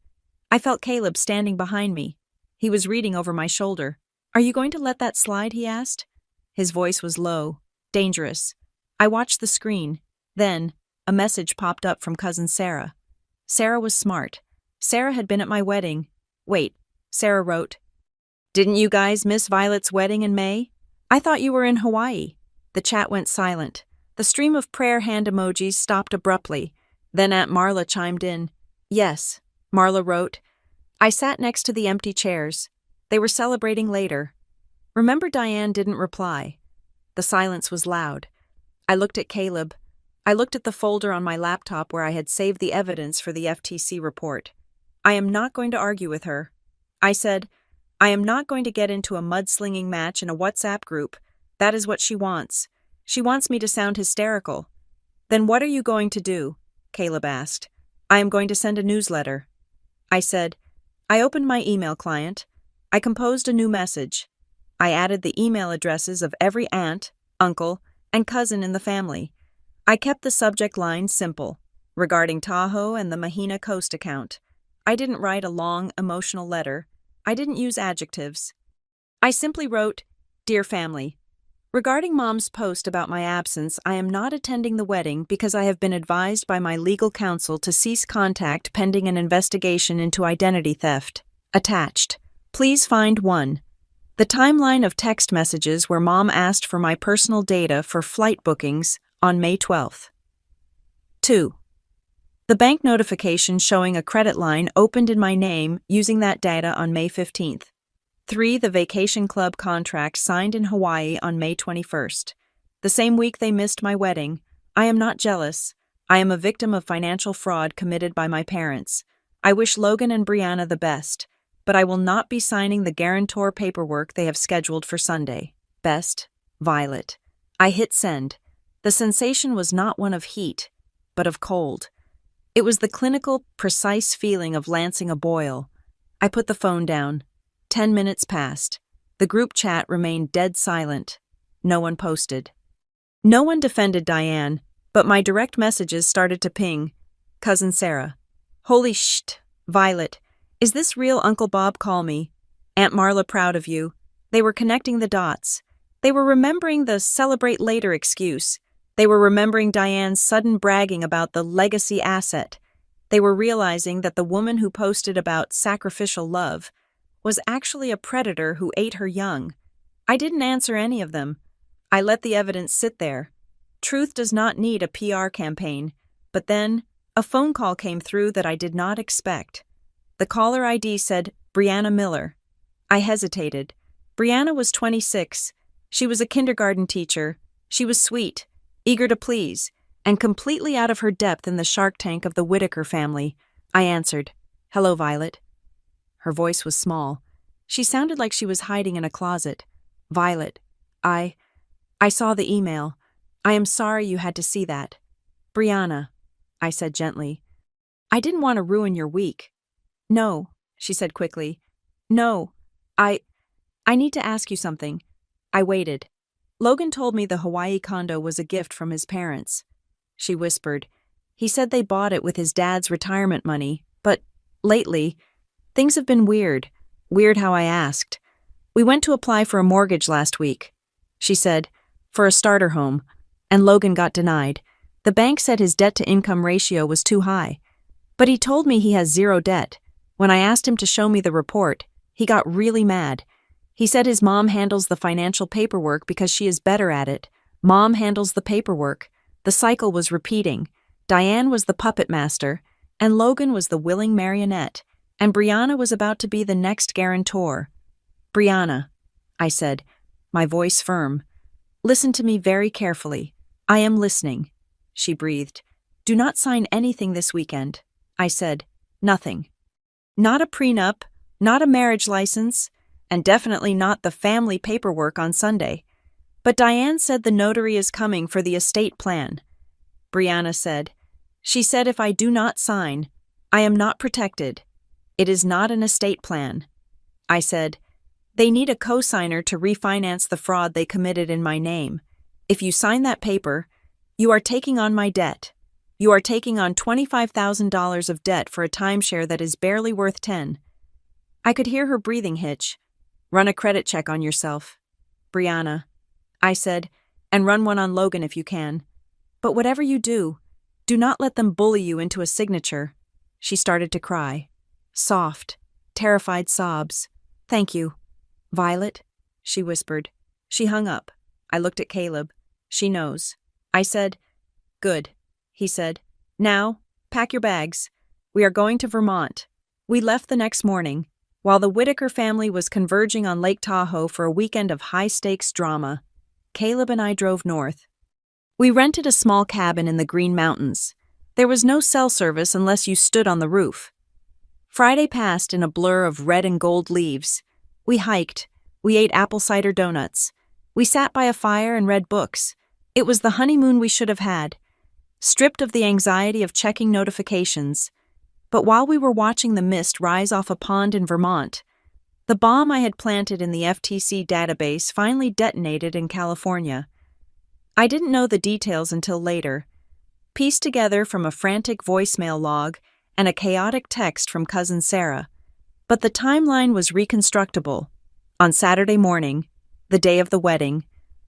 I felt Caleb standing behind me. He was reading over my shoulder. Are you going to let that slide? He asked. His voice was low, dangerous. I watched the screen. Then, a message popped up from Cousin Sarah. Sarah was smart. Sarah had been at my wedding. Wait, Sarah wrote. Didn't you guys miss Violet's wedding in May? I thought you were in Hawaii. The chat went silent. The stream of prayer hand emojis stopped abruptly. Then Aunt Marla chimed in. Yes, Marla wrote. I sat next to the empty chairs. They were celebrating later. Remember, Diane didn't reply. The silence was loud. I looked at Caleb. I looked at the folder on my laptop where I had saved the evidence for the FTC report. I am not going to argue with her. I said, I am not going to get into a mudslinging match in a WhatsApp group. That is what she wants. She wants me to sound hysterical. Then what are you going to do? Caleb asked. I am going to send a newsletter. I said, I opened my email client. I composed a new message. I added the email addresses of every aunt, uncle, and cousin in the family. I kept the subject line simple, regarding Tahoe and the Mahina Coast account. I didn't write a long, emotional letter. I didn't use adjectives. I simply wrote, Dear family, regarding Mom's post about my absence, I am not attending the wedding because I have been advised by my legal counsel to cease contact pending an investigation into identity theft. Attached. Please find 1. The timeline of text messages where Mom asked for my personal data for flight bookings on May 12th. 2. The bank notification showing a credit line opened in my name using that data on May 15th. 3. The vacation club contract signed in Hawaii on May 21st. The same week they missed my wedding. I am not jealous. I am a victim of financial fraud committed by my parents. I wish Logan and Brianna the best, but I will not be signing the guarantor paperwork they have scheduled for Sunday. Best, Violet. I hit send. The sensation was not one of heat, but of cold. It was the clinical, precise feeling of lancing a boil. I put the phone down. 10 minutes passed. The group chat remained dead silent. No one posted. No one defended Diane, but my direct messages started to ping. Cousin Sarah. Holy shit, Violet. Is this real? Uncle Bob call me. Aunt Marla proud of you. They were connecting the dots. They were remembering the celebrate later excuse. They were remembering Diane's sudden bragging about the legacy asset. They were realizing that the woman who posted about sacrificial love was actually a predator who ate her young. I didn't answer any of them. I let the evidence sit there. Truth does not need a PR campaign. But then, a phone call came through that I did not expect. The caller ID said, Brianna Miller. I hesitated. Brianna was 26. She was a kindergarten teacher. She was sweet, eager to please, and completely out of her depth in the shark tank of the Whitaker family. I answered, Hello, Violet. Her voice was small. She sounded like she was hiding in a closet. Violet, I saw the email. I am sorry you had to see that. Brianna, I said gently. I didn't want to ruin your week. No, she said quickly. No, I need to ask you something. I waited. Logan told me the Hawaii condo was a gift from his parents. She whispered. He said they bought it with his dad's retirement money, but lately, things have been weird. Weird how I asked. We went to apply for a mortgage last week. She said, for a starter home, and Logan got denied. The bank said his debt-to-income ratio was too high. But he told me he has zero debt. When I asked him to show me the report, he got really mad. He said his mom handles the financial paperwork because she is better at it. Mom handles the paperwork. The cycle was repeating. Diane was the puppet master, and Logan was the willing marionette, and Brianna was about to be the next guarantor. Brianna, I said, my voice firm. Listen to me very carefully. I am listening. She breathed. Do not sign anything this weekend. I said, nothing. Not a prenup, not a marriage license, and definitely not the family paperwork on Sunday. But Diane said the notary is coming for the estate plan. Brianna said, she said if I do not sign, I am not protected. It is not an estate plan. I said, they need a co-signer to refinance the fraud they committed in my name. If you sign that paper, you are taking on my debt. You are taking on $25,000 of debt for a timeshare that is barely worth 10. I could hear her breathing hitch. Run a credit check on yourself, Brianna, I said, and run one on Logan if you can. But whatever you do not let them bully you into a signature. She started to cry. Soft, terrified sobs. Thank you. Violet, she whispered. She hung up. I looked at Caleb. She knows. I said, good, he said. Now, pack your bags. We are going to Vermont. We left the next morning, while the Whitaker family was converging on Lake Tahoe for a weekend of high-stakes drama. Caleb and I drove north. We rented a small cabin in the Green Mountains. There was no cell service unless you stood on the roof. Friday passed in a blur of red and gold leaves. We hiked. We ate apple cider donuts. We sat by a fire and read books. It was the honeymoon we should have had, stripped of the anxiety of checking notifications. But while we were watching the mist rise off a pond in Vermont, the bomb I had planted in the FTC database finally detonated in California. I didn't know the details until later, pieced together from a frantic voicemail log and a chaotic text from Cousin Sarah. But the timeline was reconstructible. On Saturday morning, the day of the wedding,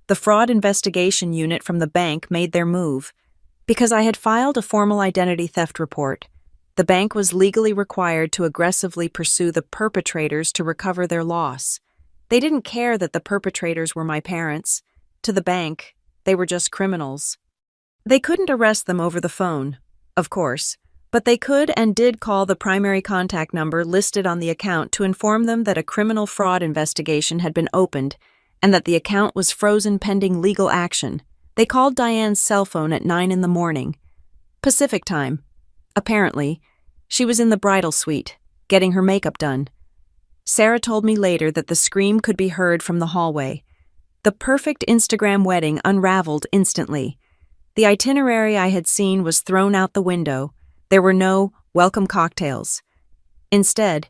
the fraud investigation unit from the bank made their move. Because I had filed a formal identity theft report, the bank was legally required to aggressively pursue the perpetrators to recover their loss. They didn't care that the perpetrators were my parents. To the bank, they were just criminals. They couldn't arrest them over the phone, of course, but they could and did call the primary contact number listed on the account to inform them that a criminal fraud investigation had been opened and that the account was frozen pending legal action. They called Diane's cell phone at 9 a.m, Pacific time. Apparently, she was in the bridal suite, getting her makeup done. Sarah told me later that the scream could be heard from the hallway. The perfect Instagram wedding unraveled instantly. The itinerary I had seen was thrown out the window. There were no welcome cocktails. Instead,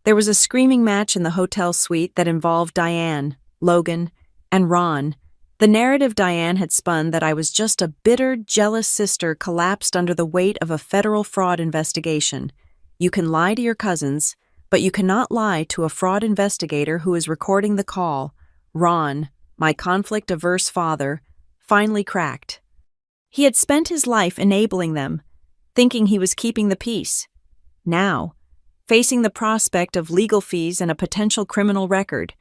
there was a screaming match in the hotel suite that involved Diane, Logan, and Ron. The narrative Diane had spun that I was just a bitter, jealous sister collapsed under the weight of a federal fraud investigation. You can lie to your cousins, but you cannot lie to a fraud investigator who is recording the call. Ron, my conflict-averse father, finally cracked. He had spent his life enabling them, thinking he was keeping the peace. Now, facing the prospect of legal fees and a potential criminal record,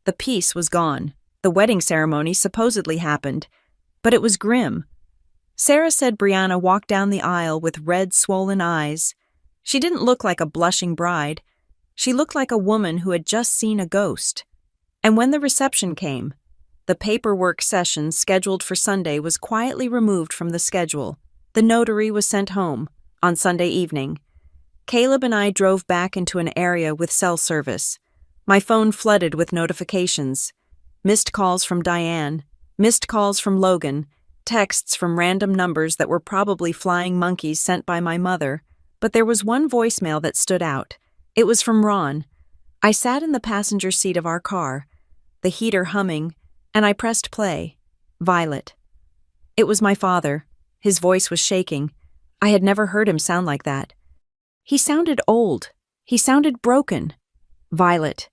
the peace was gone. The wedding ceremony supposedly happened, but it was grim. Sarah said Brianna walked down the aisle with red, swollen eyes. She didn't look like a blushing bride. She looked like a woman who had just seen a ghost. And when the reception came, the paperwork session scheduled for Sunday was quietly removed from the schedule. The notary was sent home on Sunday evening. Caleb and I drove back into an area with cell service. My phone flooded with notifications. Missed calls from Diane, missed calls from Logan, texts from random numbers that were probably flying monkeys sent by my mother. But there was one voicemail that stood out. It was from Ron. I sat in the passenger seat of our car, the heater humming, and I pressed play. Violet. It was my father. His voice was shaking. I had never heard him sound like that. He sounded old. He sounded broken. Violet,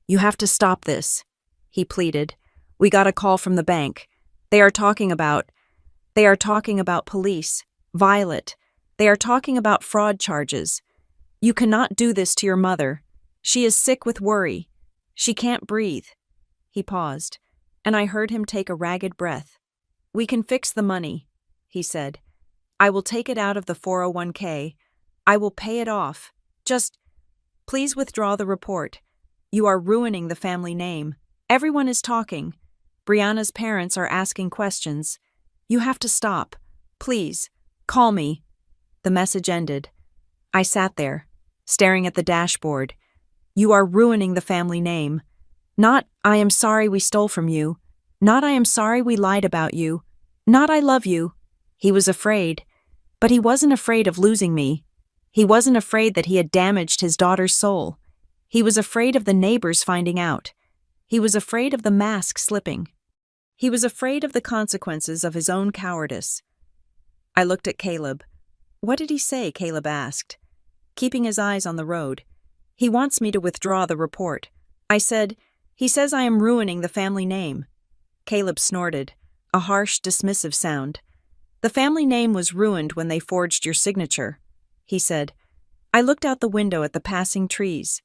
you have to stop this, he pleaded. We got a call from the bank. They are talking about police. Violet, they are talking about fraud charges. You cannot do this to your mother. She is sick with worry. She can't breathe. He paused, and I heard him take a ragged breath. We can fix the money, he said. I will take it out of the 401k. I will pay it off. Just, please withdraw the report. You are ruining the family name. Everyone is talking. Brianna's parents are asking questions. You have to stop. Please, call me. The message ended. I sat there, staring at the dashboard. You are ruining the family name. Not, I am sorry we stole from you. Not, I am sorry we lied about you. Not, I love you. He was afraid, but he wasn't afraid of losing me. He wasn't afraid that he had damaged his daughter's soul. He was afraid of the neighbors finding out. He was afraid of the mask slipping. He was afraid of the consequences of his own cowardice. I looked at Caleb. "What did he say?" Caleb asked, keeping his eyes on the road. "He wants me to withdraw the report." I said, "He says I am ruining the family name." Caleb snorted, a harsh, dismissive sound. "The family name was ruined when they forged your signature," he said. I looked out the window at the passing trees.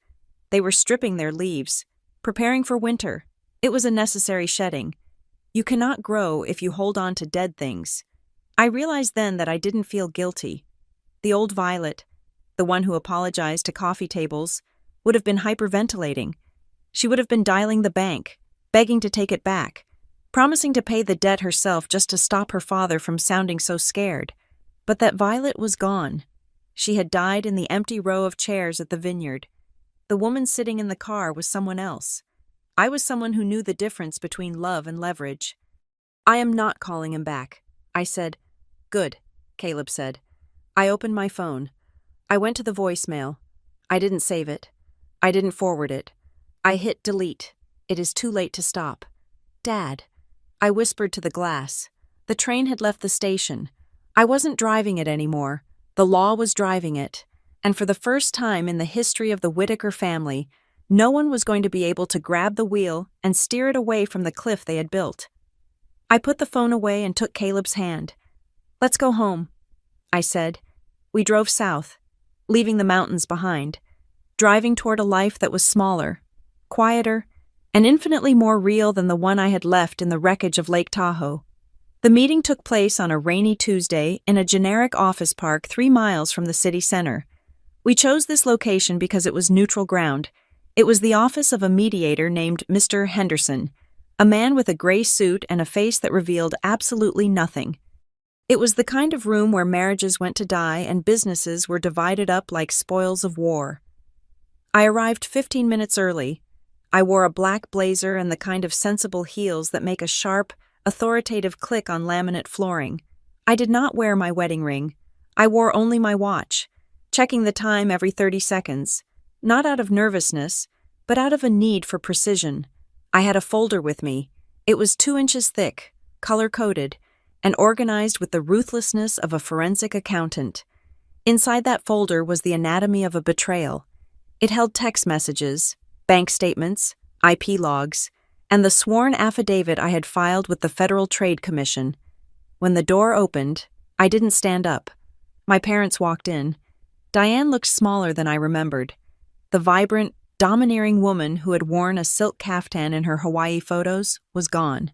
They were stripping their leaves, preparing for winter. It was a necessary shedding. You cannot grow if you hold on to dead things. I realized then that I didn't feel guilty. The old Violet, the one who apologized to coffee tables, would have been hyperventilating. She would have been dialing the bank, begging to take it back, promising to pay the debt herself just to stop her father from sounding so scared. But that Violet was gone. She had died in the empty row of chairs at the vineyard. The woman sitting in the car was someone else. I was someone who knew the difference between love and leverage. "I am not calling him back," I said. "Good," Caleb said. I opened my phone. I went to the voicemail. I didn't save it. I didn't forward it. I hit delete. It is too late to stop. "Dad," I whispered to the glass. The train had left the station. I wasn't driving it anymore. The law was driving it. And for the first time in the history of the Whitaker family, no one was going to be able to grab the wheel and steer it away from the cliff they had built. I put the phone away and took Caleb's hand. "Let's go home," I said. We drove south, leaving the mountains behind, driving toward a life that was smaller, quieter, and infinitely more real than the one I had left in the wreckage of Lake Tahoe. The meeting took place on a rainy Tuesday in a generic office park 3 miles from the city center. We chose this location because it was neutral ground. It was the office of a mediator named Mr. Henderson, a man with a gray suit and a face that revealed absolutely nothing. It was the kind of room where marriages went to die and businesses were divided up like spoils of war. I arrived 15 minutes early. I wore a black blazer and the kind of sensible heels that make a sharp, authoritative click on laminate flooring. I did not wear my wedding ring. I wore only my watch, checking the time every 30 seconds, not out of nervousness, but out of a need for precision. I had a folder with me. It was 2 inches thick, color-coded, and organized with the ruthlessness of a forensic accountant. Inside that folder was the anatomy of a betrayal. It held text messages, bank statements, IP logs, and the sworn affidavit I had filed with the Federal Trade Commission. When the door opened, I didn't stand up. My parents walked in. Diane looked smaller than I remembered. The vibrant, domineering woman who had worn a silk caftan in her Hawaii photos was gone.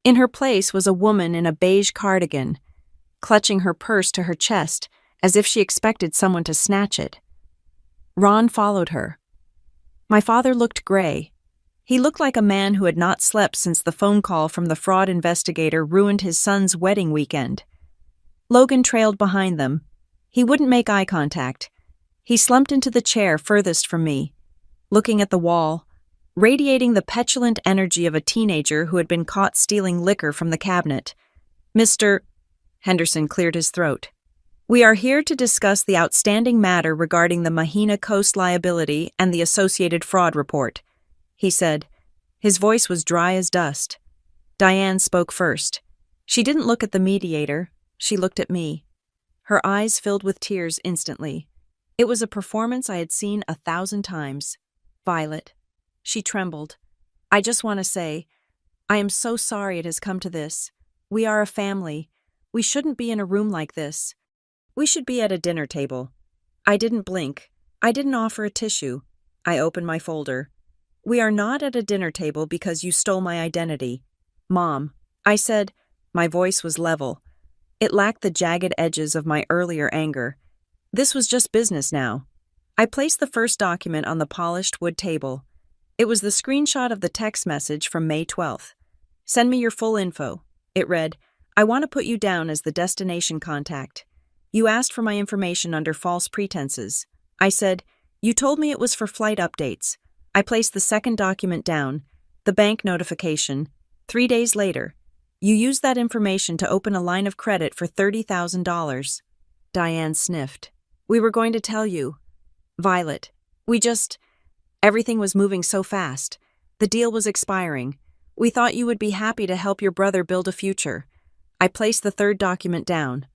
In her place was a woman in a beige cardigan, clutching her purse to her chest as if she expected someone to snatch it. Ron followed her. My father looked gray. He looked like a man who had not slept since the phone call from the fraud investigator ruined his son's wedding weekend. Logan trailed behind them. He wouldn't make eye contact. He slumped into the chair furthest from me, looking at the wall, radiating the petulant energy of a teenager who had been caught stealing liquor from the cabinet. "Mr. Henderson cleared his throat. "We are here to discuss the outstanding matter regarding the Mahina Coast liability and the associated fraud report," he said. His voice was dry as dust. Diane spoke first. She didn't look at the mediator. She looked at me. Her eyes filled with tears instantly. It was a performance I had seen 1,000 times. "Violet." She trembled. "I just want to say, I am so sorry it has come to this. We are a family. We shouldn't be in a room like this. We should be at a dinner table." I didn't blink. I didn't offer a tissue. I opened my folder. "We are not at a dinner table because you stole my identity. Mom," I said. My voice was level. It lacked the jagged edges of my earlier anger. This was just business now. I placed the first document on the polished wood table. It was the screenshot of the text message from May 12th. "Send me your full info." It read, "I want to put you down as the destination contact. You asked for my information under false pretenses." I said, "You told me it was for flight updates." I placed the second document down, the bank notification. 3 days later, "You used that information to open a line of credit for $30,000. Diane sniffed. We were going to tell you. Violet. Everything was moving so fast. The deal was expiring. We thought you would be happy to help your brother build a future. I placed the third document down.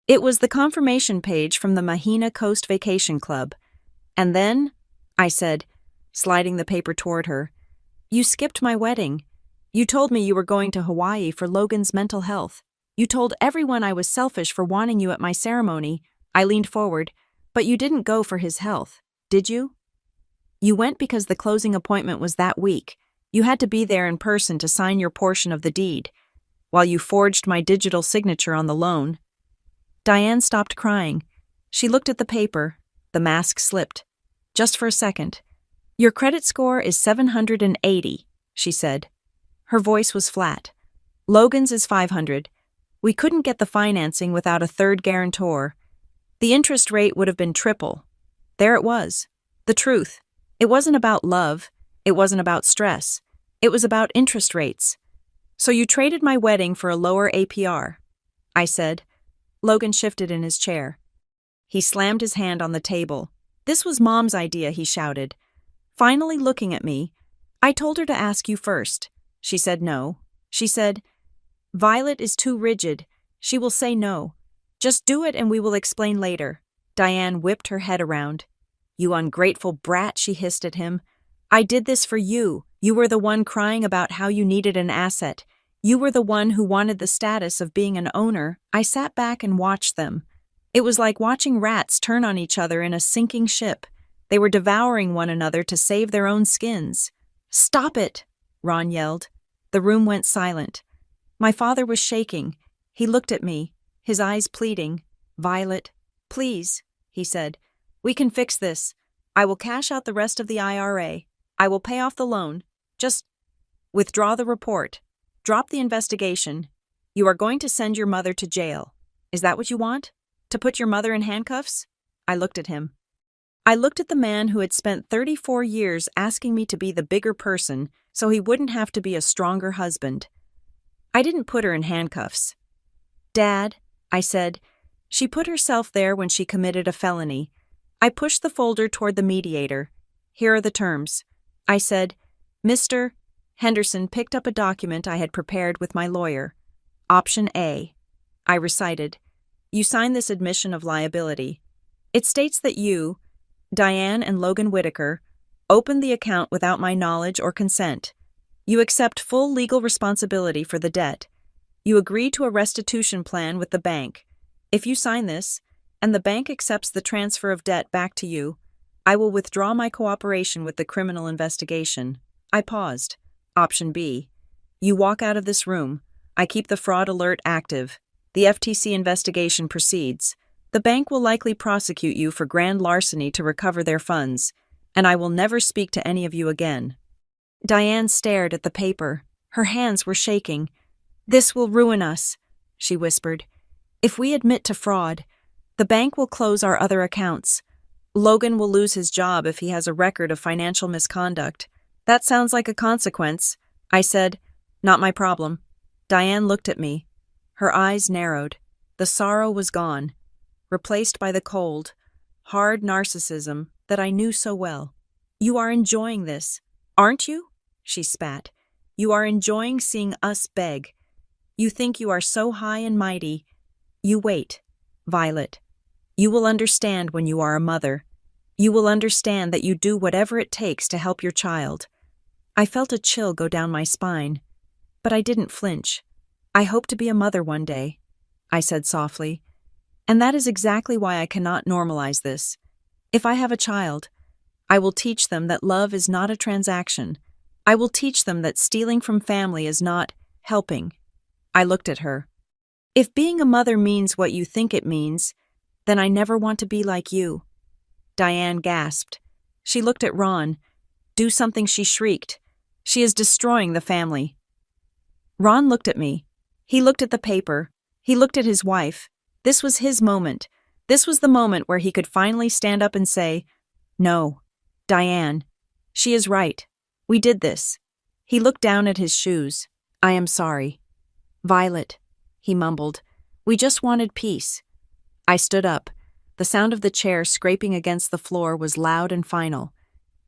It was the confirmation page from the Mahina Coast Vacation Club. And then, I said, sliding the paper toward her, you skipped my wedding. You told me you were going to Hawaii for Logan's mental health. You told everyone I was selfish for wanting you at my ceremony. I leaned forward, but you didn't go for his health, did you? You went because the closing appointment was that week. You had to be there in person to sign your portion of the deed, while you forged my digital signature on the loan. Diane stopped crying. She looked at the paper. The mask slipped. Just for a second. Your credit score is 780, she said. Her voice was flat. Logan's is 500. We couldn't get the financing without a third guarantor. The interest rate would have been triple. There it was. The truth. It wasn't about love. It wasn't about stress. It was about interest rates. So you traded my wedding for a lower APR, I said. Logan shifted in his chair. He slammed his hand on the table. This was Mom's idea, he shouted. Finally looking at me, I told her to ask you first. She said no. She said, Violet is too rigid. She will say no. Just do it and we will explain later. Diane whipped her head around. You ungrateful brat, she hissed at him. I did this for you. You were the one crying about how you needed an asset. You were the one who wanted the status of being an owner. I sat back and watched them. It was like watching rats turn on each other in a sinking ship. They were devouring one another to save their own skins. Stop it, Ron yelled. The room went silent. My father was shaking. He looked at me, his eyes pleading. Violet, please, he said. We can fix this. I will cash out the rest of the IRA. I will pay off the loan. Just withdraw the report. Drop the investigation. You are going to send your mother to jail. Is that what you want? To put your mother in handcuffs? I looked at him. I looked at the man who had spent 34 years asking me to be the bigger person so he wouldn't have to be a stronger husband. I didn't put her in handcuffs. Dad, I said, she put herself there when she committed a felony. I pushed the folder toward the mediator. Here are the terms. I said, Mr. Henderson picked up a document I had prepared with my lawyer. Option A. I recited, you sign this admission of liability. It states that you, Diane and Logan Whitaker, opened the account without my knowledge or consent. You accept full legal responsibility for the debt. You agree to a restitution plan with the bank. If you sign this, and the bank accepts the transfer of debt back to you, I will withdraw my cooperation with the criminal investigation. I paused. Option B. You walk out of this room. I keep the fraud alert active. The FTC investigation proceeds. The bank will likely prosecute you for grand larceny to recover their funds, and I will never speak to any of you again. Diane stared at the paper. Her hands were shaking. This will ruin us, she whispered. If we admit to fraud, the bank will close our other accounts. Logan will lose his job if he has a record of financial misconduct. That sounds like a consequence, I said. Not my problem. Diane looked at me. Her eyes narrowed. The sorrow was gone, replaced by the cold, hard narcissism that I knew so well. You are enjoying this, aren't you? She spat. You are enjoying seeing us beg. You think you are so high and mighty. You wait, Violet. You will understand when you are a mother. You will understand that you do whatever it takes to help your child. I felt a chill go down my spine, but I didn't flinch. I hope to be a mother one day, I said softly. And that is exactly why I cannot normalize this. If I have a child, I will teach them that love is not a transaction. I will teach them that stealing from family is not helping. I looked at her. If being a mother means what you think it means, then I never want to be like you. Diane gasped. She looked at Ron. Do something, she shrieked. She is destroying the family. Ron looked at me. He looked at the paper. He looked at his wife. This was his moment. This was the moment where he could finally stand up and say, No, Diane, she is right. We did this. He looked down at his shoes. I am sorry. Violet, he mumbled. We just wanted peace. I stood up. The sound of the chair scraping against the floor was loud and final.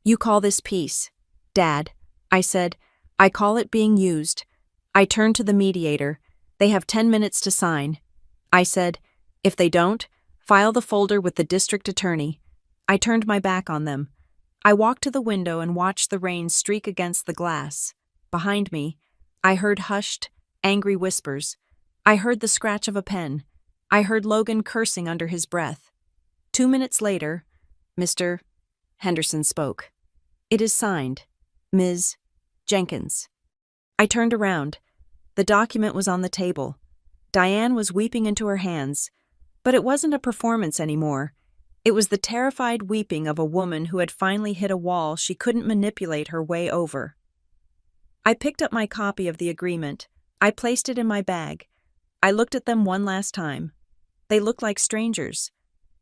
"You call this peace?" "Dad," I said, "I call it being used." I turned to the mediator. "They have 10 minutes to sign." I said, "If they don't, file the folder with the district attorney." I turned my back on them. I walked to the window and watched the rain streak against the glass. Behind me, I heard hushed, angry whispers. I heard the scratch of a pen. I heard Logan cursing under his breath. 2 minutes later, Mr. Henderson spoke. "It is signed, Ms. Jenkins." I turned around. The document was on the table. Diane was weeping into her hands, but it wasn't a performance anymore. It was the terrified weeping of a woman who had finally hit a wall she couldn't manipulate her way over. I picked up my copy of the agreement. I placed it in my bag. I looked at them one last time. They looked like strangers.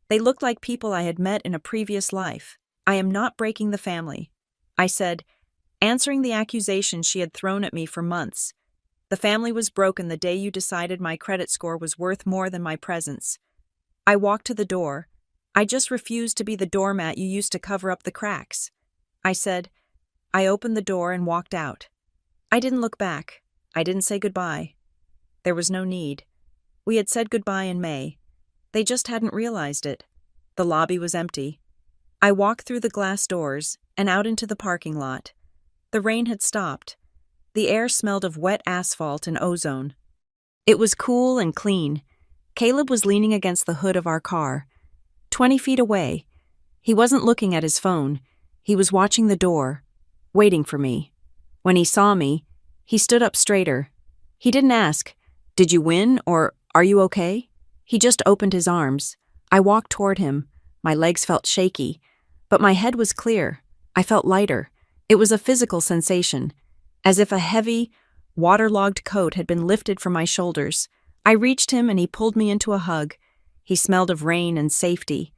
They looked like people I had met in a previous life. "I am not breaking the family," I said, answering the accusation she had thrown at me for months. "The family was broken the day you decided my credit score was worth more than my presence." I walked to the door. "I just refused to be the doormat you used to cover up the cracks," I said. I opened the door and walked out. I didn't look back. I didn't say goodbye. There was no need. We had said goodbye in May. They just hadn't realized it. The lobby was empty. I walked through the glass doors and out into the parking lot. The rain had stopped. The air smelled of wet asphalt and ozone. It was cool and clean. Caleb was leaning against the hood of our car, 20 feet away. He wasn't looking at his phone. He was watching the door, waiting for me. When he saw me, he stood up straighter. He didn't ask, "Did you win?" or "Are you okay?" He just opened his arms. I walked toward him. My legs felt shaky, but my head was clear. I felt lighter. It was a physical sensation, as if a heavy, waterlogged coat had been lifted from my shoulders. I reached him and he pulled me into a hug. He smelled of rain and safety.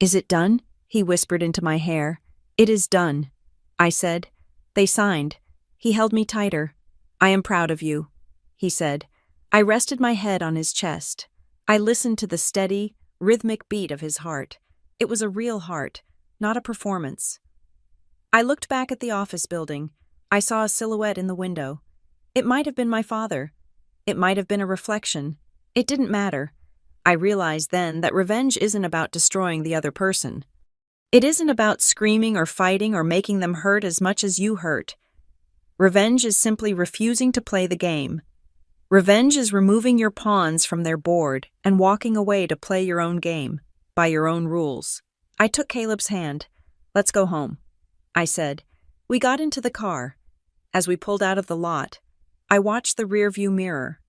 "Is it done?" he whispered into my hair. "It is done," I said. "They signed." He held me tighter. "I am proud of you," he said. I rested my head on his chest. I listened to the steady, rhythmic beat of his heart. It was a real heart, not a performance. I looked back at the office building. I saw a silhouette in the window. It might have been my father. It might have been a reflection. It didn't matter. I realized then that revenge isn't about destroying the other person. It isn't about screaming or fighting or making them hurt as much as you hurt. Revenge is simply refusing to play the game. Revenge is removing your pawns from their board and walking away to play your own game, by your own rules. I took Caleb's hand. "Let's go home," I said. We got into the car. As we pulled out of the lot, I watched the rearview mirror.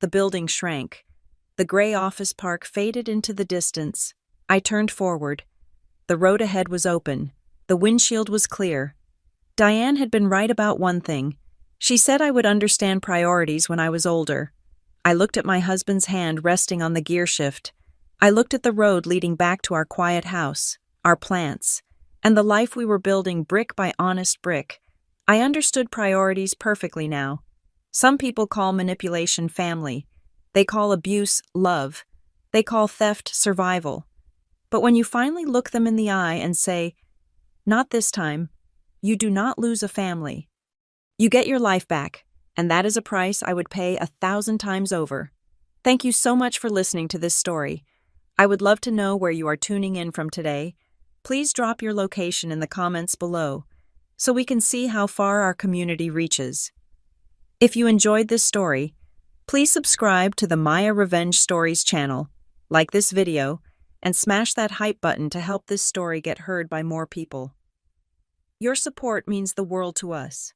The building shrank. The gray office park faded into the distance. I turned forward. The road ahead was open. The windshield was clear. Diane had been right about one thing. She said I would understand priorities when I was older. I looked at my husband's hand resting on the gear shift. I looked at the road leading back to our quiet house, our plants, and the life we were building brick by honest brick. I understood priorities perfectly now. Some people call manipulation family. They call abuse love. They call theft survival. But when you finally look them in the eye and say, "Not this time," you do not lose a family. You get your life back, and that is a price I would pay 1,000 times over. Thank you so much for listening to this story. I would love to know where you are tuning in from today. Please drop your location in the comments below, so we can see how far our community reaches. If you enjoyed this story, please subscribe to the Maya Revenge Stories channel, like this video, and smash that hype button to help this story get heard by more people. Your support means the world to us.